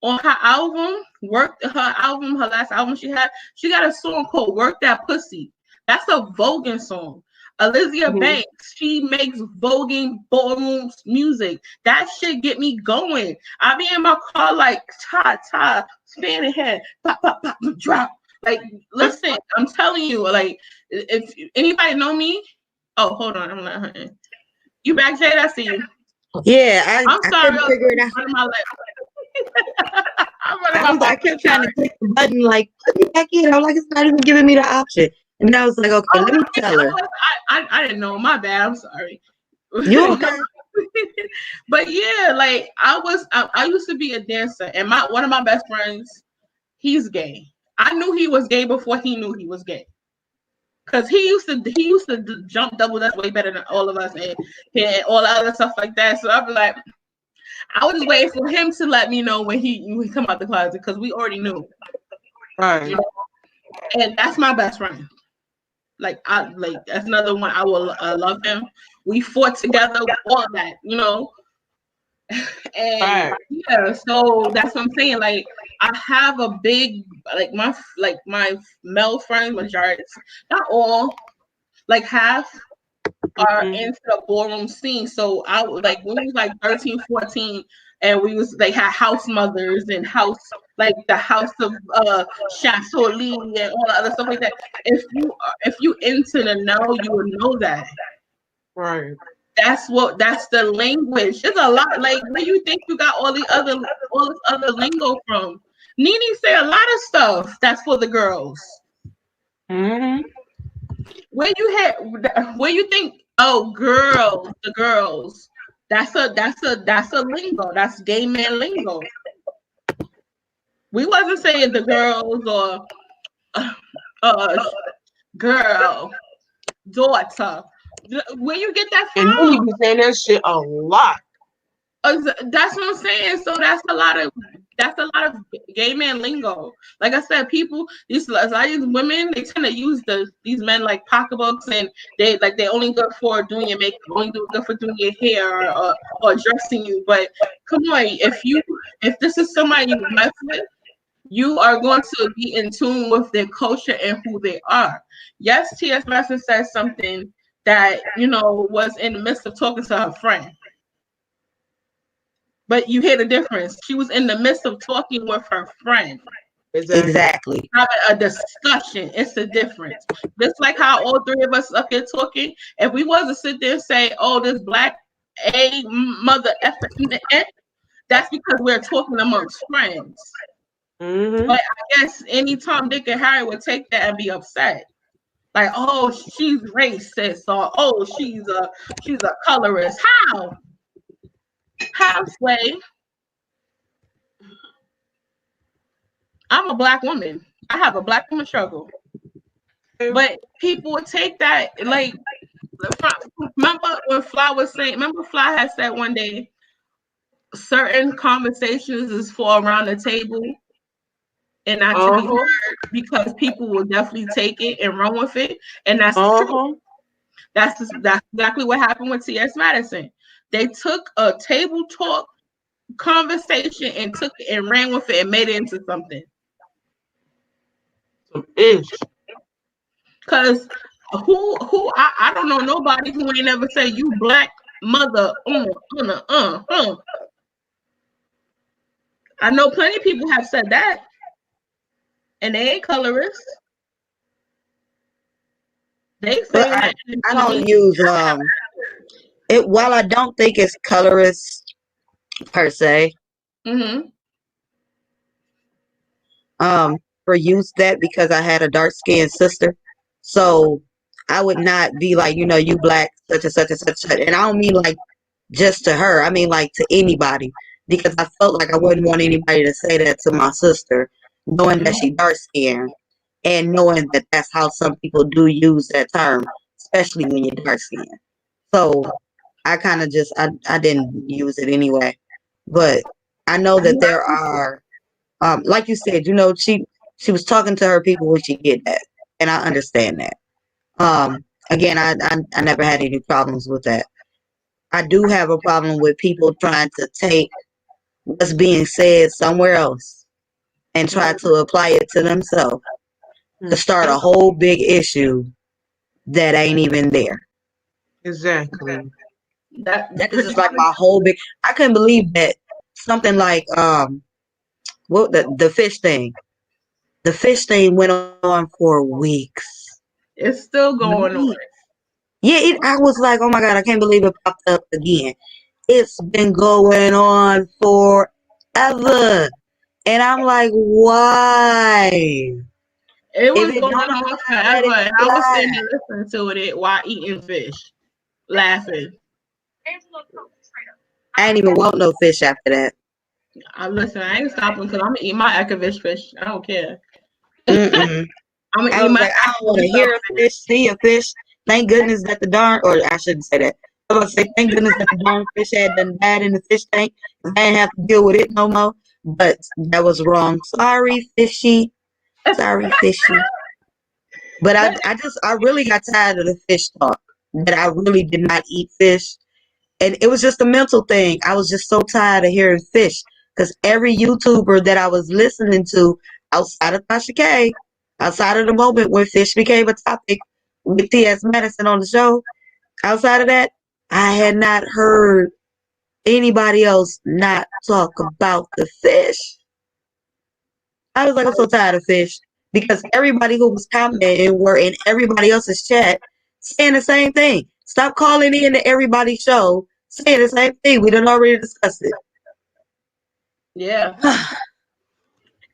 on her album, her last album she got a song called Work That Pussy. That's a voguing song. Olivia Banks, she makes voguing ballroom music. That shit get me going. I be in my car like ta, span ahead, pop, pop, pop, drop. Like, listen, I'm telling you, like, if anybody know me, oh, hold on, I'm not her. You back, Jade? I see you. Yeah, I'm sorry. I figure it out. I kept trying to click the button, like, put me back in. I'm like, it's not even giving me the option. And then I was like, okay, let me tell her. I didn't know. My bad. I'm sorry. You okay? But yeah, like I used to be a dancer, and one of my best friends, he's gay. I knew he was gay before he knew he was gay. Cause he used to jump double dutch way better than all of us and all the other stuff like that. So I'd be like, I was just waiting for him to let me know when he come out the closet, because we already knew. Right. You know? And that's my best friend. Like that's another one. I will love him. We fought together, all of that, you know. And yeah, so that's what I'm saying. Like, I have a big my male friends, majority, not all, like half are into the ballroom scene. So I like when we was like 13, 14, and we was like had house mothers and house, like the house of Chateau and all the other stuff like that. If you into the know, you would know that. Right. That's the language. There's a lot. Like, where you think you got all this other lingo from? Nene say a lot of stuff that's for the girls. Mm-hmm. Where you think, oh, the girls. That's a lingo. That's gay man lingo. We wasn't saying the girls or girl, daughter. Where you get that from? And you be saying that shit a lot. That's what I'm saying. So that's a lot of gay man lingo. Like I said, these women, they tend to use these men like pocketbooks, and they only good for doing your makeup, only good for doing your hair or dressing you. But come on, if this is somebody you mess with, you are going to be in tune with their culture and who they are. Yes, T.S. Madison says something that, was in the midst of talking to her friend. But you hear the difference. She was in the midst of talking with her friend. Exactly. Having a discussion. It's a difference. Just like how all three of us up here talking, if we was to sit there and say, oh, this black A mother F, that's because we're talking amongst friends. Mm-hmm. But I guess any Tom, Dick, and Harry would take that and be upset. Like, oh, she's racist, or oh, she's a colorist. How, Sway? I'm a black woman. I have a black woman struggle. But people would take that, like, remember when Fly was saying, Fly had said one day, certain conversations is for around the table and not to be heard, because people will definitely take it and run with it. And that's true. That's exactly what happened with T.S. Madison. They took a table talk conversation and took it and ran with it and made it into something. Some ish. Because who I don't know nobody who ain't ever say you black mother. I know plenty of people have said that, and they ain't colorists. They say I don't use it. While I don't think it's colorist per se, for use that because I had a dark skinned sister, so I would not be like, you black such and such and such, and I don't mean like just to her. I mean like to anybody, because I felt like I wouldn't want anybody to say that to my sister, knowing that she dark skinned and knowing that that's how some people do use that term, especially when you're dark skinned. So I kind of just I didn't use it anyway, but I know that there are, like you said, she was talking to her people when she did that, and I understand that. Again, I never had any problems with that. I do have a problem with people trying to take what's being said somewhere else and try to apply it to themselves to start a whole big issue that ain't even there. Exactly. That is just like my whole big. I couldn't believe that something like what the fish thing. The fish thing went on for weeks. It's still going on. Yeah, I was like, oh my God, I can't believe it popped up again. It's been going on forever. And I'm like, why? It was going on forever, and I was sitting there listening to it while eating fish, laughing. I ain't even want no fish after that. I ain't stopping because I'm gonna eat my Ecovitch fish. I don't care. I don't want to hear a fish, see a fish. Thank goodness that the darn, or I shouldn't say that. I was gonna say thank goodness that the darn fish had done died in the fish tank. I didn't have to deal with it no more. But that was wrong. Sorry, fishy. Sorry, fishy. But I really got tired of the fish talk. That I really did not eat fish. And it was just a mental thing. I was just so tired of hearing fish. Because every YouTuber that I was listening to outside of Tasha K, outside of the moment when fish became a topic with T.S. Madison on the show, outside of that, I had not heard anybody else not talk about the fish. I was like, I'm so tired of fish. Because everybody who was commenting were in everybody else's chat saying the same thing. Stop calling in to everybody's show saying the same thing. We done already discussed it. Yeah.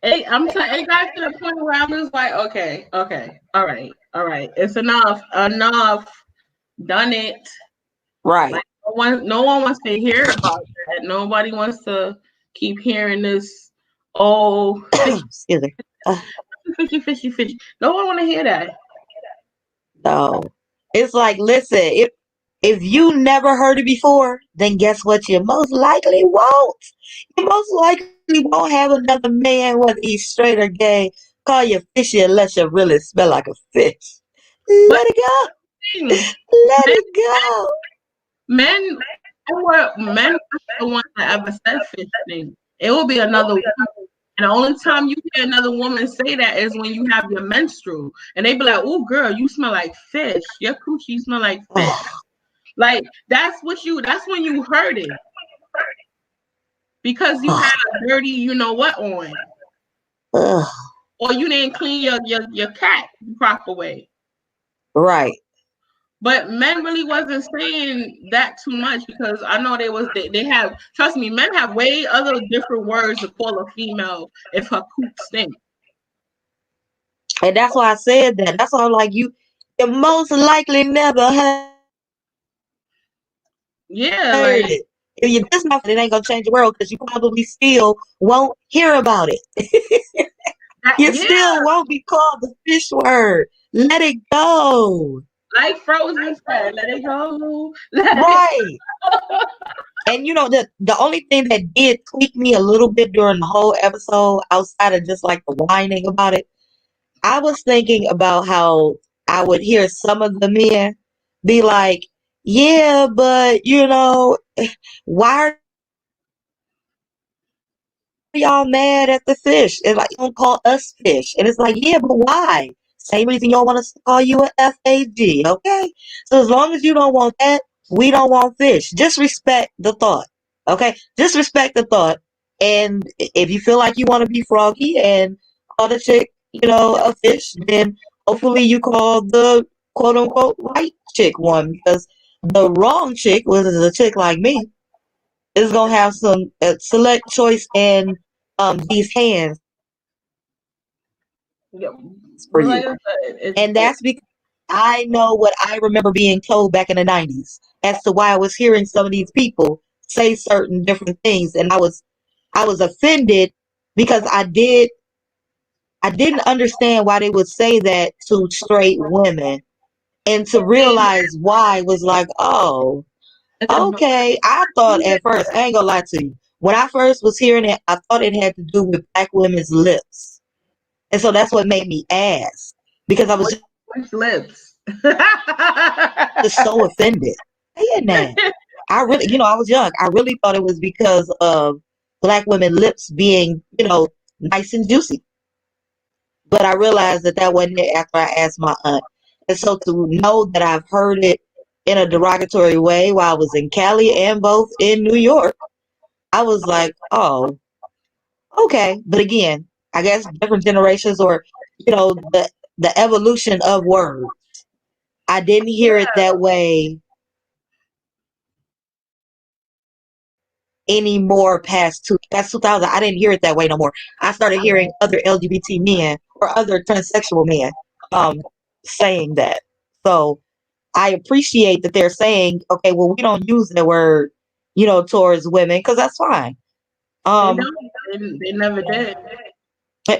I'm saying it got to the point where I'm just like, okay, all right. It's enough. Done it. Right. Like, no one wants to hear about that. Nobody wants to keep hearing this. Oh, excuse me. Fishy. No one want to hear that. No. It's like, listen, if you never heard it before, then guess what? You most likely won't. You most likely won't have another man, whether he's straight or gay, call you fishy unless you really smell like a fish. Let it go. Let it go. Men are the ones that ever said fish thing. It will be another one. And the only time you hear another woman say that is when you have your menstrual, and they be like, "Oh, girl, you smell like fish. Your coochie smell like fish." Like that's when you heard it because you had a dirty, you know what on, Ugh. or you didn't clean your cat the proper way. Right. But men really wasn't saying that too much because I know they have, trust me, men have way other different words to call a female if her coop stinks. And that's why I said that. That's why I'm like, you most likely never heard Yeah, like it. If you just know it ain't gonna change the world because you probably still won't hear about it. that, You yeah, still won't be called the fish word. Let it go. like Frozen said, let it go. Let it Right. And the only thing that did tweak me a little bit during the whole episode, outside of just like the whining about it, I was thinking about how I would hear some of the men be like, yeah, but why are y'all mad at the fish? And like, you don't call us fish. And it's like, yeah, but why? Same reason y'all want us to call you a FAG, okay? So as long as you don't want that, we don't want fish. Just respect the thought, okay? Just respect the thought. And if you feel like you want to be froggy and call the chick, a fish, then hopefully you call the quote unquote right chick one, because the wrong chick, which is a chick like me, is gonna have some select choice in these hands yeah, for but like you. I said, And that's because I know what I remember being told back in the 90s as to why I was hearing some of these people say certain different things, and I was offended because I didn't understand why they would say that to straight women, and to realize why was like, oh, it's a okay. I thought at first, I ain't gonna lie to you, when I first was hearing it, I thought it had to do with black women's lips. And so that's what made me ask, because I was which lips. just so offended saying that. I really, I was young. I really thought it was because of black women lips being, nice and juicy. But I realized that wasn't it after I asked my aunt. And so to know that I've heard it in a derogatory way while I was in Cali and both in New York, I was like, oh, okay. But again, I guess different generations, or, the evolution of words. I didn't hear it that way anymore past 2000. I didn't hear it that way no more. I started hearing other LGBT men or other transsexual men saying that. So I appreciate that they're saying, okay, well, we don't use that word, towards women, because that's fine. They Um, don't. They never did.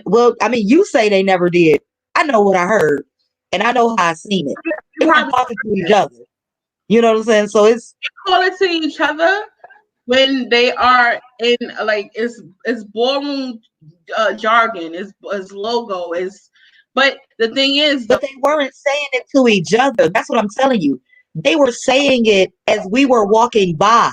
well, I mean, you say they never did. I know what I heard, and I know how I seen it. They weren't Probably talking to each other. You know what I'm saying? So it's call it to each other when they are in like it's ballroom jargon, is logo, is. But the thing is, but they weren't saying it to each other. That's what I'm telling you. They were saying it as we were walking by.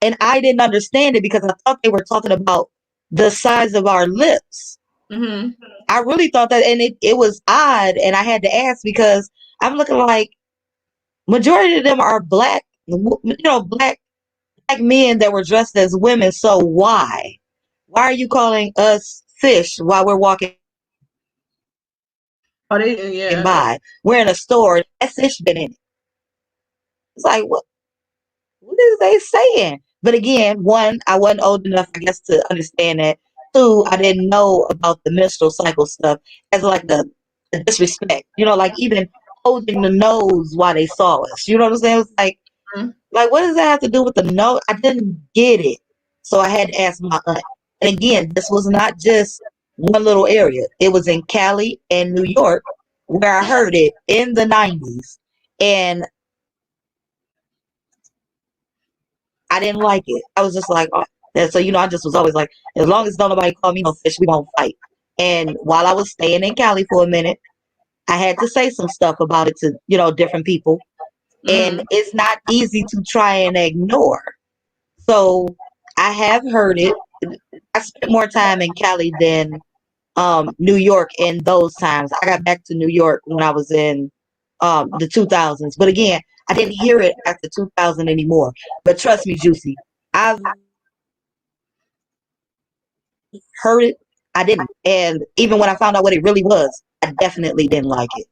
And I didn't understand it because I thought they were talking about the size of our lips. mm-hmm. I really thought that, and it was odd. And I had to ask because I'm looking like majority of them are black, black men that were dressed as women. So why? Why are you calling us fish while we're walking Oh, yeah. by? We're in a store. That fish been in it. It's like, what is they saying? But again, one, I wasn't old enough, I guess, to understand that. Two, I didn't know about the menstrual cycle stuff as like the disrespect. Like even holding the nose while they saw us. You know what I'm saying? It's like what does that have to do with the nose? I didn't get it. So I had to ask my aunt. And again, this was not just one little area. It was in Cali and New York where I heard it in the 90s. And I didn't like it. I was just like, oh. And so, I just was always like, as long as don't nobody call me no fish, we won't fight. And while I was staying in Cali for a minute, I had to say some stuff about it to, different people. Mm-hmm. And it's not easy to try and ignore. So I have heard it I spent more time in Cali than New York in those times. I got back to New York when I was in the 2000s. But again, I didn't hear it after 2000 anymore. But trust me, Juicy, I've heard it. I didn't. And even when I found out what it really was, I definitely didn't like it.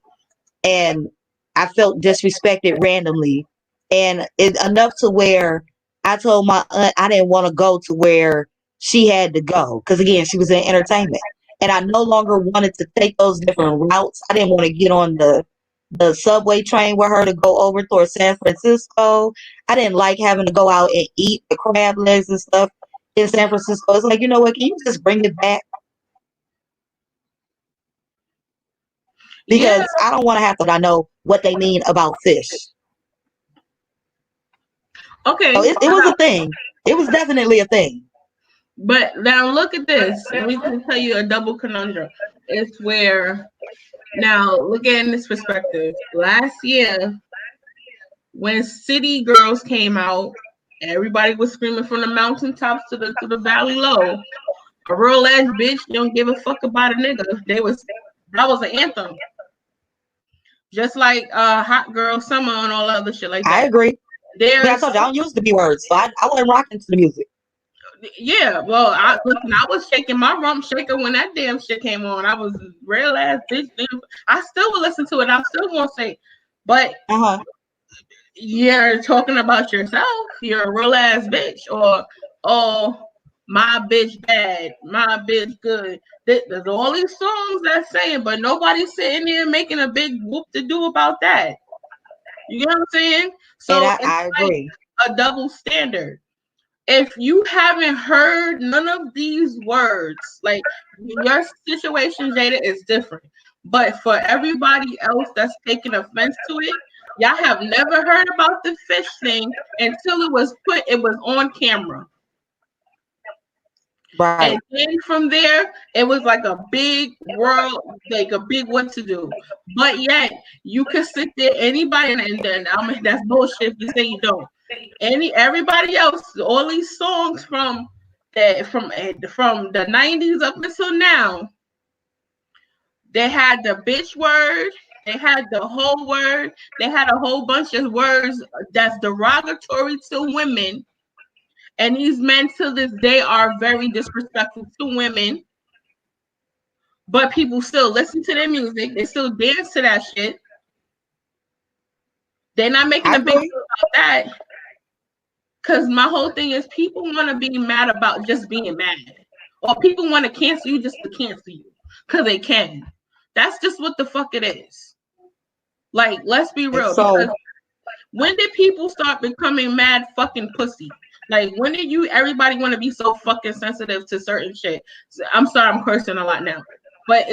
And I felt disrespected randomly. And it enough to where I told my aunt I didn't want to go to where she had to go. Because again, she was in entertainment. And I no longer wanted to take those different routes. I didn't want to get on the subway train with her to go over towards San Francisco. I didn't like having to go out and eat the crab legs and stuff in San Francisco. It's like, you know what? Can you just bring it back? Because I don't want to have to know what they mean about fish. Okay. So it was a thing. It was definitely a thing. But now look at this. Let me tell you a double conundrum. It's where, now look at it in this perspective. Last year, when City Girls came out, everybody was screaming from the mountaintops to the valley low. A real ass bitch don't give a fuck about a nigga. That was an anthem. Just like Hot Girl Summer and all other shit like that. I agree. There's, I told you I don't use the B words, so I wasn't rocking to the music. Yeah, well, I was shaking my rump shaker when that damn shit came on. I was real ass bitch. I still will listen to it. I still won't say, but you're talking about yourself. You're a real ass bitch, or oh, my bitch bad, my bitch good. There's all these songs that's saying, but nobody's sitting there making a big whoop to do about that. You get what I'm saying? So I agree. Like a double standard. If you haven't heard none of these words, like your situation, Jada, is different. But for everybody else that's taking offense to it, y'all have never heard about the fish thing until it was on camera. Right. And then from there, it was like a big world, like a big what to do. But yet, you can sit there, anybody, and then that's bullshit if you say you don't. Everybody else, all these songs from the 90s up until now, they had the bitch word, they had the whole word, they had a whole bunch of words that's derogatory to women. And these men to this day are very disrespectful to women. But people still listen to their music. They still dance to that shit. They're not making a big deal about that. Because my whole thing is people want to be mad about just being mad. Or people want to cancel you just to cancel you. Because they can. That's just what the fuck it is. Like, let's be real. Because when did people start becoming mad fucking pussy? Like, when did everybody want to be so fucking sensitive to certain shit? I'm sorry, I'm cursing a lot now. But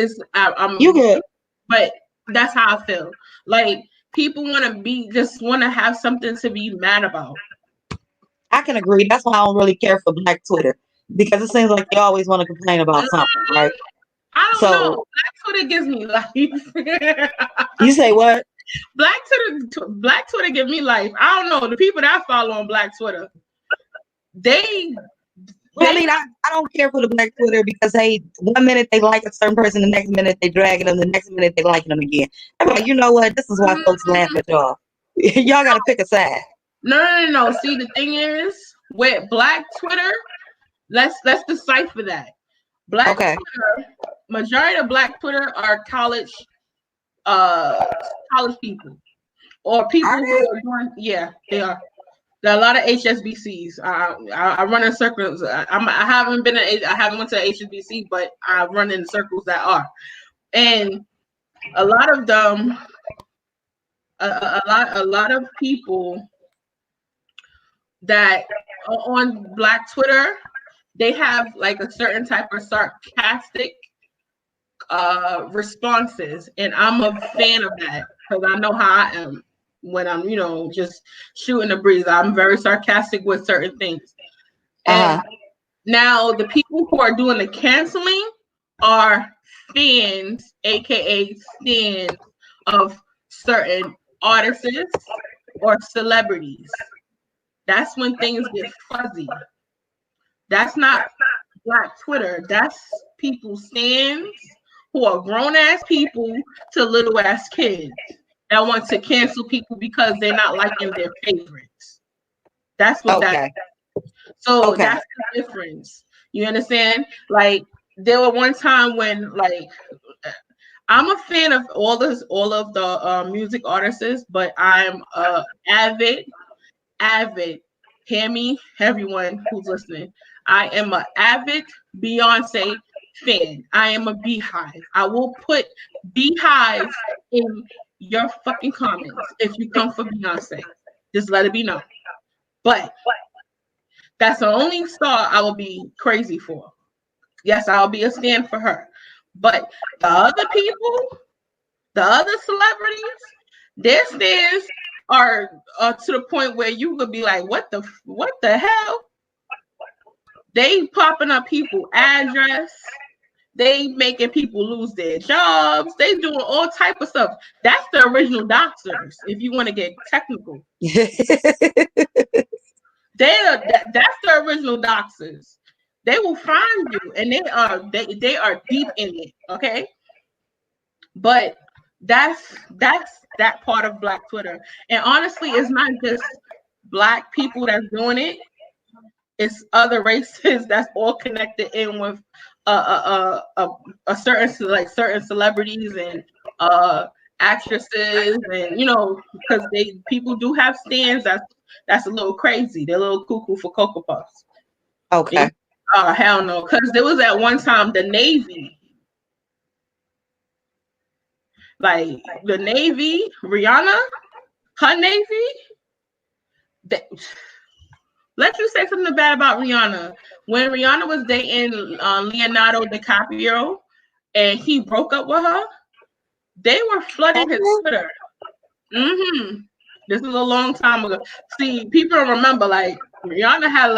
you good. But that's how I feel. Like, people want to have something to be mad about. I can agree. That's why I don't really care for Black Twitter. Because it seems like they always want to complain about something, right? I don't know. Black Twitter gives me life. You say what? Black Twitter gives me life. I don't know. The people that I follow on Black Twitter, I don't care for the Black Twitter because 1 minute they like a certain person, the next minute they dragging them, the next minute they liking them again. I'm like, you know what? This is why folks laugh at y'all. Y'all got to pick a side. No. See, the thing is, with Black Twitter, let's decipher that. Twitter, majority of Black Twitter are college people. Or people who are doing, yeah, they are. There are a lot of HSBCs. I run in circles. I haven't went to HSBC, but I run in circles that are, and a lot of them, a lot of people that are on Black Twitter, they have like a certain type of sarcastic responses, and I'm a fan of that because I know how I am. When I'm, just shooting the breeze, I'm very sarcastic with certain things. And now the people who are doing the canceling are fans, aka stands of certain artists or celebrities. That's when things get fuzzy. That's not Black Twitter. That's people stands who are grown ass people to little ass kids that want to cancel people because they're not liking their favorites. That's what that. Okay. So Okay. that's the difference. You understand? Like there were one time when like I'm a fan of all of the music artists, but I'm a avid. Hear me, everyone who's listening. I am an avid Beyonce fan. I am a beehive. I will put beehive in your fucking comments if you come for Beyonce. Just let it be known. But that's the only star I will be crazy for. Yes, I'll be a stand for her. But the other people, the other celebrities, their stands are to the point where you could be like, what the hell? They popping up people address. They making people lose their jobs. They doing all type of stuff. That's the original doxers. If you want to get technical, that's the original doxers. They will find you, and they are deep in it. Okay, but that's that part of Black Twitter. And honestly, it's not just Black people that's doing it. It's other races that's all connected in with a certain celebrities and actresses, and because people do have stands that's a little crazy. They're a little cuckoo for Cocoa Puffs. Okay. Oh hell no! Because there was at one time the Navy, like the Navy, Rihanna, her Navy. Let you say something bad about Rihanna. When Rihanna was dating Leonardo DiCaprio and he broke up with her, they were flooding his Twitter. This is a long time ago. See, people don't remember. Like Rihanna had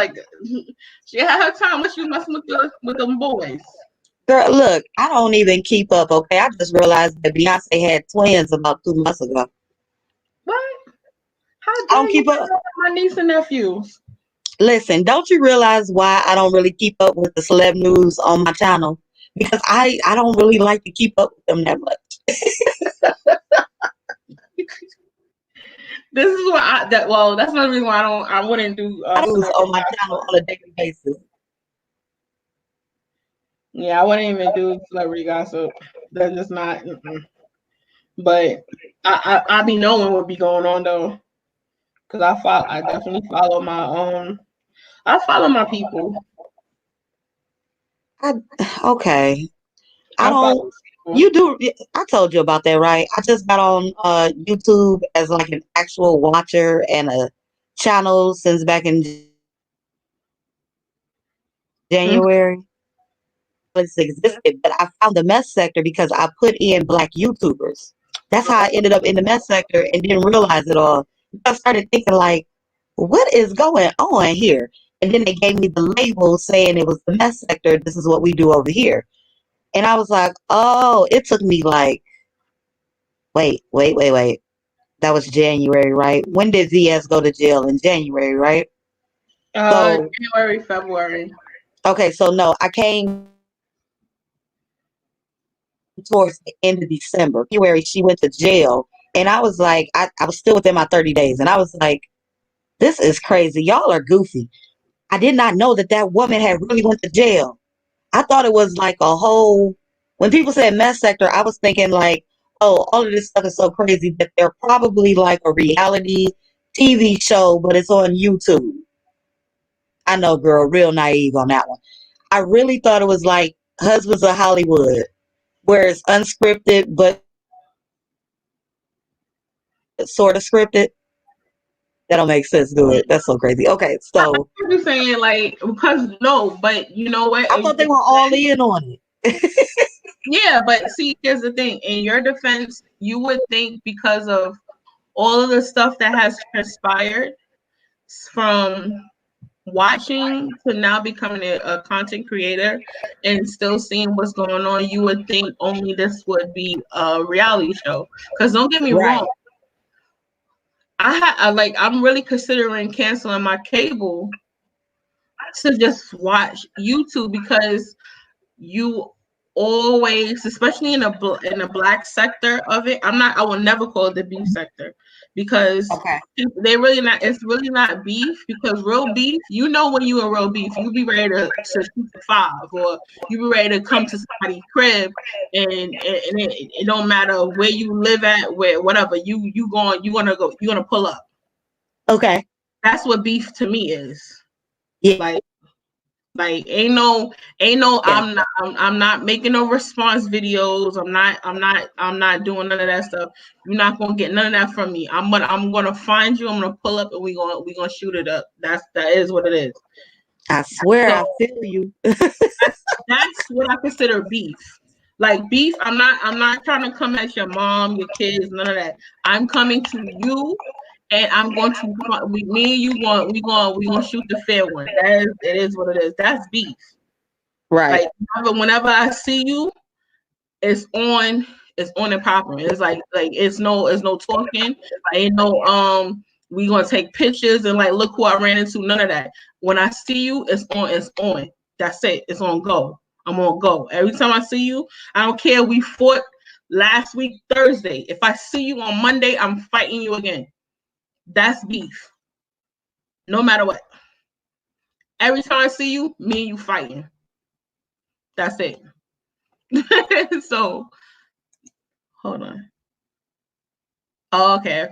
she had her time when she was messing with them boys. Girl, look, I don't even keep up. Okay, I just realized that Beyonce had twins about 2 months ago. What? How I don't keep up. My niece and nephews. Listen, don't you realize why I don't really keep up with the celeb news on my channel? Because I don't really like to keep up with them that much. This is why that's another reason why I wouldn't do on my channel on a daily basis. Yeah, I wouldn't even do celebrity gossip. That's just not. But I be knowing what be going on though, because I definitely follow my I follow my people. Okay. I don't. You do. I told you about that, right? I just got on YouTube as like an actual watcher and a channel since back in January. It's existed, but I found the mess sector because I put in Black YouTubers. That's how I ended up in the mess sector and didn't realize it all. I started thinking like, what is going on here? And then they gave me the label saying it was the mess sector. This is what we do over here. And I was like, oh, it took me like, wait. That was January, right? When did ZS go to jail? In January, right? January, February. Okay, so no, I came towards the end of December. February, she went to jail. And I was like, I was still within my 30 days. And I was like, this is crazy. Y'all are goofy. I did not know that woman had really went to jail. I thought it was like a whole, when people said mess sector, I was thinking like, oh, all of this stuff is so crazy that they're probably like a reality TV show, but it's on YouTube. I know, girl, real naive on that one. I really thought it was like Husbands of Hollywood, where it's unscripted, but sort of scripted. That don't make sense, do it? That's so crazy. Okay, so you're saying like because no, but you know what? I thought they were all in on it. Yeah, but see, here's the thing. In your defense, you would think because of all of the stuff that has transpired from watching to now becoming a content creator and still seeing what's going on, you would think only this would be a reality show. Because don't get me wrong, I'm really considering canceling my cable to just watch YouTube because you always, especially in the black sector of it, I will never call it the beef sector because Okay. they really not. It's really not beef because real beef. You know when you in real beef, you be ready to shoot for 5, or you be ready to come to somebody's crib, and it don't matter where you live at, where whatever you gonna pull up. Okay. That's what beef to me is. Yeah. Like ain't no Yeah. I'm not making no response videos. I'm not doing none of that stuff. You're not gonna get none of that from me. I'm gonna find you. I'm gonna pull up and we gonna shoot it up. That is what it is. I swear So I feel you. that's what I consider beef. Like beef, I'm not trying to come at your mom, your kids, none of that. I'm coming to you, and I'm going to me and you we gonna shoot the fair one. It is what it is. That's beef. Right. Like whenever I see you, it's on and popping. It's like it's no talking. Ain't no we gonna take pictures and like look who I ran into. None of that. When I see you, it's on. That's it. It's on go. I'm on go. Every time I see you, I don't care. We fought last week Thursday. If I see you on Monday, I'm fighting you again. That's beef. No matter what. Every time I see you, me and you fighting. That's it. So hold on. Oh, okay.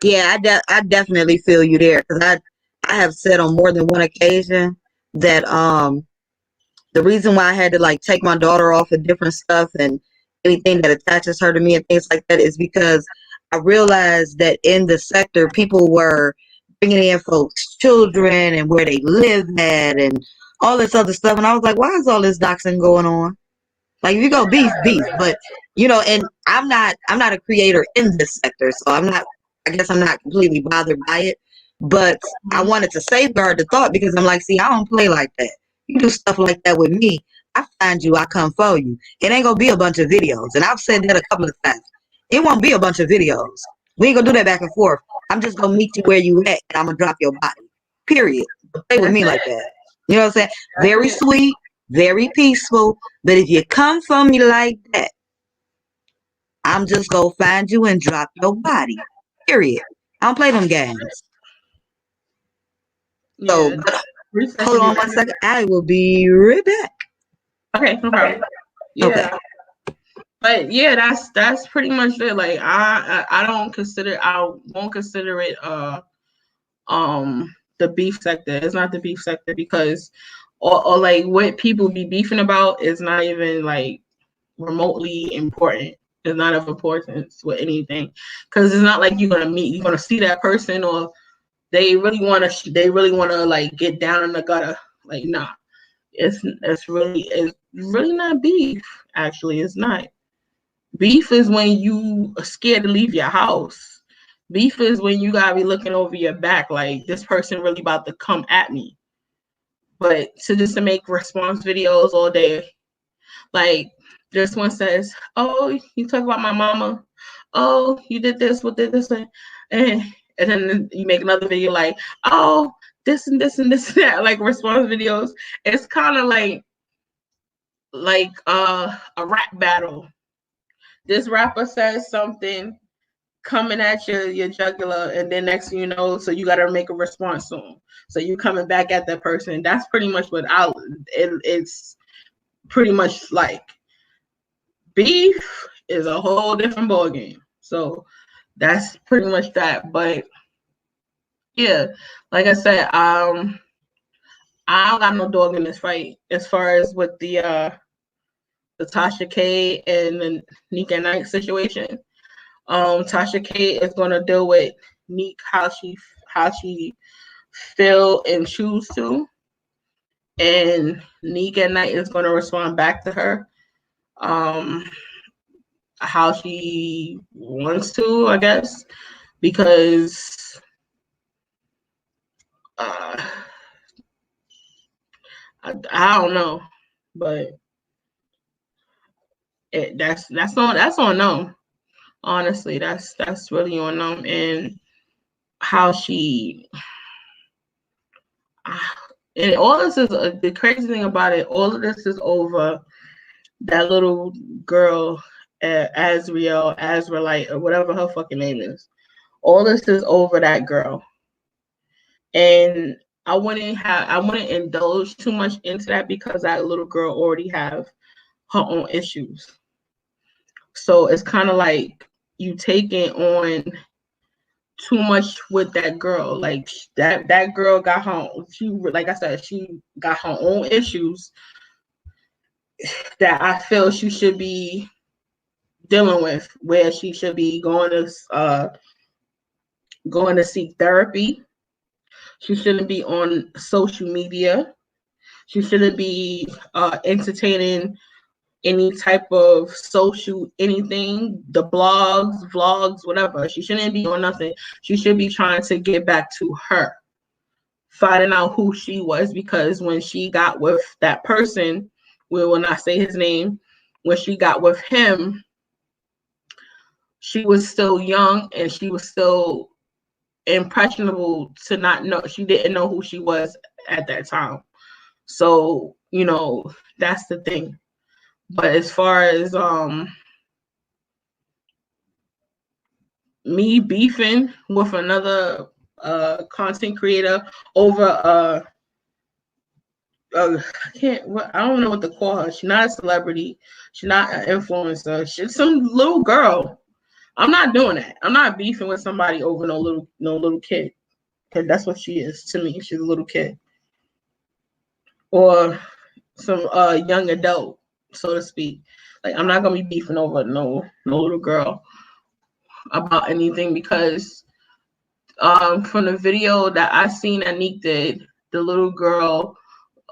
Yeah, I definitely feel you there because I have said on more than one occasion that the reason why I had to like take my daughter off of different stuff and anything that attaches her to me and things like that is because I realized that in the sector people were bringing in folks' children and where they live at and all this other stuff, and I was like, why is all this doxing going on? Like, if you go beef, but and I'm not a creator in this sector, so I guess I'm not completely bothered by it. But I wanted to safeguard the thought because I'm like, see, I don't play like that. You do stuff like that with me, I find you, I come for you. It ain't gonna be a bunch of videos. And I've said that a couple of times. It won't be a bunch of videos. We ain't gonna do that back and forth. I'm just gonna meet you where you at and I'm gonna drop your body. Period. Don't play with me like that. You know what I'm saying? Very sweet, very peaceful. But if you come for me like that, I'm just gonna find you and drop your body. Period. I don't play them games. So, hold on 1 second. I will be right back. Okay, no problem. Yeah. Okay. But yeah, that's pretty much it. Like I won't consider it the beef sector. It's not the beef sector because or like what people be beefing about is not even like remotely important. It's not of importance with anything because it's not like you're gonna see that person or they really want to like get down in the gutter. Like nah, it's really not beef. Actually, it's not. Beef is when you are scared to leave your house. Beef is when you gotta be looking over your back like this person really about to come at me. But to make response videos all day, like this one says, "Oh, you talk about my mama. Oh, you did this, what did this, and then you make another video like, oh, this and this and this and that, like response videos. It's kind of like a rap battle. This rapper says something coming at your jugular, and then next thing you know, so you got to make a response to him. So you coming back at that person. That's pretty much what it's pretty much like. Beef is a whole different ball game. So that's pretty much that. But yeah, like I said, I don't got no dog in this fight as far as with the Tasha K and the Nika Knight situation. Tasha K is gonna deal with Neek how she feel and choose to, and Nika Knight is gonna respond back to her how she wants to, I guess, because I don't know, but that's on them. Honestly, that's really on them and how she And all this is the crazy thing about it. All of this is over that little girl, Azraelite, or whatever her fucking name is. All this is over that girl, and I wouldn't indulge too much into that because that little girl already have her own issues. So it's kind of like you taking on too much with that girl. Like that girl got her, like I said, she got her own issues that I feel she should be dealing with, where she should be going to seek therapy. She shouldn't be on social media. She shouldn't be entertaining any type of social anything, the blogs, vlogs, whatever. She shouldn't be on nothing. She should be trying to get back to her, finding out who she was, because when she got with that person, we will not say his name, when she got with him, she was still young and she was still impressionable to not know. She didn't know who she was at that time. So, that's the thing. But as far as me beefing with another content creator over I don't know what to call her. She's not a celebrity. She's not an influencer. She's some little girl. I'm not doing that. I'm not beefing with somebody over no little kid, because that's what she is to me. She's a little kid, or some young adult, so to speak. Like, I'm not gonna be beefing over no little girl about anything, because from the video that I seen that Neek did, the little girl,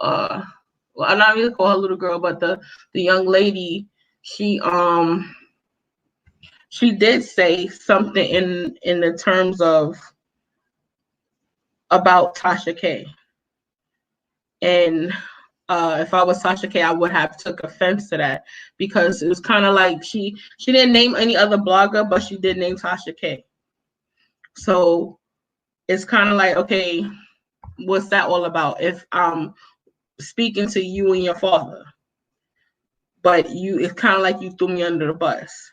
well, I'm not really call her little girl, but the young lady, she did say something in the terms of about Tasha K. And if I was Tasha K, I would have took offense to that, because it was kind of like she didn't name any other blogger, but she did name Tasha K. So it's kind of like, okay, what's that all about? If I'm speaking to you and your father, but it's kind of like you threw me under the bus.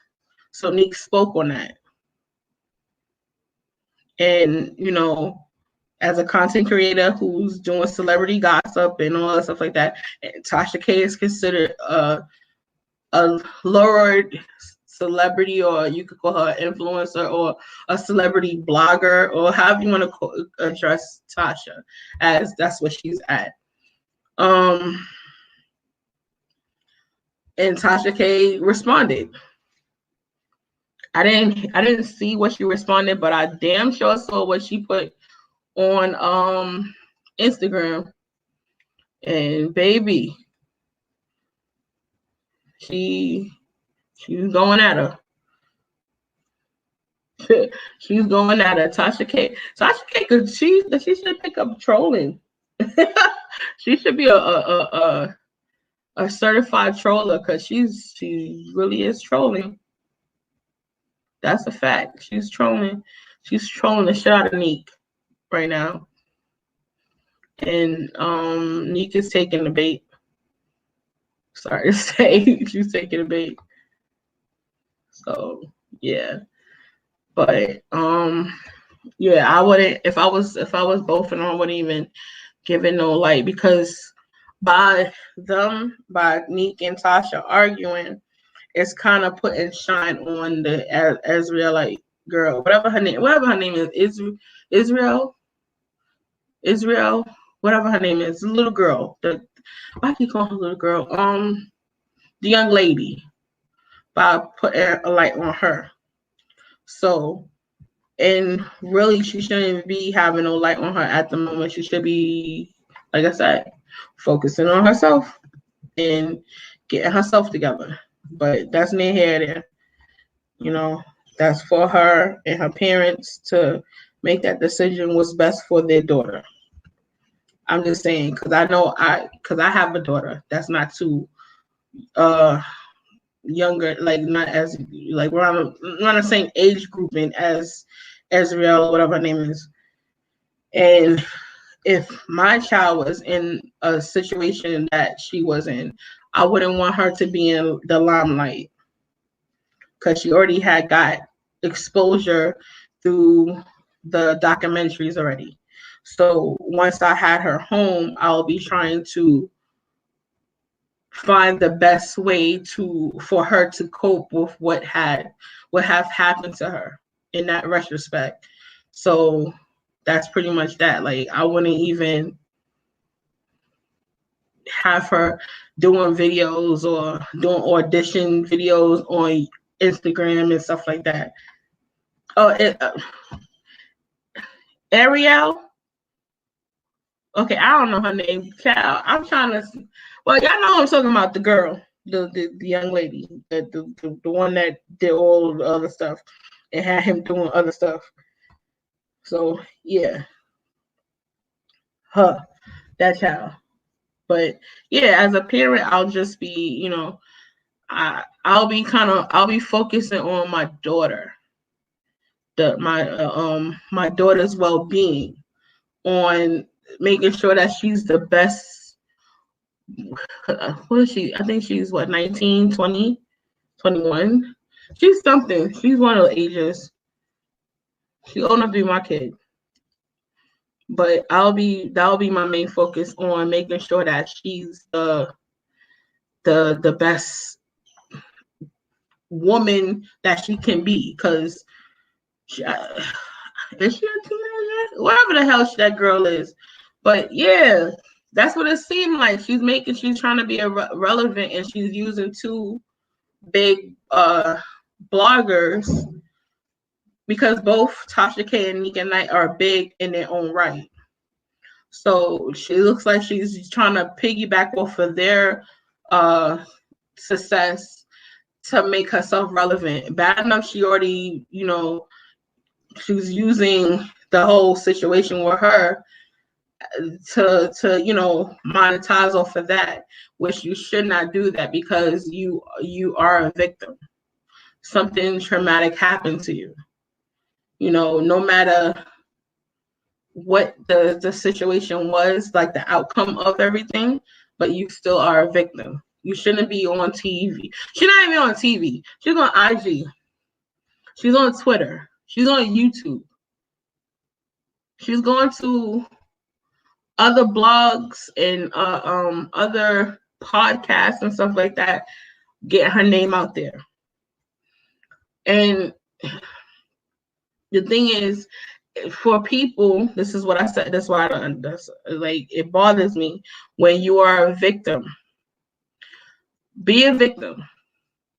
So Neek spoke on that. And, as a content creator who's doing celebrity gossip and all that stuff like that, and Tasha K is considered a lowered celebrity, or you could call her an influencer, or a celebrity blogger, or however you want to address Tasha, as that's what she's at. And Tasha K responded. I didn't see what she responded, but I damn sure saw what she put on Instagram. And baby, she's going at her. She's going at her. Tasha K, she should pick up trolling. She should be a certified troller, because she really is trolling. That's a fact. She's trolling. She's trolling the shit out of Neek right now. And Neek is taking the bait. Sorry to say, she's taking the bait. So yeah. But yeah, I wouldn't, if I was both and I wouldn't even give it no light, because by Neek and Tasha arguing, it's kind of putting shine on the Azraelite girl, whatever her name is, Israel, whatever her name is, the little girl. Why keep calling her little girl? The young lady, by putting a light on her. So, and really, she shouldn't be having no light on her at the moment. She should be, like I said, focusing on herself and getting herself together. But that's neither here nor there. That's for her and her parents to make that decision what's best for their daughter. I'm just saying, because I have a daughter that's not too younger, like not as like we're on the same age grouping as Azrael or whatever her name is. And if my child was in a situation that she was in, I wouldn't want her to be in the limelight because she already had got exposure through the documentaries already. So once I had her home, I'll be trying to find the best way for her to cope with what have happened to her in that retrospect. So that's pretty much that. Like, I wouldn't even have her doing videos or doing audition videos on Instagram and stuff like that. Oh, Ariel. Okay, I don't know her name. Child, I'm trying to. Well, y'all know I'm talking about the girl, the young lady, the one that did all the other stuff and had him doing other stuff. So yeah, her, that child. But yeah, as a parent, I'll just be, I'll be focusing on my daughter, my daughter's well-being, on making sure that she's the best. What is she? I think she's 19, 20, 21. She's something. She's one of the ages. She's old enough to be my kid. But that'll be my main focus, on making sure that she's the best woman that she can be. Because is she a teenager? Whatever the hell that girl is. But yeah, that's what it seemed like. She's trying to be relevant, and she's using two big bloggers, because both Tasha K and Nika Knight are big in their own right. So she looks like she's trying to piggyback off of their success to make herself relevant. Bad enough she already, she was using the whole situation with her to monetize off of that, which you should not do that, because you are a victim. Something traumatic happened to you. No matter what the situation was, like the outcome of everything, but you still are a victim. You shouldn't be on TV. She's not even on TV. She's on IG. She's on Twitter. She's on YouTube. She's going to other blogs and other podcasts and stuff like that, get her name out there. And the thing is, for people, this is what I said. That's why it bothers me when you are a victim. Be a victim.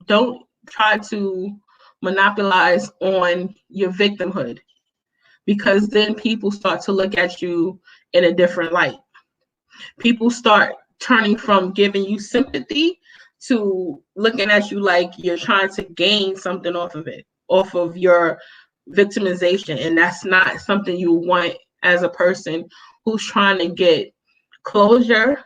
Don't try to monopolize on your victimhood, because then people start to look at you in a different light. People start turning from giving you sympathy to looking at you like you're trying to gain something off of your victimization. And that's not something you want as a person who's trying to get closure,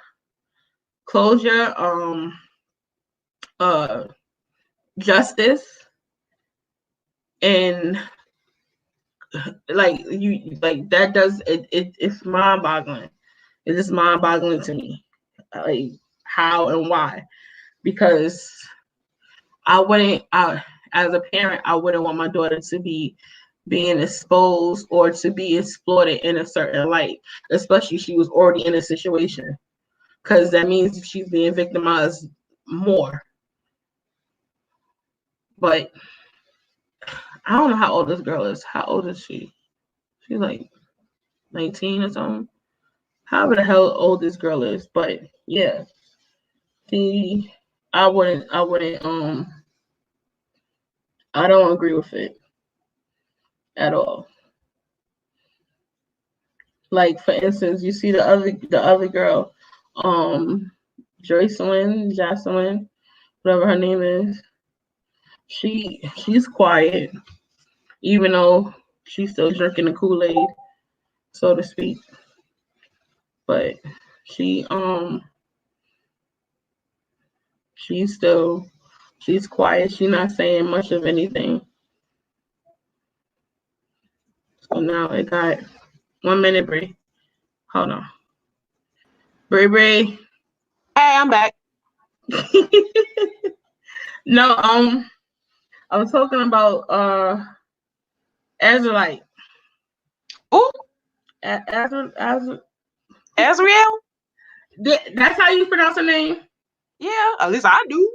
justice, and it's mind-boggling. It is mind-boggling to me, like how and why. Because as a parent, I wouldn't want my daughter to be being exposed or to be exploited in a certain light, especially she was already in a situation, because that means she's being victimized more. But I don't know how old this girl is. How old is she? She's like 19 or something. However the hell old this girl is. But yeah, I don't agree with it at all. Like, for instance, you see the other girl, Jocelyn, whatever her name is. She's quiet, even though she's still drinking the Kool-Aid, so to speak. But she's quiet. She's not saying much of anything. So now it got 1 minute, Bree. Hold on. Bray Bray. Hey, I'm back. No, I was talking about Azraelite. Ooh, Azrael. Azriel? That's how you pronounce her name? Yeah, at least I do.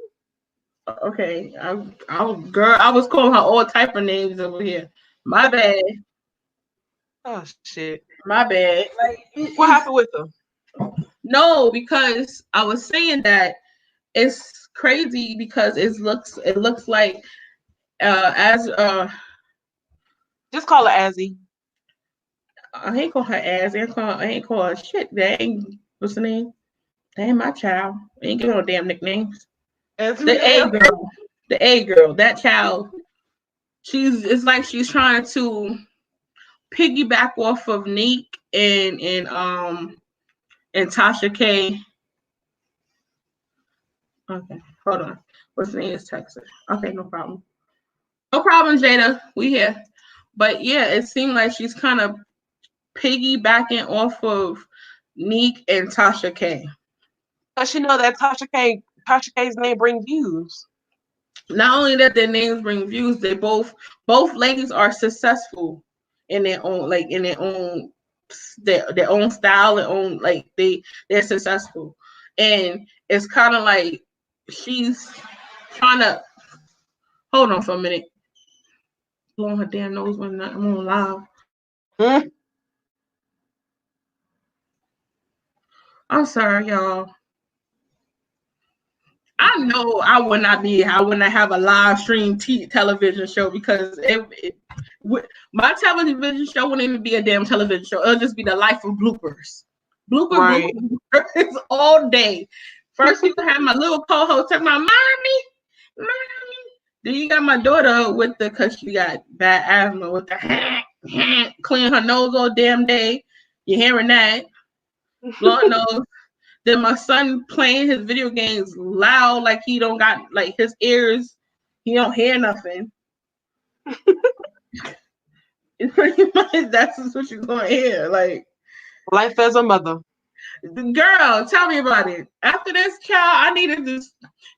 Okay. I was calling her all type of names over here. My bad. Oh shit. My bad. What happened with her? No, because I was saying that it's crazy because it looks like Just call her Azzy. I ain't call her ass. I ain't call her shit. That ain't what's the name? That ain't my child. I ain't giving no damn nicknames. The A girl. The A girl. That child. It's like she's trying to piggyback off of Neek and Tasha K. Okay, hold on. What's the name is Texas? Okay, no problem. No problem, Jada. We here. But yeah, it seemed like she's kind of piggybacking off of Neek and Tasha K. Cause you know that Tasha K's name bring views. Not only that their names bring views, they both ladies are successful in their own their own style and own like they're successful. And it's kind of like she's trying to hold on for a minute. Blowing her damn nose when I'm on live. I'm sorry, y'all. I know I would not have a live stream television show because my television show wouldn't even be a damn television show. It'll just be the life of bloopers. Bloopers all day. First, you have my little co-host talking about mommy. Then you got my daughter because she got bad asthma with the clean her nose all damn day. You're hearing that. Blowing nose. Then my son playing his video games loud, like he don't got like his ears, he don't hear nothing. It's pretty much that's what you're gonna hear. Like life as a mother. Girl, tell me about it. After this, child, I needed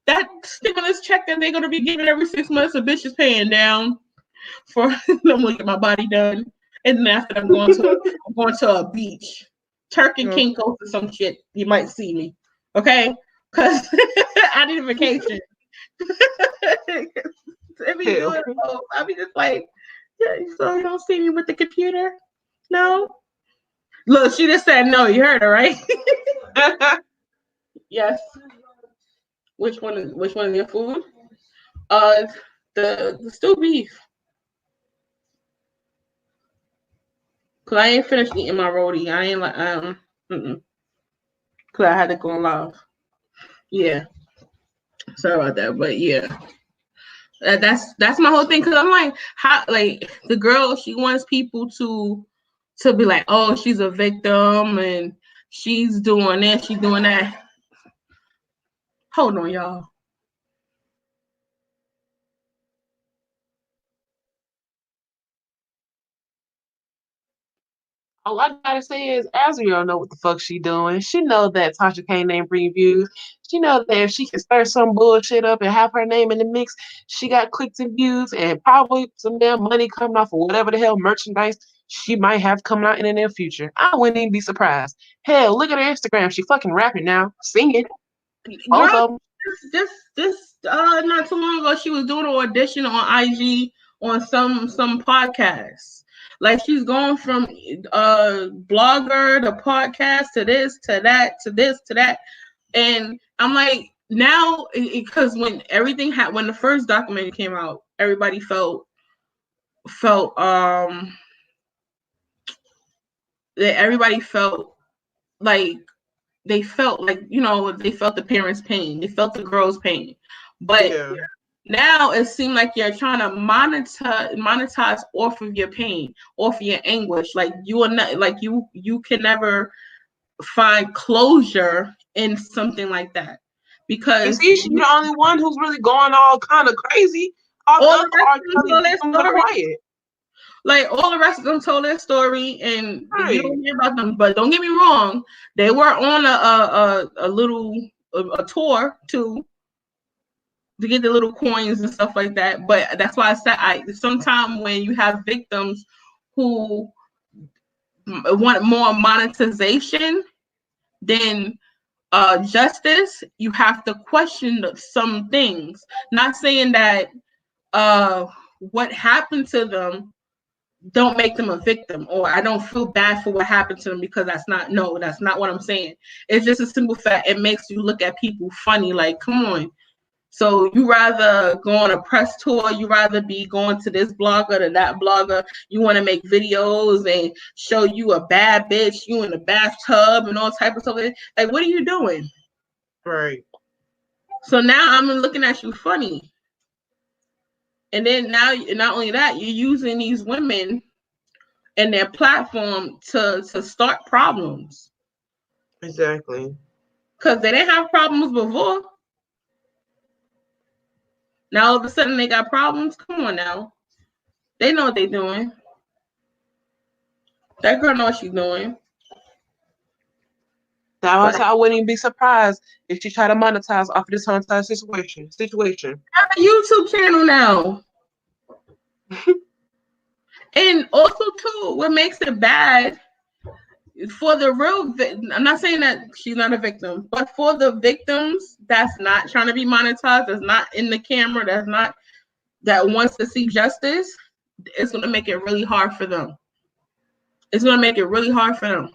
that stimulus check that they're gonna be giving every 6 months. A bitch is paying down for I'm gonna get my body done, and then after I'm going to a beach. Turkey Kinko's or some shit, you might see me. Okay? Because I need a vacation. I'll be just like, yeah, so you don't see me with the computer? No? Look, she just said no. You heard her, right? Yes. Which one is your food? The stewed beef. Cause I ain't finished eating my roti. I ain't like Cause I had to go live. Yeah. Sorry about that, but yeah. That's my whole thing. Cause I'm like, how like the girl, she wants people to be like, oh, she's a victim and she's doing this, she's doing that. Hold on, y'all. All I gotta say is Azriel know what the fuck she doing. She know that Tasha K name bring views. She know that if she can stir some bullshit up and have her name in the mix, she got clicks and views and probably some damn money coming off of whatever the hell merchandise she might have coming out in the near future. I wouldn't even be surprised. Hell, look at her Instagram. She fucking rapping now, singing. Both of them. This not too long ago, she was doing an audition on IG on some podcasts. Like she's going from blogger to podcast to this to that to this to that, and I'm like now because when the first documentary came out, everybody felt that everybody felt like they felt like they felt the parents' pain, they felt the girl's pain, but. Yeah. Now it seems like you're trying to monetize off of your pain, off of your anguish. Like you are not, like you can never find closure in something like that because you see, she's the only one who's really going all kind of crazy. All the other are quiet. Like all the rest of them told their story, and Right. you don't hear about them. But don't get me wrong, they were on a little a tour too to get the little coins and stuff like that. But that's why I said sometimes when you have victims who want more monetization than justice, you have to question some things. Not saying that what happened to them don't make them a victim, or I don't feel bad for what happened to them, because that's not what I'm saying. It's just a simple fact. It makes you look at people funny, like, come on. So you rather go on a press tour, you rather be going to this blogger to that blogger, you want to make videos and show you a bad bitch, you in the bathtub and all type of stuff. Like, what are you doing? Right. So now I'm looking at you funny. And then now, not only that, you're using these women and their platform to start problems. Exactly. Because they didn't have problems before. Now all of a sudden they got problems. Come on now. They know what they're doing. That girl knows what she's doing. Now I wouldn't even be surprised if she tried to monetize off of this whole entire situation. I have a YouTube channel now. And also too, what makes it bad for the real, I'm not saying that she's not a victim, but for the victims that's not trying to be monetized, that's not in the camera, that wants to see justice, it's going to make it really hard for them. It's going to make it really hard for them.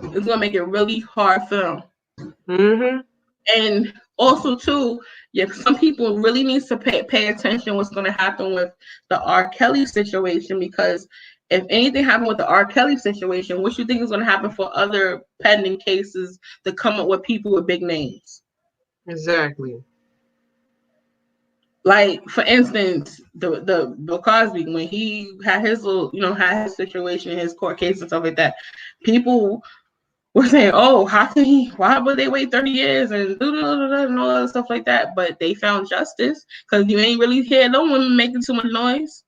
It's going to make it really hard for them. Mm-hmm. And also too, some people really need to pay attention what's going to happen with the R. Kelly situation, because if anything happened with the R. Kelly situation, what you think is going to happen for other pending cases to come up with people with big names? Exactly. Like, for instance, the Bill Cosby, when he had his little, had his situation, his court case and stuff like that, people were saying, "Oh, why would they wait 30 years and and all that stuff like that?" But they found justice, because you ain't really hear no women making too much noise.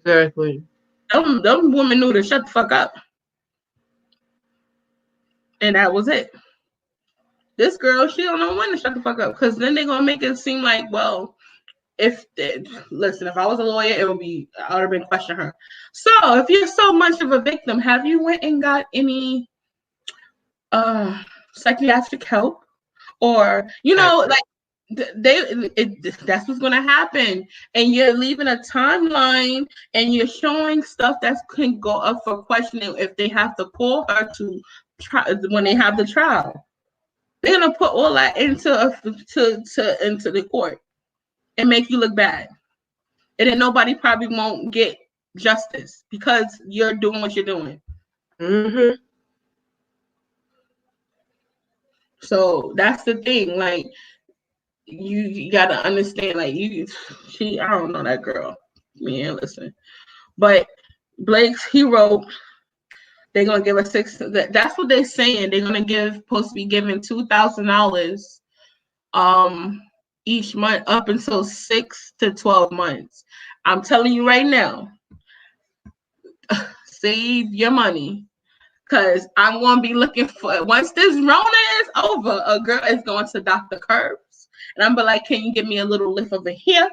Exactly. Them women knew to shut the fuck up, and that was it. This girl, she don't know when to shut the fuck up, because then they're gonna make it seem like, well, if I was a lawyer, I would have been questioning her. So, if you're so much of a victim, have you went and got any psychiatric help, or that's what's going to happen, and you're leaving a timeline and you're showing stuff that can go up for questioning if they have to call her to try when they have the trial. They're going to put all that into the court and make you look bad, and then nobody probably won't get justice because you're doing what you're doing. Mm-hmm. So that's the thing. Like, you gotta understand. Like, I don't know that girl. Man, listen. But he wrote, they're gonna give us that's what they're saying. They're gonna supposed to be giving $2,000 each month up until 6 to 12 months. I'm telling you right now, save your money. Because I'm going to be looking for, once this Rona is over, a girl is going to Dr. Curbs. And I'm like, can you give me a little lift over here?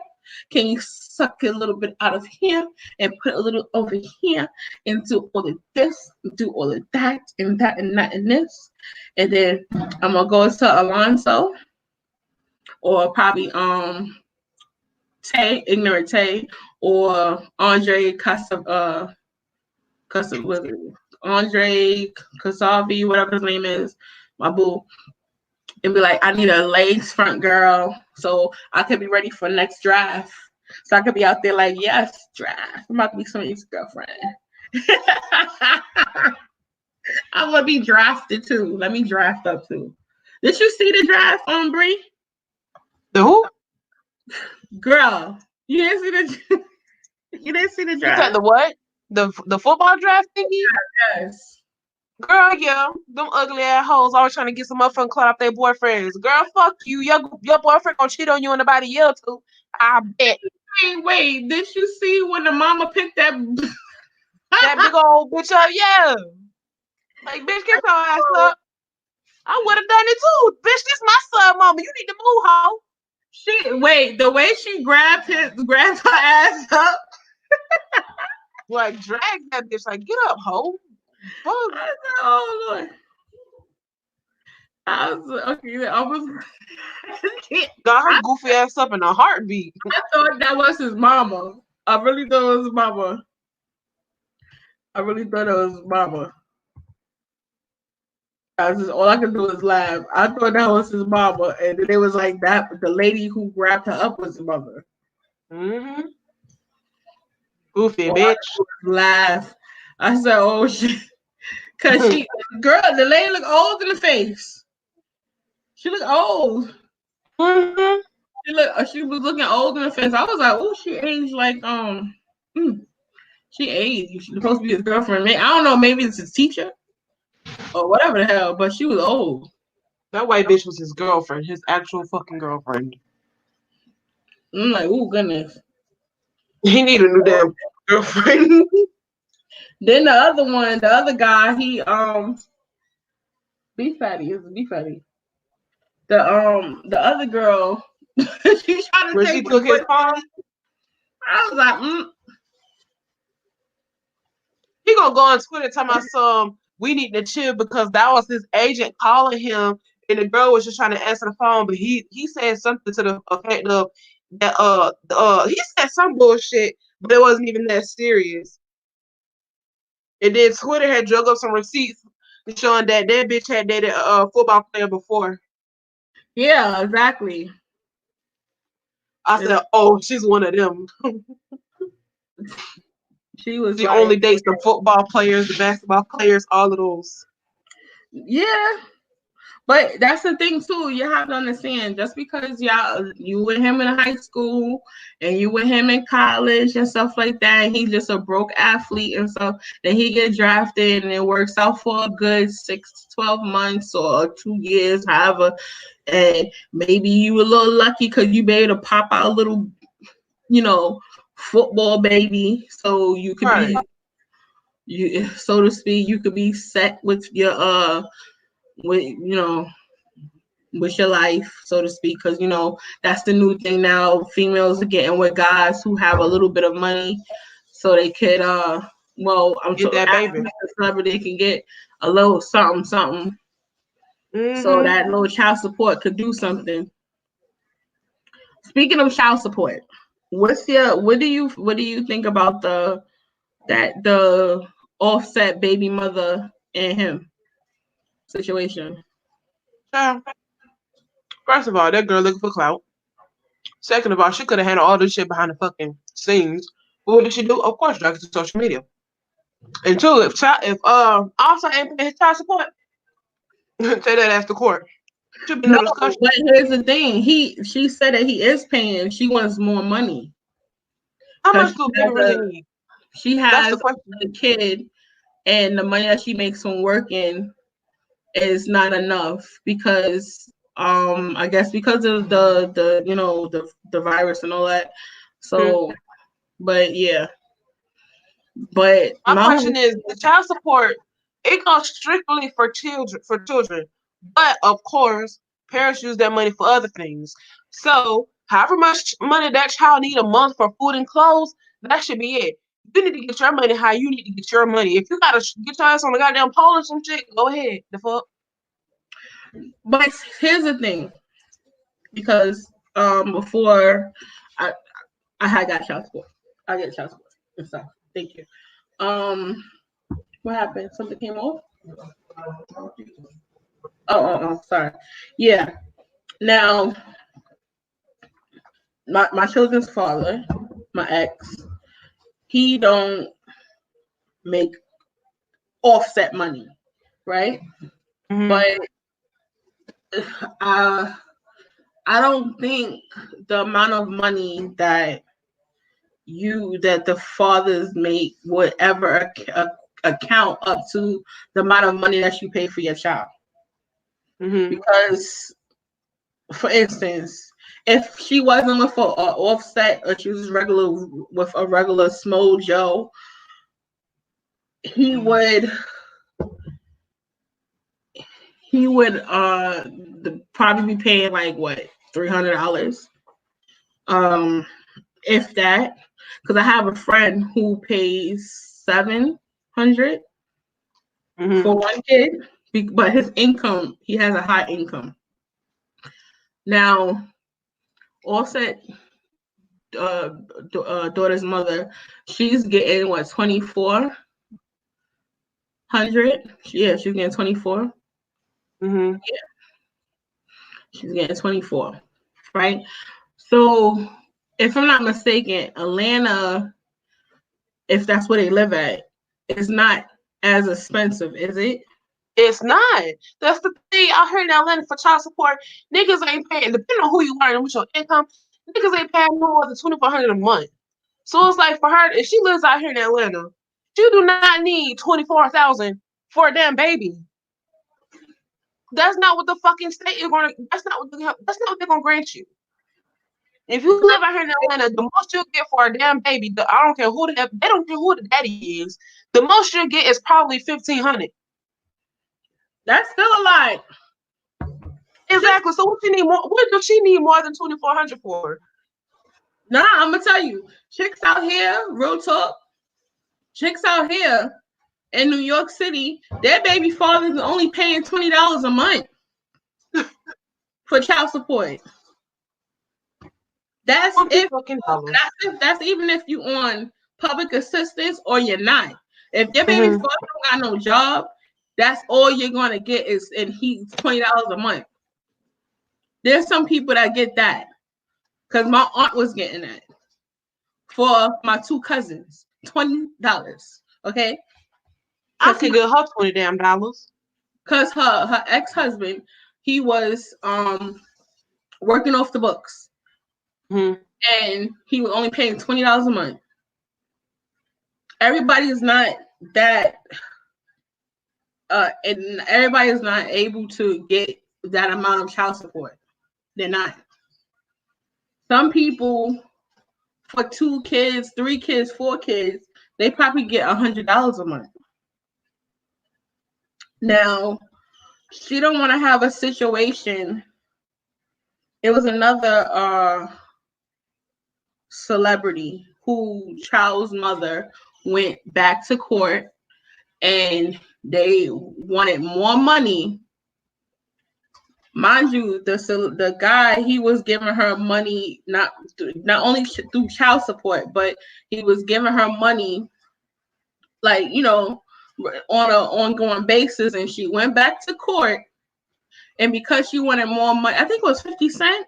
Can you suck a little bit out of here and put a little over here and do all of this, do all of that and that and that and this? And then I'm going to go to Alonzo, or probably Ignorant Tay, or Andre Andre Kasavi, whatever his name is, my boo, and be like, I need a legs front girl so I could be ready for next draft. So I could be out there like, yes, draft. I'm about to be somebody's girlfriend. I'm gonna be drafted too. Let me draft up too. Did you see the draft on Bree? The who? Girl, you didn't see the you didn't see the draft. You said the what? The football draft thingy? Yes. Girl, yeah. Them ugly ass hoes always trying to get some motherfucking clout off their boyfriends. Girl, fuck you. Your boyfriend gonna cheat on you in about a year or two. I bet. Wait, did you see when the mama picked that? That big old bitch up, yeah. Like, bitch, get your ass up. I would have done it too. Bitch, this my son, mama. You need to move, hoe. The way she grabbed her ass up. Like, drag that bitch. Like, get up, hoe. Fuck. I said, oh Lord. I was Got her goofy ass up in a heartbeat. I thought that was his mama. I really thought it was his mama. All I could do is laugh. I thought that was his mama, and then it was like that. The lady who grabbed her up was his mother. Mm-hmm. Goofy bitch. I laugh. I said, "Oh shit," because the lady looked old in the face. She looked old. Mm-hmm. She was looking old in the face. I was like, "Oh, she aged like she aged. She's supposed to be his girlfriend. I don't know. Maybe it's his teacher." Or whatever the hell, but she was old. That white bitch was his girlfriend, his actual fucking girlfriend. I'm like, oh goodness. He needed a new damn girlfriend. Then the other guy, he beef fatty. The other girl, she tried to When take she took his phone. I was like, He gonna go on Twitter talking about some we need to chill because that was his agent calling him and the girl was just trying to answer the phone, but he said something to the effect of that he said some bullshit, but it wasn't even that serious. And then Twitter had drug up some receipts showing that bitch had dated a football player before. Yeah, exactly. I said, oh, she's one of them. She was She only dates the football players, the basketball players, all of those. Yeah. But that's the thing too. You have to understand, just because you with him in high school and you with him in college and stuff like that, and he's just a broke athlete and stuff, then he get drafted and it works out for a good 6 to 12 months or 2 years, however. And maybe you were a little lucky because you made a pop out a little, football baby, so you could be, so to speak, you could be set with your with your life, so to speak, because that's the new thing now. Females are getting with guys who have a little bit of money, so they could get that baby. They can get a little something, mm-hmm. So that little child support could do something. Speaking of child support, what do you think about the Offset baby mother and him situation? First of all, that girl looking for clout. Second of all, she could have handled all this shit behind the fucking scenes. But what did she do? Of course, drag it to social media. And two, if Offset ain't paying his child support, say that after court. Should be no discussion. But here's the thing: she said that he is paying. She wants more money. How much do baby really need? She has a kid, and the money that she makes from working is not enough because I guess because of the virus and all that. So, but yeah. But my question is, the child support, it goes strictly for children. But of course, parents use that money for other things. So however much money that child need a month for food and clothes, that should be it. You need to get your money how you need to get your money. If you gotta get your ass on the goddamn pole or some shit, go ahead. The fuck. But here's the thing, because before I had got child support. I get child support and stuff. Thank you. What happened? Something came off? Oh, sorry. Yeah. Now, my children's father, my ex, he don't make Offset money, right? Mm-hmm. But I don't think the amount of money that the fathers make would ever account up to the amount of money that you pay for your child. Mm-hmm. Because, for instance, If she wasn't with a Offset, or she was regular with a regular Smo Joe, he would probably be paying like what, $300, if that. Because I have a friend who pays $700 for one kid, but his income, he has a high income. Now, Offset daughter's mother, she's getting what, 2,400? Yeah, she's getting 24. Mm-hmm. Yeah, she's getting 24, right? So, if I'm not mistaken, Atlanta, if that's where they live at, is not as expensive, is it? It's not. That's the thing. I heard in Atlanta for child support, niggas ain't paying, depending on who you are and what your income, niggas ain't paying no more than $2,400 a month. So it's like for her, if she lives out here in Atlanta, she do not need $24,000 for a damn baby. That's not what the fucking state is gonna. That's not what they're gonna grant you. If you live out here in Atlanta, the most you'll get for a damn baby, I don't care who they don't care who the daddy is. The most you'll get is probably $1,500. That's still a lot. Exactly. So what you need more? What does she need more than $2,400 for? Nah, I'm gonna tell you, chicks out here, real talk, chicks out here in New York City, their baby fathers are only paying $20 a month for child support. That's even if you on public assistance or you're not. If your baby father don't got no job, that's all you're gonna get is, and he's $20 a month. There's some people that get that, because my aunt was getting that for my two cousins, $20. Okay, I could get her $20 damn. Because her ex-husband, he was working off the books, and he was only paying $20 a month. Everybody is not that, and everybody is not able to get that amount of child support. They're not. Some people, for 2 kids, 3 kids, 4 kids, they probably get $100 a month. Now, she don't want to have a situation. It was another celebrity who child's mother went back to court, and they wanted more money. Mind you, the guy, he was giving her money not only through child support, but he was giving her money, like, you know, on an ongoing basis. And she went back to court, and because she wanted more money, I think it was 50 Cent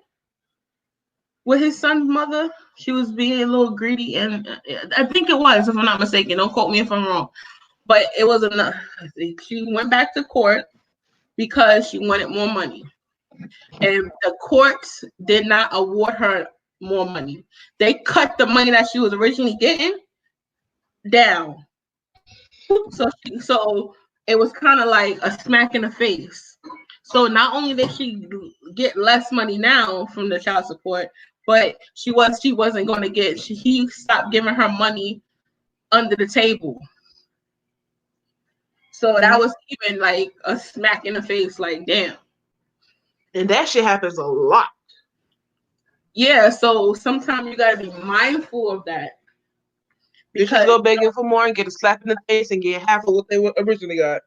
with his son's mother, she was being a little greedy, and I think it was, if I'm not mistaken. Don't quote me if I'm wrong, but it was enough. She went back to court because she wanted more money. And the courts did not award her more money. They cut the money that she was originally getting down. So it was kind of like a smack in the face. So not only did she get less money now from the child support, but she wasn't going to get. He stopped giving her money under the table. So that was even like a smack in the face. Like, damn. And that shit happens a lot. Yeah, so sometimes you gotta be mindful of that. Because you go begging for more and get a slap in the face and get half of what they originally got.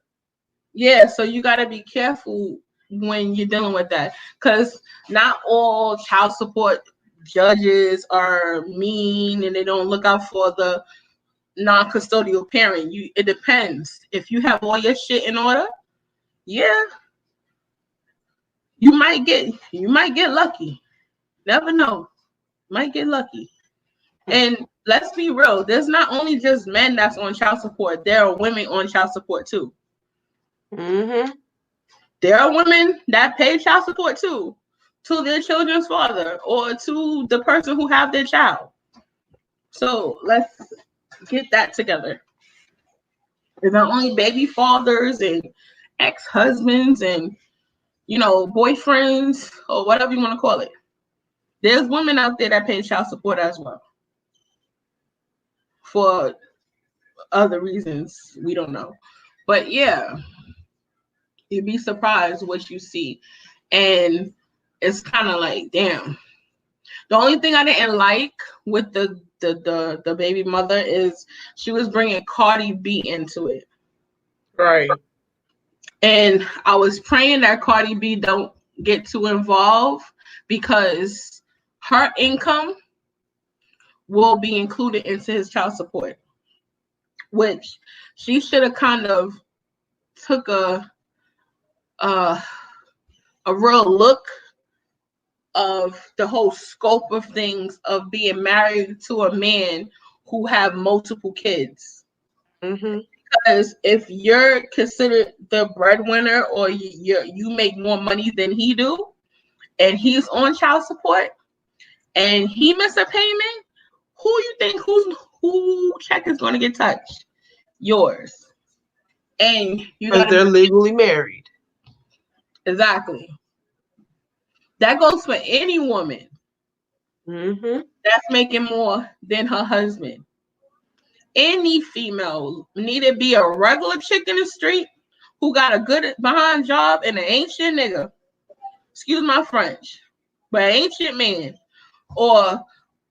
Yeah, so you gotta be careful when you're dealing with that, because not all child support judges are mean and they don't look out for the non-custodial parent. It depends. If you have all your shit in order, yeah, you might get lucky. Never know. Might get lucky. And let's be real, there's not only just men that's on child support, there are women on child support too. There are women that pay child support too, to their children's father or to the person who have their child. So let's get that together. There's not only baby fathers and ex-husbands and, you know, boyfriends or whatever you want to call it. There's women out there that pay child support as well. For other reasons we don't know. But yeah, you'd be surprised what you see. And it's kind of like, damn. The only thing I didn't like with the baby mother is she was bringing Cardi B into it. Right. And I was praying that Cardi B don't get too involved because her income will be included into his child support, which she should have kind of took a real look of the whole scope of things of being married to a man who have multiple kids. Mm-hmm. Because if you're considered the breadwinner or you make more money than he do, and he's on child support, and he miss a payment, who you think who check is going to get touched? Yours. And you Because they're legally married. Exactly. That goes for any woman that's making more than her husband. Any female, need it be a regular chick in the street who got a good behind job and an ancient nigga, excuse my French, but an ancient man, or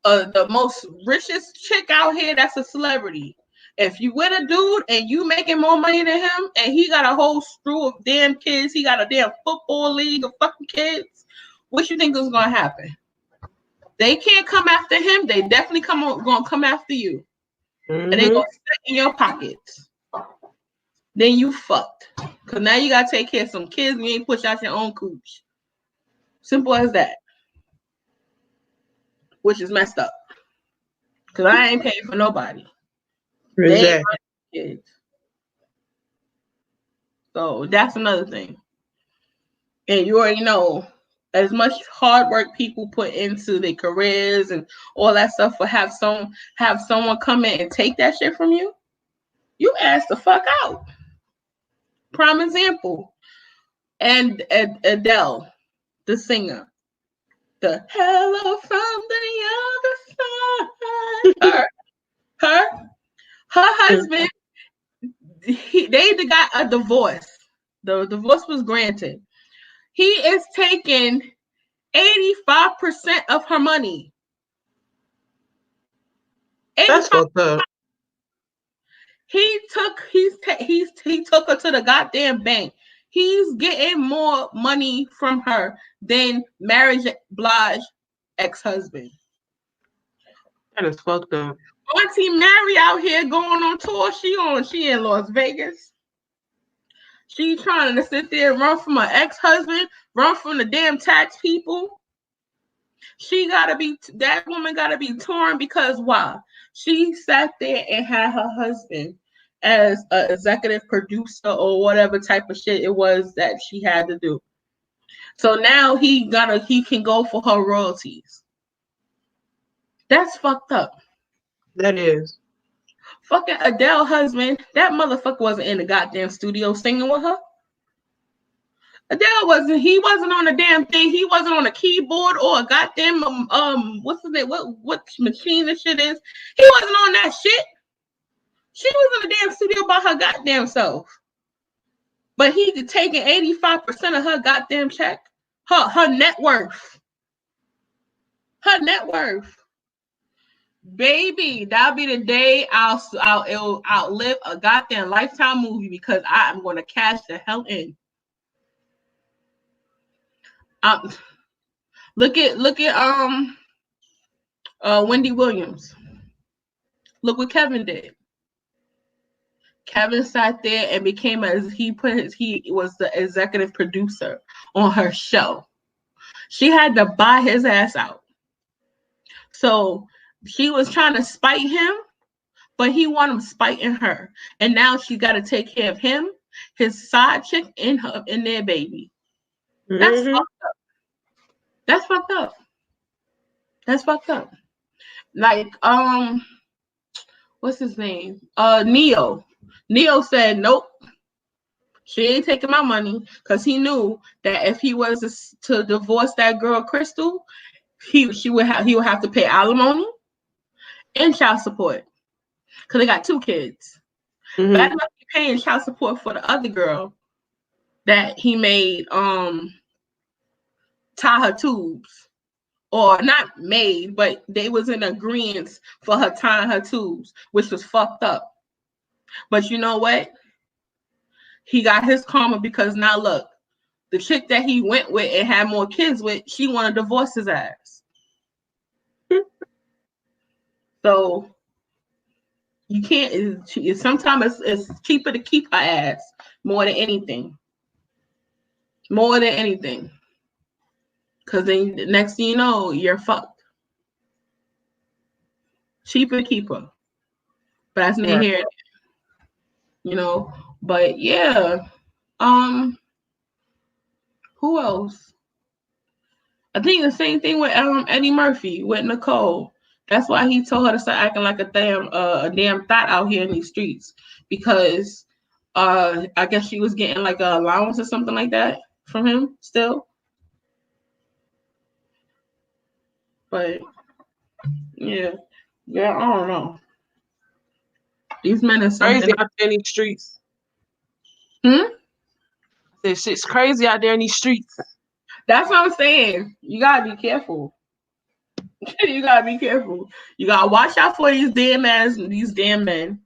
the most richest chick out here that's a celebrity. If you with a dude and you making more money than him and he got a whole screw of damn kids, he got a damn football league of fucking kids, what you think is gonna happen? They can't come after him. They definitely gonna come after you. And they gonna sit in your pockets. Then you fucked. Cause now you gotta take care of some kids and you ain't push out your own cooch. Simple as that. Which is messed up. Cause I ain't paying for nobody. They ain't my kids. So that's another thing. And you already know, as much hard work people put into their careers and all that stuff, for have someone come in and take that shit from you, you ass the fuck out. Prime example. And Adele, the singer, the hello from the other side. Her husband, they got a divorce. The divorce was granted. He is taking 85% of her money. That's fucked up. He took her to the goddamn bank. He's getting more money from her than Mary J. Blige ex-husband. That is fucked up. Auntie Mary out here going on tour. She in Las Vegas. She trying to sit there and run from her ex-husband, run from the damn tax people. That woman gotta be torn because why? She sat there and had her husband as an executive producer or whatever type of shit it was that she had to do. So now he can go for her royalties. That's fucked up. That is. Fucking Adele husband, that motherfucker wasn't in the goddamn studio singing with her. Adele he wasn't on the damn thing. He wasn't on a keyboard or a goddamn what's his name? What machine this shit is. He wasn't on that shit. She was in the damn studio by her goddamn self. But he taking 85% of her goddamn check. Her net worth. Her net worth. Baby, that'll be the day I'll outlive a goddamn Lifetime movie because I am gonna cash the hell in. Look at Wendy Williams. Look what Kevin did. Kevin sat there and he was the executive producer on her show. She had to buy his ass out. So she was trying to spite him, but he wanted him spiting her. And now she got to take care of him, his side chick, and their baby. That's fucked up. That's fucked up. That's fucked up. Like, what's his name? Neo. Neo said, nope, she ain't taking my money because he knew that if he was to divorce that girl, Crystal, he would have to pay alimony and child support because they got 2 kids. Mhm. Bad enough to paying child support for the other girl that he made tie her tubes, or not made, but they was in agreement for her tying her tubes, which was fucked up. But you know what? He got his karma because now look, the chick that he went with and had more kids with, she want to divorce his ass. So you can't. Sometimes it's cheaper to keep her ass more than anything. More than anything. Because then the next thing you know, you're fucked. Cheaper to keep her. But that's near here. You know. But yeah. Who else? I think the same thing with Eddie Murphy with Nicole. That's why he told her to start acting like a damn thought out here in these streets, because I guess she was getting like an allowance or something like that from him still. But yeah, I don't know. These men are something Crazy out there in these streets. This shit's crazy out there in these streets. That's what I'm saying. You gotta be careful. You gotta be careful. You gotta watch out for these damn men.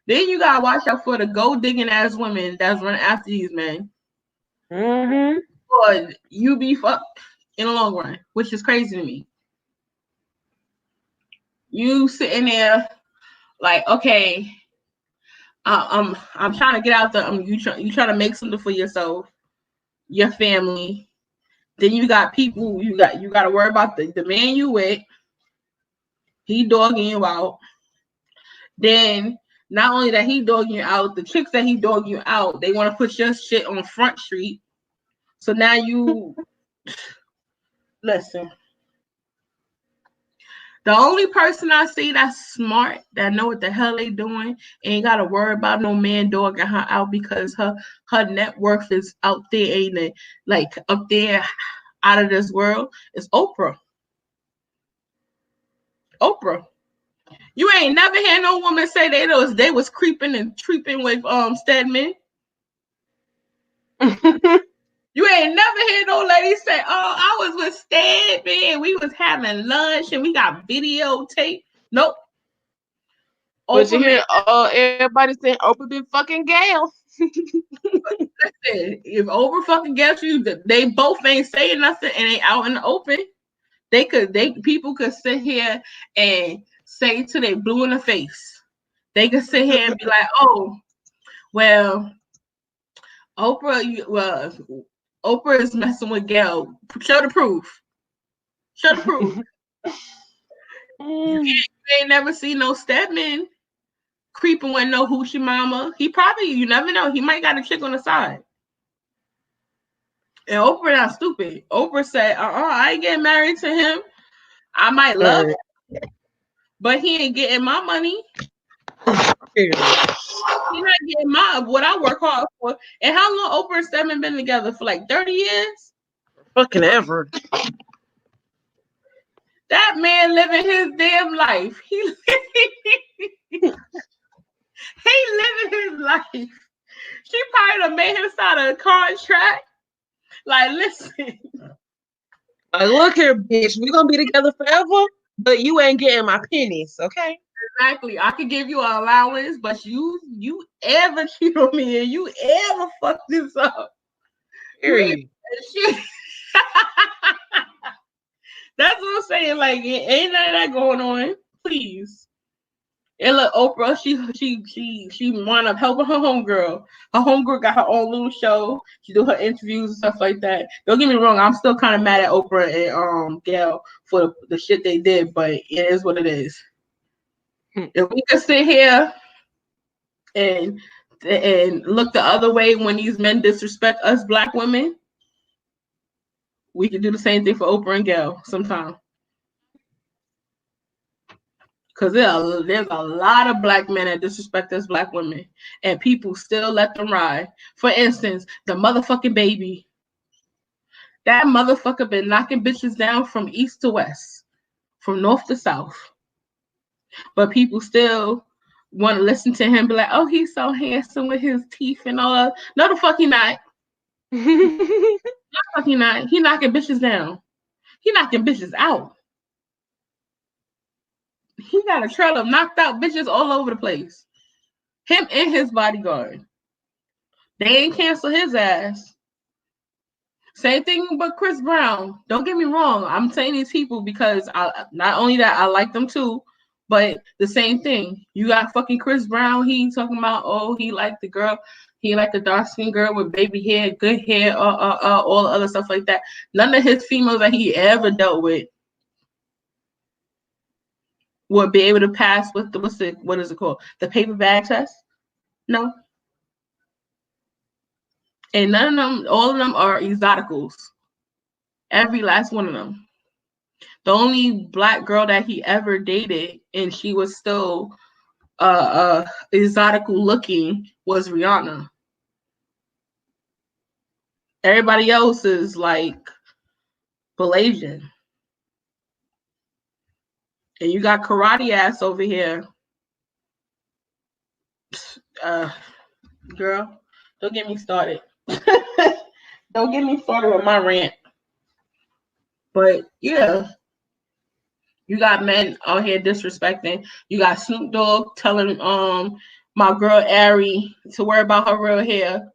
Then you gotta watch out for the gold digging ass women that's running after these men. Mm-hmm. Or you be fucked in the long run, which is crazy to me. You sitting there like, okay, I'm trying to get out there. You trying to make something for yourself, your family. Then you got people. You got to worry about the man you with. He dogging you out. Then not only that he dogging you out, the chicks that he dogging you out, they want to put your shit on Front Street. So now you listen. The only person I see that's smart, that know what the hell they doing, ain't gotta worry about no man dogging her out because her net worth is out there, ain't it? Like up there, out of this world, is Oprah. Oprah. You ain't never heard no woman say they was creeping and treeping with Stedman. You ain't never heard no lady say, "Oh, I was with Stedman. We was having lunch and we got videotape." Nope. But you hear everybody saying Oprah been fucking Gail. Listen, if Oprah fucking gets you, they both ain't saying nothing and ain't out in the open. People could sit here and say till they blue in the face. They could sit here and be like, "Oh, well, Oprah is messing with Gail. Show the proof. Show the proof." You ain't never seen no Stedman creeping with no hoochie mama. You never know. He might got a chick on the side. And Oprah not stupid. Oprah said, I ain't getting married to him. I might love him, but he ain't getting my money. He not getting what I work hard for. And how long Oprah and Stedman been together? For like 30 years? Fucking ever. That man living his damn life. He living his life. She probably done made him sign a contract. Like, listen. Look here, bitch. We're gonna be together forever, but you ain't getting my pennies, okay? Exactly. I could give you an allowance, but you ever cheat on me and you ever fuck this up. Period. That's what I'm saying. Like, ain't none of that going on. Please. And look, Oprah, she wound up helping her homegirl. Her homegirl got her own little show. She do her interviews and stuff like that. Don't get me wrong, I'm still kind of mad at Oprah and Gail for the shit they did, but it is what it is. If we could sit here and look the other way when these men disrespect us black women, we could do the same thing for Oprah and Gail sometime. Because there's a lot of black men that disrespect us black women, and people still let them ride. For instance, the motherfucking baby. That motherfucker been knocking bitches down from east to west, from north to south. But people still want to listen to him, be like, oh, he's so handsome with his teeth and all that. No, the fuck he not. No, the fuck he not. He knocking bitches down. He knocking bitches out. He got a trail of knocked out bitches all over the place. Him and his bodyguard. They ain't cancel his ass. Same thing with Chris Brown. Don't get me wrong. I'm saying these people because not only that I like them too, but the same thing. You got fucking Chris Brown. He talking about, oh, he liked the girl. He liked the dark skinned girl with baby hair, good hair, all the other stuff like that. None of his females that he ever dealt with would be able to pass with what is it called? The paper bag test? No. And none of them, all of them are exoticals. Every last one of them. The only black girl that he ever dated, and she was still exotical looking, was Rihanna. Everybody else is like Malaysian. And you got karate ass over here. Girl, don't get me started. Don't get me started with my rant. But yeah, you got men out here disrespecting. You got Snoop Dogg telling my girl Ari to worry about her real hair.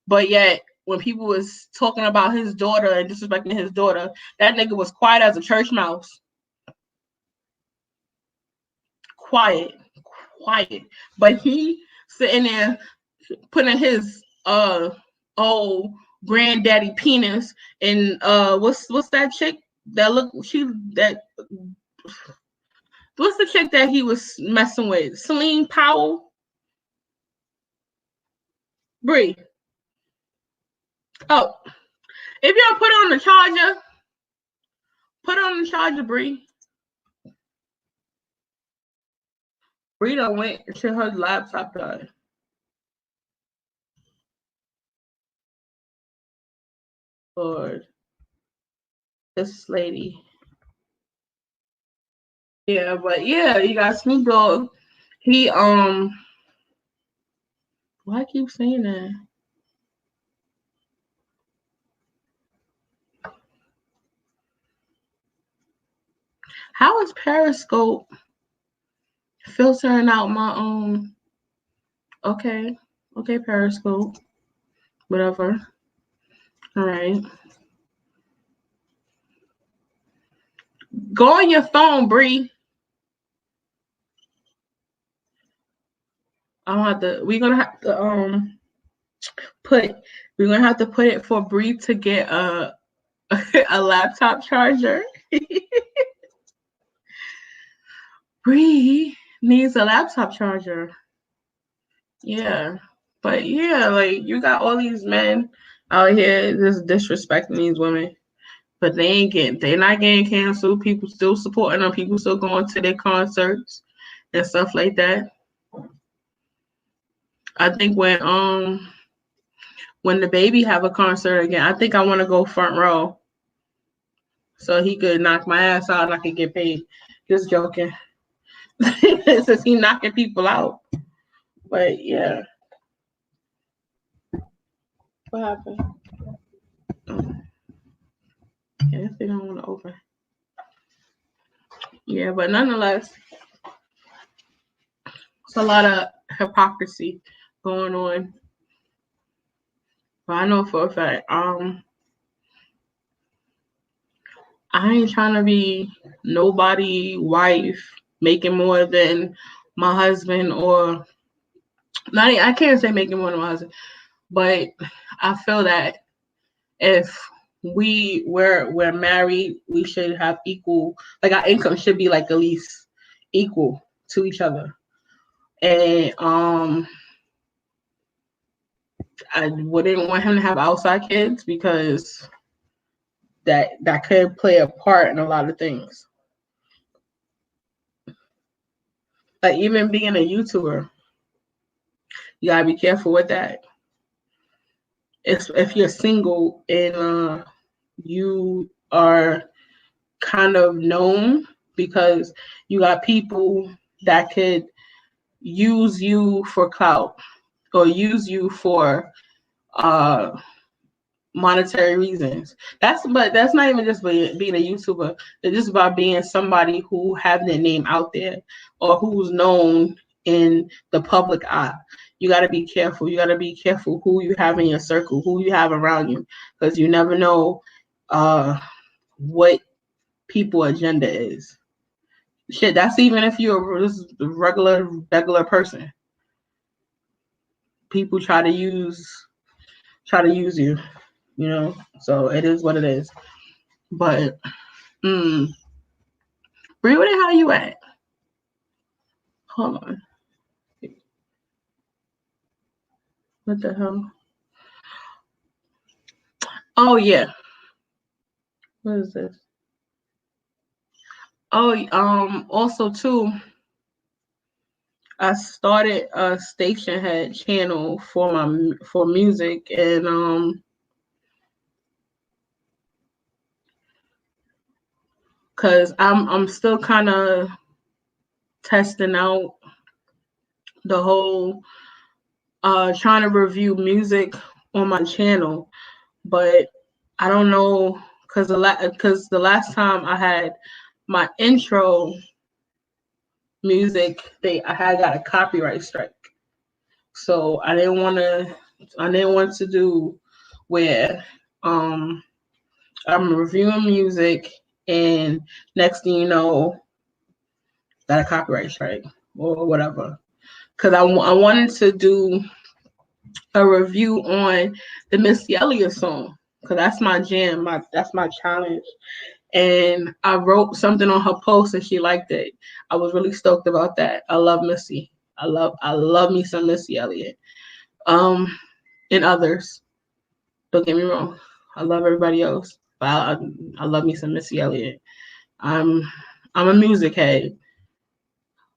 But yet, when people was talking about his daughter and disrespecting his daughter, that nigga was quiet as a church mouse. Quiet. But he sitting there putting his old granddaddy penis in what's that chick that what's the chick that he was messing with? Celine Powell? Bree. Oh, if y'all put on the charger, Bree. Bree done went until her laptop died. Lord. This lady. Yeah, but yeah, you got Snoop Dogg. He why I keep saying that? How is Periscope filtering out my okay, Periscope. Whatever. All right. Go on your phone, Bree. We're gonna have to put it for Bree to get a laptop charger. Bree needs a laptop charger. Yeah. But yeah, like you got all these men out here just disrespecting these women. But they're not getting canceled. People still supporting them. People still going to their concerts and stuff like that. I think when the baby have a concert again, I think I want to go front row. So he could knock my ass out and I could get paid. Just joking. Since he knocking people out. But yeah. What happened? I guess they don't want to open. Yeah, but nonetheless, it's a lot of hypocrisy going on. But I know for a fact, I ain't trying to be nobody wife making more than my husband, or not. I can't say making more than my husband, but I feel that if we're married, we should have equal, like our income should be like at least equal to each other. And I wouldn't want him to have outside kids because that could play a part in a lot of things. Like even being a YouTuber, you gotta be careful with that. If you're single and you are kind of known because you got people that could use you for clout or use you for monetary reasons. But that's not even just being a YouTuber. It's just about being somebody who have their name out there or who's known in the public eye. You got to be careful. You got to be careful who you have in your circle, who you have around you, because you never know what people agenda is. Shit, that's even if you're a regular person. People try to use you, you know. So it is what it is. But Bree, where the hell you at? Hold on. What the hell? Oh yeah. What is this? Oh, also too, I started a station head channel for music, and cause I'm still kind of testing out the whole trying to review music on my channel, but I don't know because the last time I had my intro music, I had got a copyright strike, so I didn't want to do where I'm reviewing music and next thing you know, got a copyright strike or whatever. Because I wanted to do a review on the Missy Elliott song because that's my jam, that's my challenge. And I wrote something on her post and she liked it. I was really stoked about that. I love Missy. I love me some Missy Elliott. And others. Don't get me wrong. I love everybody else, but I love me some Missy Elliott. I'm a music head.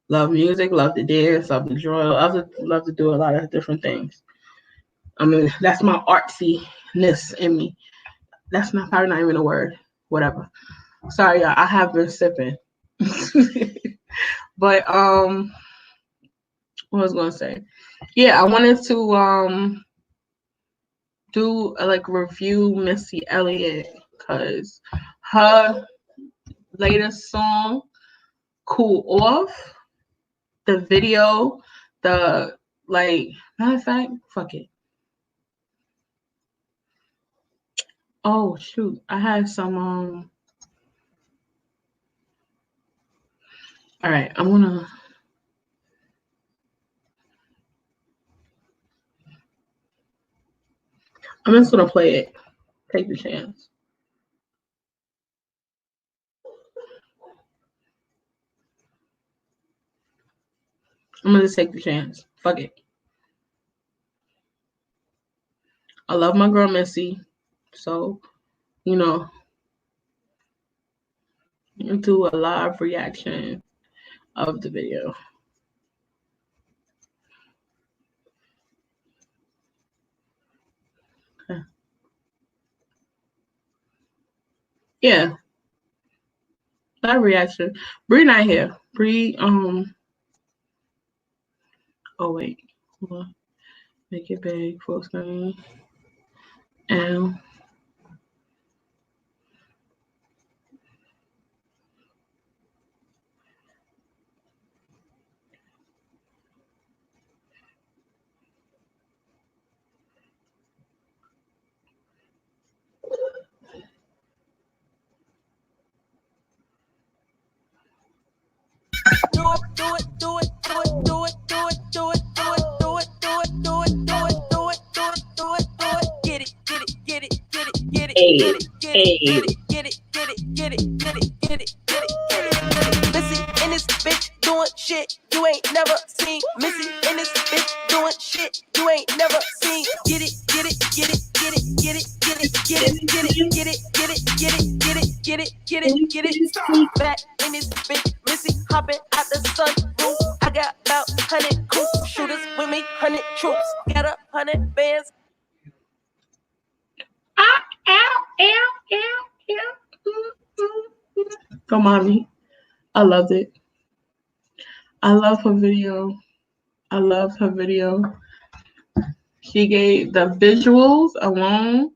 Love music, love to dance, love to draw, love to do a lot of different things. I mean, that's my artsiness in me. That's probably not even a word. Whatever. Sorry, y'all. I have been sipping. But what I was gonna say? Yeah, I wanted to do a review Missy Elliott because her latest song, Cool Off, the video, matter of fact, fuck it. Oh shoot, I had some all right, I'm just gonna play it. Take the chance. I'm gonna just take the chance. Fuck it. I love my girl Missy, so do a live reaction of the video. Okay. Yeah. Live reaction. Bree not here. Bree, oh wait. Hold on. Make it big, full screen. And Missy in this bitch doing shit you ain't never seen. Missy in this bitch doing shit you ain't never seen. Get it, get it, get it, get it, get it, get it, get it, get it, get it, get it, get it, get it, get it, get it, get it. Back in this bitch, Missy hopping out the sunroof. I got about 100 cool shooters with me, 100 troops. Got 100 bands. Ow. From mommy. I loved it. I love her video. I love her video. She gave the visuals alone.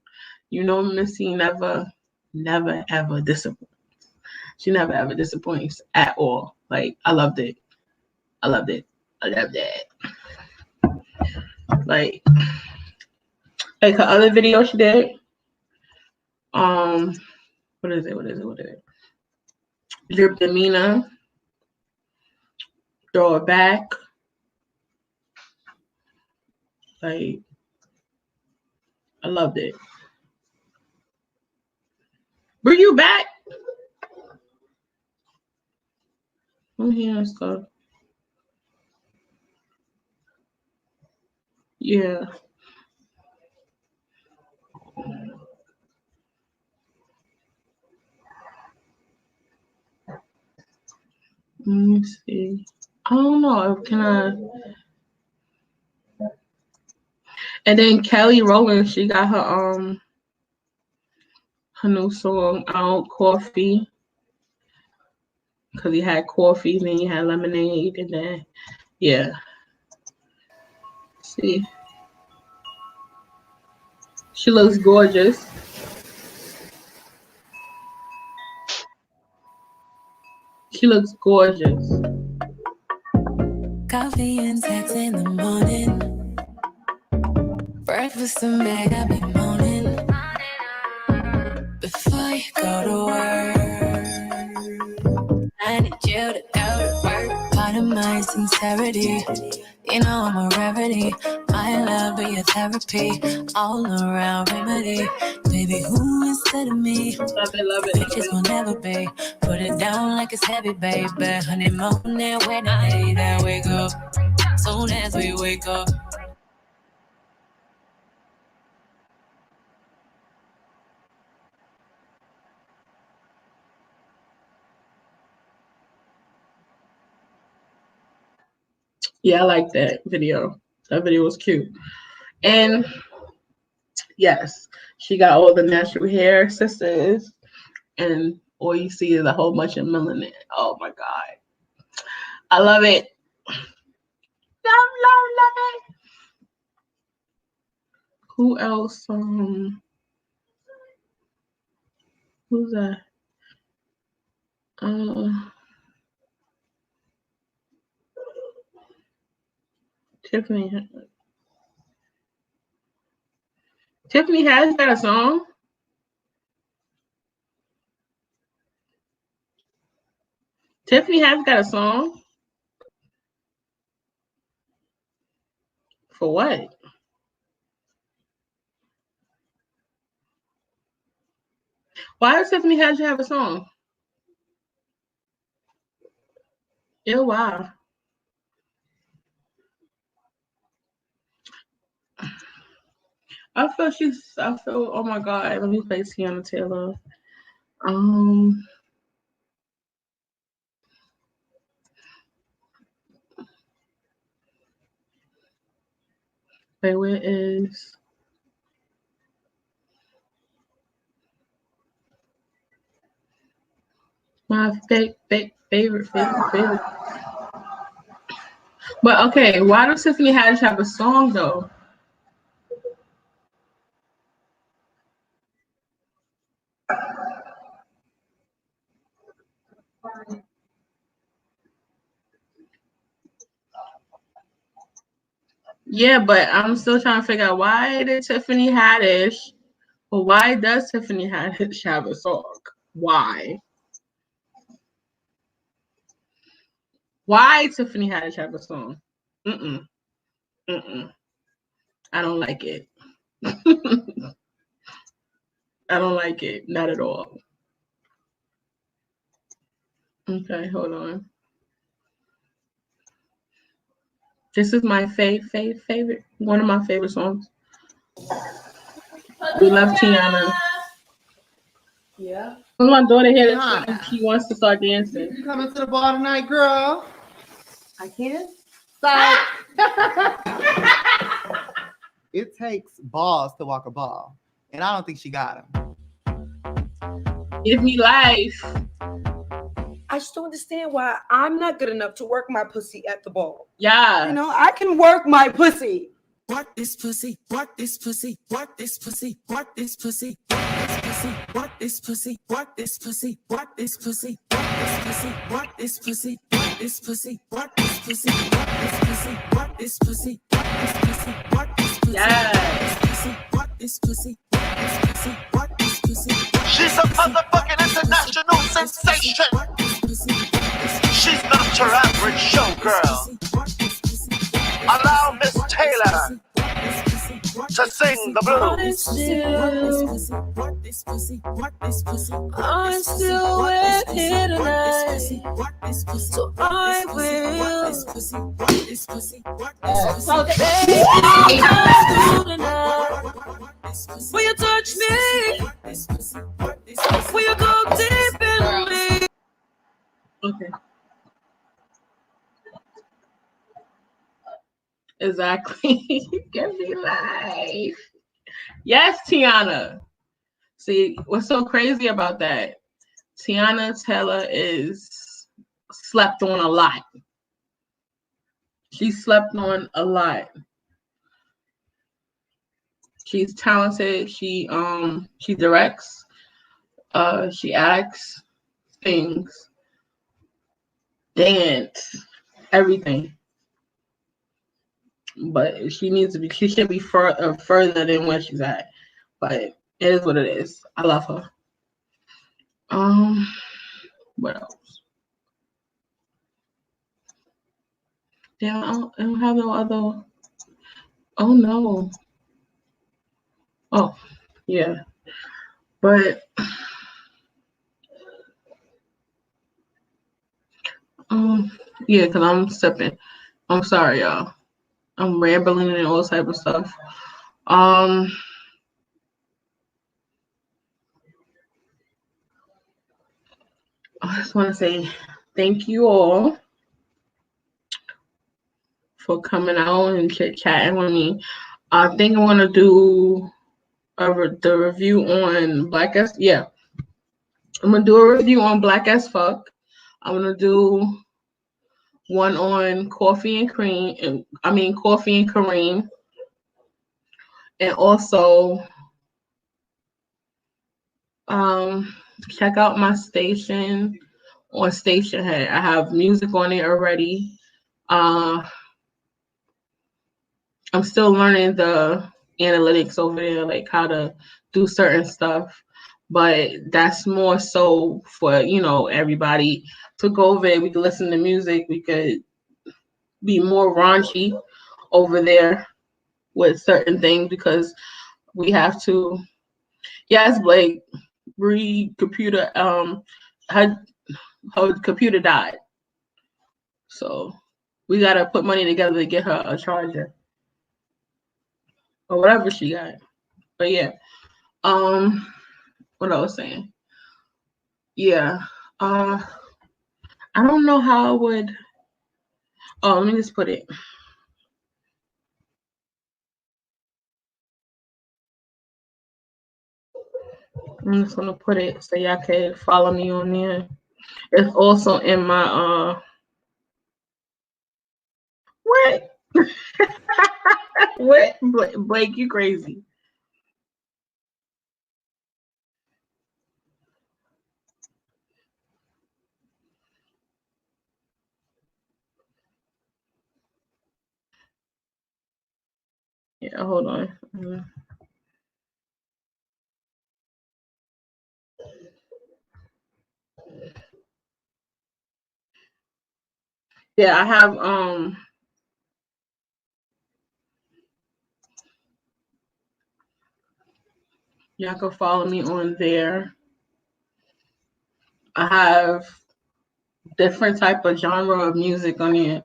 You know, Missy never ever disappoints. She never ever disappoints at all. Like, I loved it. I loved it. I loved it. Like her other video she did. What is it? Drip demeanor. Throw it back. Like, I loved it. Bring you back. I'm here and stuff. Yeah. Let me see. I don't know. Can I? And then Kelly Rowland, she got her new song out, Coffee. Cause he had coffee, then he had lemonade, and then yeah. See. She looks gorgeous. She looks gorgeous. Coffee and sex in the morning. Breakfast and bed, I be moaning. Before you go to work, I need you to go to work. Part of my sincerity, you know I'm a rarity. My love be a therapy, all around remedy. Baby, who instead of me? Love it. Bitches will never be. Put it down like it's heavy, baby. Honeymoon and wedding day, then wake up. Soon as we wake up. Yeah, I like that video. That video was cute. And yes, she got all the natural hair, sisters, and all you see is a whole bunch of melanin. Oh my God. I love it. Love it. Who else? Who's that? Tiffany. Tiffany has got a song. Tiffany has got a song. For what? Why does Tiffany have to have a song? Yeah, wow. I feel, oh my God, let me play Tiana Taylor. Wait, where is my favorite? But okay, why does Tiffany Haddish have a song though? Yeah, but I'm still trying to figure out why does Tiffany Haddish have a song? Why? Why Tiffany Haddish have a song? I don't like it. I don't like it. Not at all. Okay, hold on. This is my favorite. One of my favorite songs. We love Tiana. Yeah. When my daughter hears it, she wants to start dancing. You coming to the bar tonight, girl? I can. Stop. It takes balls to walk a ball, and I don't think she got them. Give me life. I just don't understand why I'm not good enough to work my pussy at the ball. Yeah. You know, I can work my pussy. Work this pussy, work this pussy, work this pussy, work this pussy, work this pussy, work this pussy, work this pussy, work this pussy, work this pussy, work this pussy, work this pussy, work this pussy, work this pussy, work this pussy, work this pussy. She's a motherfucking international sensation. She's not your average showgirl. Allow Miss Taylor to sing the blues. I'm still with here tonight, so I will. Will you touch me? Will you go deep in me? Okay. Exactly. Give me life. Yes, Tiana. See, what's so crazy about that? Tiana Taylor is slept on a lot. She slept on a lot. She's talented. She directs. She acts, sings, dance, everything. But she needs to be. She should be further than where she's at. But it is what it is. I love her. What else? Damn, I don't have no other. Oh no. Oh, yeah. But yeah, because I'm stepping. I'm sorry, y'all. I'm rambling and all type of stuff. I just want to say thank you all for coming out and chit-chatting with me. I think I want to do the review on Black as I'm gonna do a review on Black as Fuck. I'm gonna do one on Coffee and Kareem, and also check out my station on Stationhead. I have music on it already. I'm still learning the analytics over there, like how to do certain stuff. But that's more so for, everybody to go over there. We could listen to music. We could be more raunchy over there with certain things because we have to. Yes, Blake, computer, her computer died. So we got to put money together to get her a charger or whatever she got. But yeah, what I was saying. Yeah, I don't know how I would. Oh, let me just put it. I'm just gonna put it so y'all can follow me on there. It's also in my what? What? Blake, you crazy. Yeah, hold on. Yeah, I have y'all can follow me on there. I have different type of genre of music on here,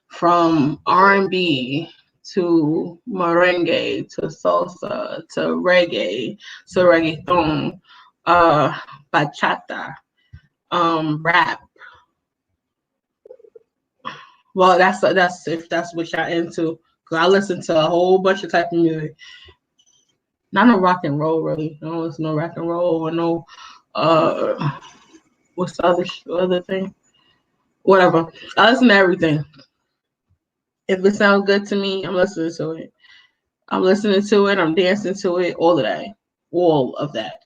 from R&B to merengue to salsa to reggae to reggaeton, bachata, rap. Well, that's if that's what y'all into. Cause I listen to a whole bunch of type of music. Not no rock and roll, really. I don't listen to no rock and roll or no what's the other thing? Whatever. I listen to everything. If it sounds good to me, I'm listening to it. I'm listening to it. I'm dancing to it. All of that.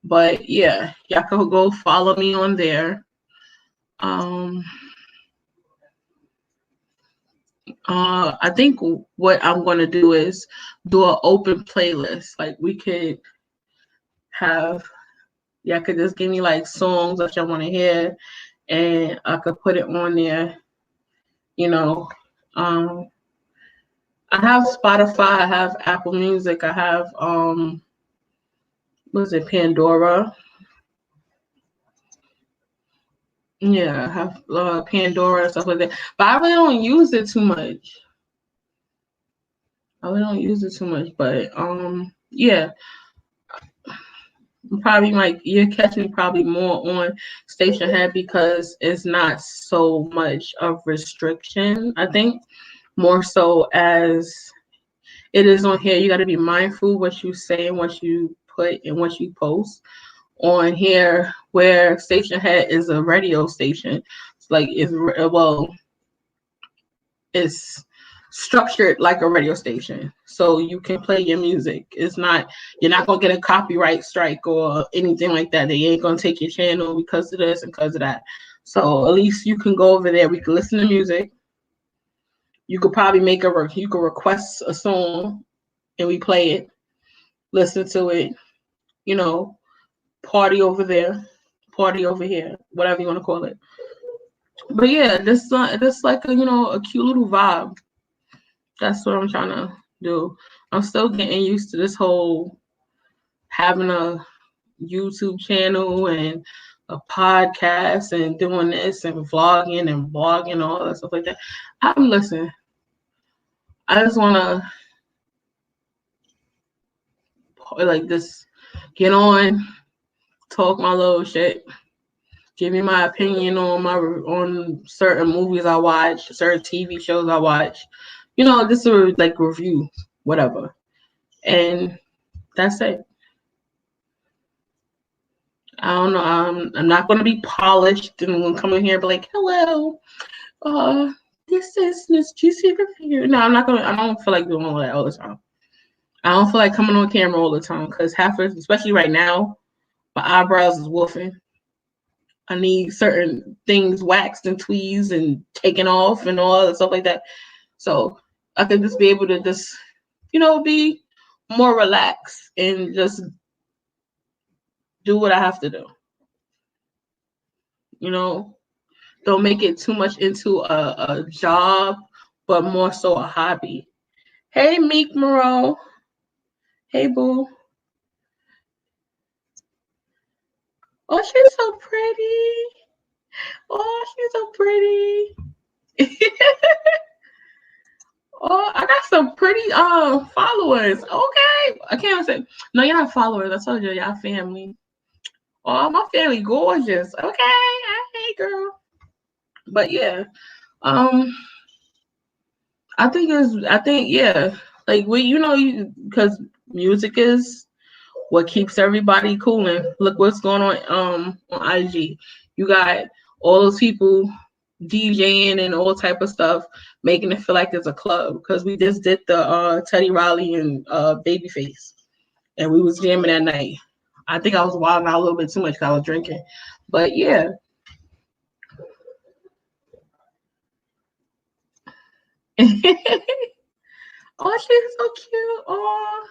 But yeah, y'all can go follow me on there. I think what I'm gonna do is do an open playlist. Like we could have, y'all could just give me like songs that y'all want to hear, and I could put it on there. You know, I have Spotify, I have Apple Music, I have was it Pandora? Yeah, I have Pandora and stuff like that. But I really don't use it too much. But yeah. Probably like you catch me probably more on Stationhead because it's not so much of restriction. I think more so as it is on here. You got to be mindful what you say and what you put and what you post on here. Where Stationhead is a radio station, it's structured like a radio station, so you can play your music. You're not gonna get a copyright strike or anything like that. They ain't gonna take your channel because of this and because of that. So at least you can go over there. We can listen to music. You could probably you could request a song and we play it, listen to it, you know, party over there, party over here, whatever you want to call it. But yeah, this like a cute little vibe. That's what I'm trying to do. I'm still getting used to this whole having a YouTube channel and a podcast and doing this and vlogging and blogging, all that stuff like that. I'm listening. I just want to like just get on, talk my little shit, give me my opinion on certain movies I watch, certain TV shows I watch. Just a like review, whatever. And that's it. I don't know. I'm not going to be polished and I'm going to come in here and be like, hello, this is Miss Juicy Review. No, I'm not going to. I don't feel like doing all that all the time. I don't feel like coming on camera all the time because especially right now, my eyebrows is wolfing. I need certain things waxed and tweezed and taken off and all that stuff like that. So I could just be able to just, be more relaxed and just do what I have to do. Don't make it too much into a job, but more so a hobby. Hey, Meek Moreau. Hey, boo. Oh, she's so pretty. Oh, she's so pretty. Oh, I got some pretty followers. Okay. I can't say no, you're not followers. I told you y'all family. Oh, my family gorgeous. Okay. Hey girl. But yeah. I think yeah. Like because music is what keeps everybody cooling. Look what's going on IG. You got all those people DJing and all type of stuff, making it feel like it's a club. Because we just did the Teddy Riley and Babyface, and we was jamming that night. I think I was wilding out a little bit too much because I was drinking, but yeah. Oh, she's so cute. Oh,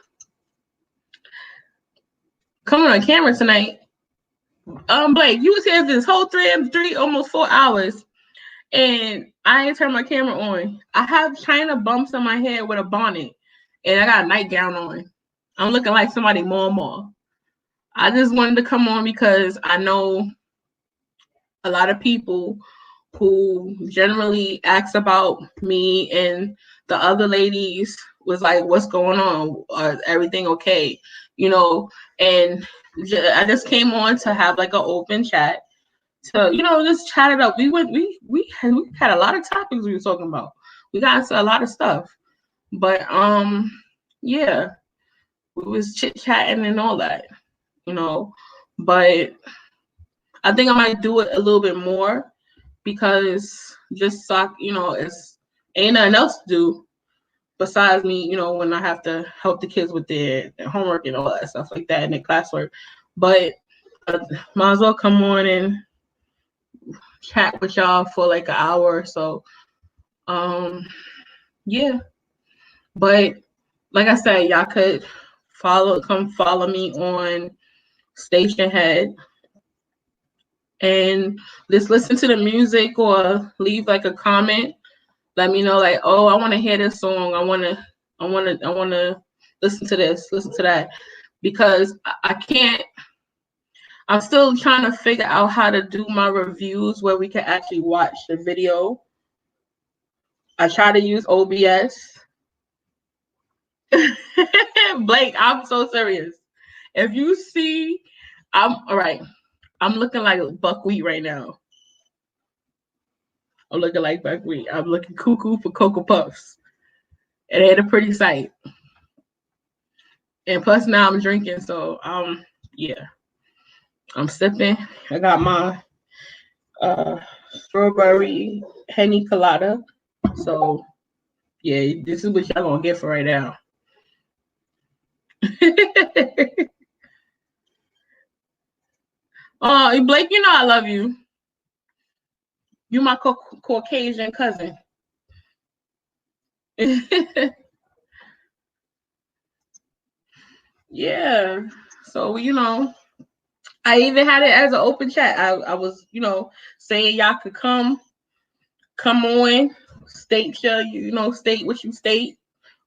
coming on camera tonight. Blake, you was here this whole 3 almost 4 hours. And I ain't turned my camera on. I have China bumps on my head with a bonnet, and I got a nightgown on. I'm looking like somebody more. I just wanted to come on because I know a lot of people who generally ask about me and the other ladies was like, what's going on? Everything okay? And I just came on to have like an open chat. To just chat it up. We had a lot of topics we were talking about. We got into a lot of stuff, but yeah, we was chit chatting and all that, but I think I might do it a little bit more because just so it's ain't nothing else to do besides me, when I have to help the kids with their homework and all that stuff like that and their classwork. But might as well come on and chat with y'all for like an hour or so. Yeah. But like I said, y'all could come follow me on Station Head and just listen to the music or leave like a comment. Let me know like, oh, I want to hear this song. I want to listen to this, listen to that, because I can't. I'm still trying to figure out how to do my reviews where we can actually watch the video. I try to use OBS. Blake, I'm so serious. If you see, I'm all right. I'm looking like buckwheat right now. I'm looking like buckwheat. I'm looking cuckoo for Cocoa Puffs. It ain't a pretty sight. And plus now I'm drinking, so yeah. I'm sipping. I got my strawberry Henny Colada. So yeah, this is what y'all gonna get for right now. Oh, Blake, I love you. You my Caucasian cousin. Yeah. So I even had it as an open chat. I was, saying y'all could come on, state state what you state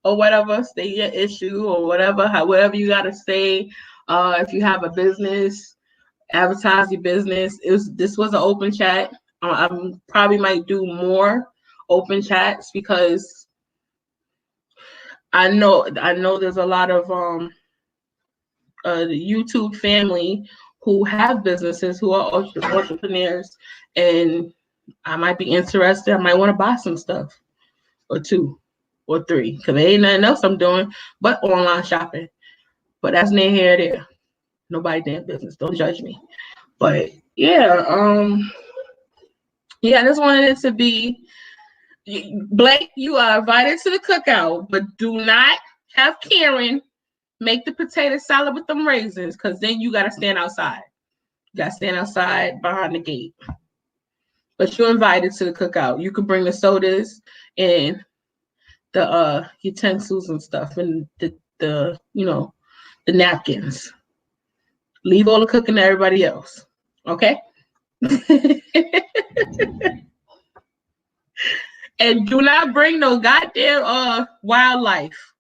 or whatever, state your issue or whatever, however you gotta say. If you have a business, advertise your business. This was an open chat. I probably might do more open chats because I know there's a lot of the YouTube family who have businesses, who are entrepreneurs, and I might be interested. I might want to buy some stuff or 2 or 3 because there ain't nothing else I'm doing but online shopping. But that's neither here nor there. Nobody damn business. Don't judge me. But yeah, I just wanted it to be, Blake, you are invited to the cookout, but do not have Karen make the potato salad with them raisins, because then you got to stand outside. You got to stand outside behind the gate. But you're invited to the cookout. You can bring the sodas and the utensils and stuff and the napkins. Leave all the cooking to everybody else. Okay? And do not bring no goddamn wildlife.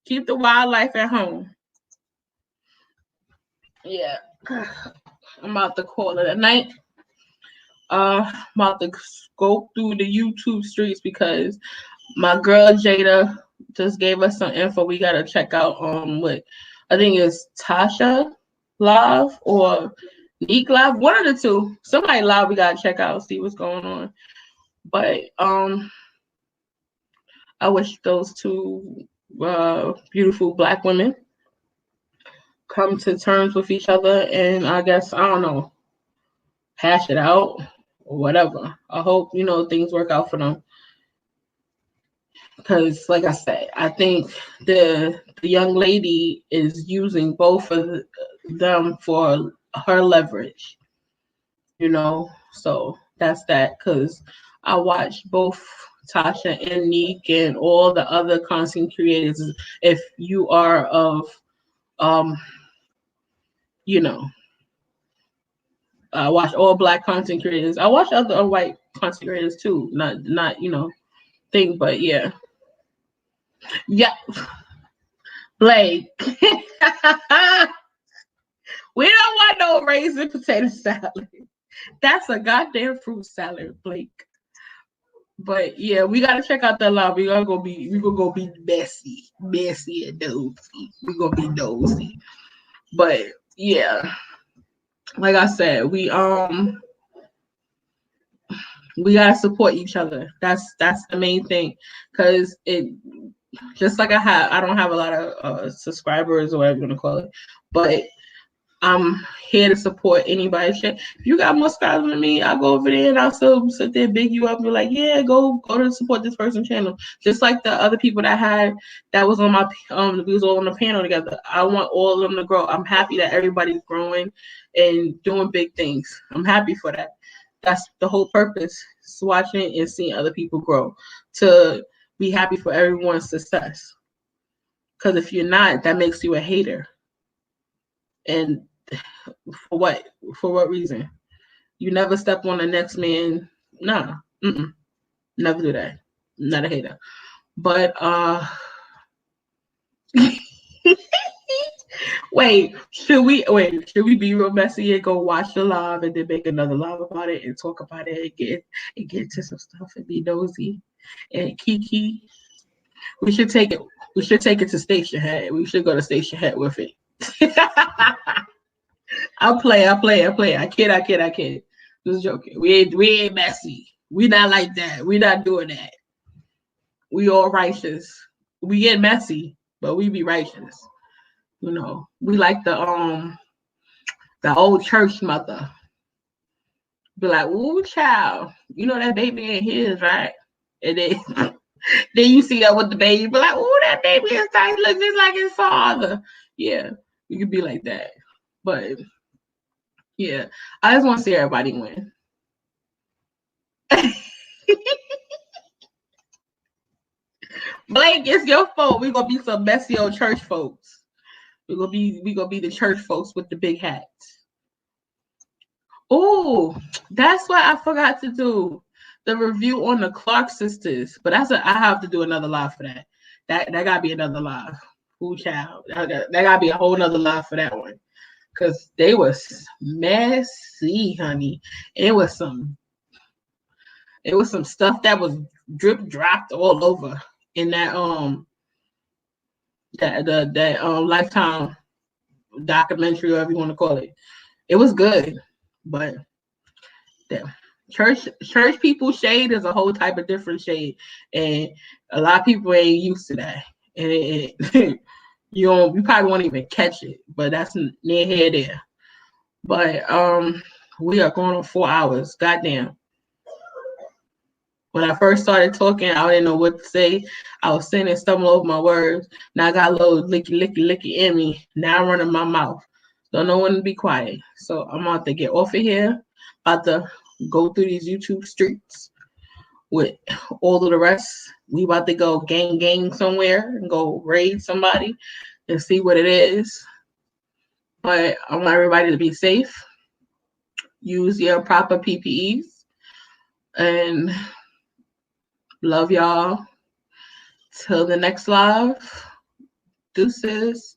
Keep the wildlife at home. Yeah. I'm about to call it a night. I'm about to go through the YouTube streets because my girl Jada just gave us some info. We gotta check out what I think is Tasha Live or Neek Live, one of the two. Somebody live we gotta check out, see what's going on. But I wish those two beautiful Black women come to terms with each other, and I guess I don't know, hash it out or whatever. I hope things work out for them, because like I said, I think the young lady is using both of them for her leverage, so that's that. Because I watched both Tasha and Neek and all the other content creators. If you are of I watch all Black content creators. I watch other white content creators too. Not thing, but yeah. Blake. We don't want no raisin potato salad. That's a goddamn fruit salad, Blake. But yeah, we gotta check out that live. We gonna go be messy and nosy. We gonna be nosy. But yeah, like I said, we gotta support each other. That's the main thing, because it just like I don't have a lot of subscribers or whatever you want to call it, but I'm here to support anybody. If you got more subscribers than me, I'll go over there and I'll still sit there, big you up, and be like, yeah, go to support this person's channel. Just like the other people that had that was on my we was all on the panel together. I want all of them to grow. I'm happy that everybody's growing and doing big things. I'm happy for that. That's the whole purpose. Is watching and seeing other people grow. To be happy for everyone's success. Because if you're not, that makes you a hater. And for what? For what reason? You never step on the next man. Nah. Never do that. Not a hater. But should we be real messy and go watch the live and then make another live about it and talk about it and get to some stuff and be nosy and kiki? We should take it to Station Head. We should go to Station Head with it. I play. I kid. Just joking. We ain't messy. We not like that. We not doing that. We all righteous. We get messy, but we be righteous. You know, we like the old church mother. Be like, ooh, child, you know that baby ain't his, right? And then then you see that with the baby, be like, ooh, that baby is nice, look just like his father. Yeah, you could be like that. But yeah, I just want to see everybody win. Blake, it's your fault. We're gonna be some messy old church folks. We're gonna be the church folks with the big hats. Oh, that's what I forgot to do. The review on the Clark sisters. But I have to do another live for that. That gotta be another live. Ooh, child. That gotta be a whole nother live for that one. Cause they was messy, honey. It was some stuff that was drip dropped all over in that Lifetime documentary, whatever you want to call it. It was good, but the church people shade is a whole type of different shade, and a lot of people ain't used to that, and you probably won't even catch it, but that's near here there. But we are going on 4 hours. Goddamn. When I first started talking, I didn't know what to say. I was sitting and stumbling over my words. Now I got a little licky in me. Now I'm running my mouth. Don't know when to be quiet. So I'm about to get off of here. About to go through these YouTube streets with all of the rest. We about to go gang somewhere and go raid somebody and see what it is. But I want everybody to be safe. Use your proper PPEs. And love y'all. Till the next live. Deuces.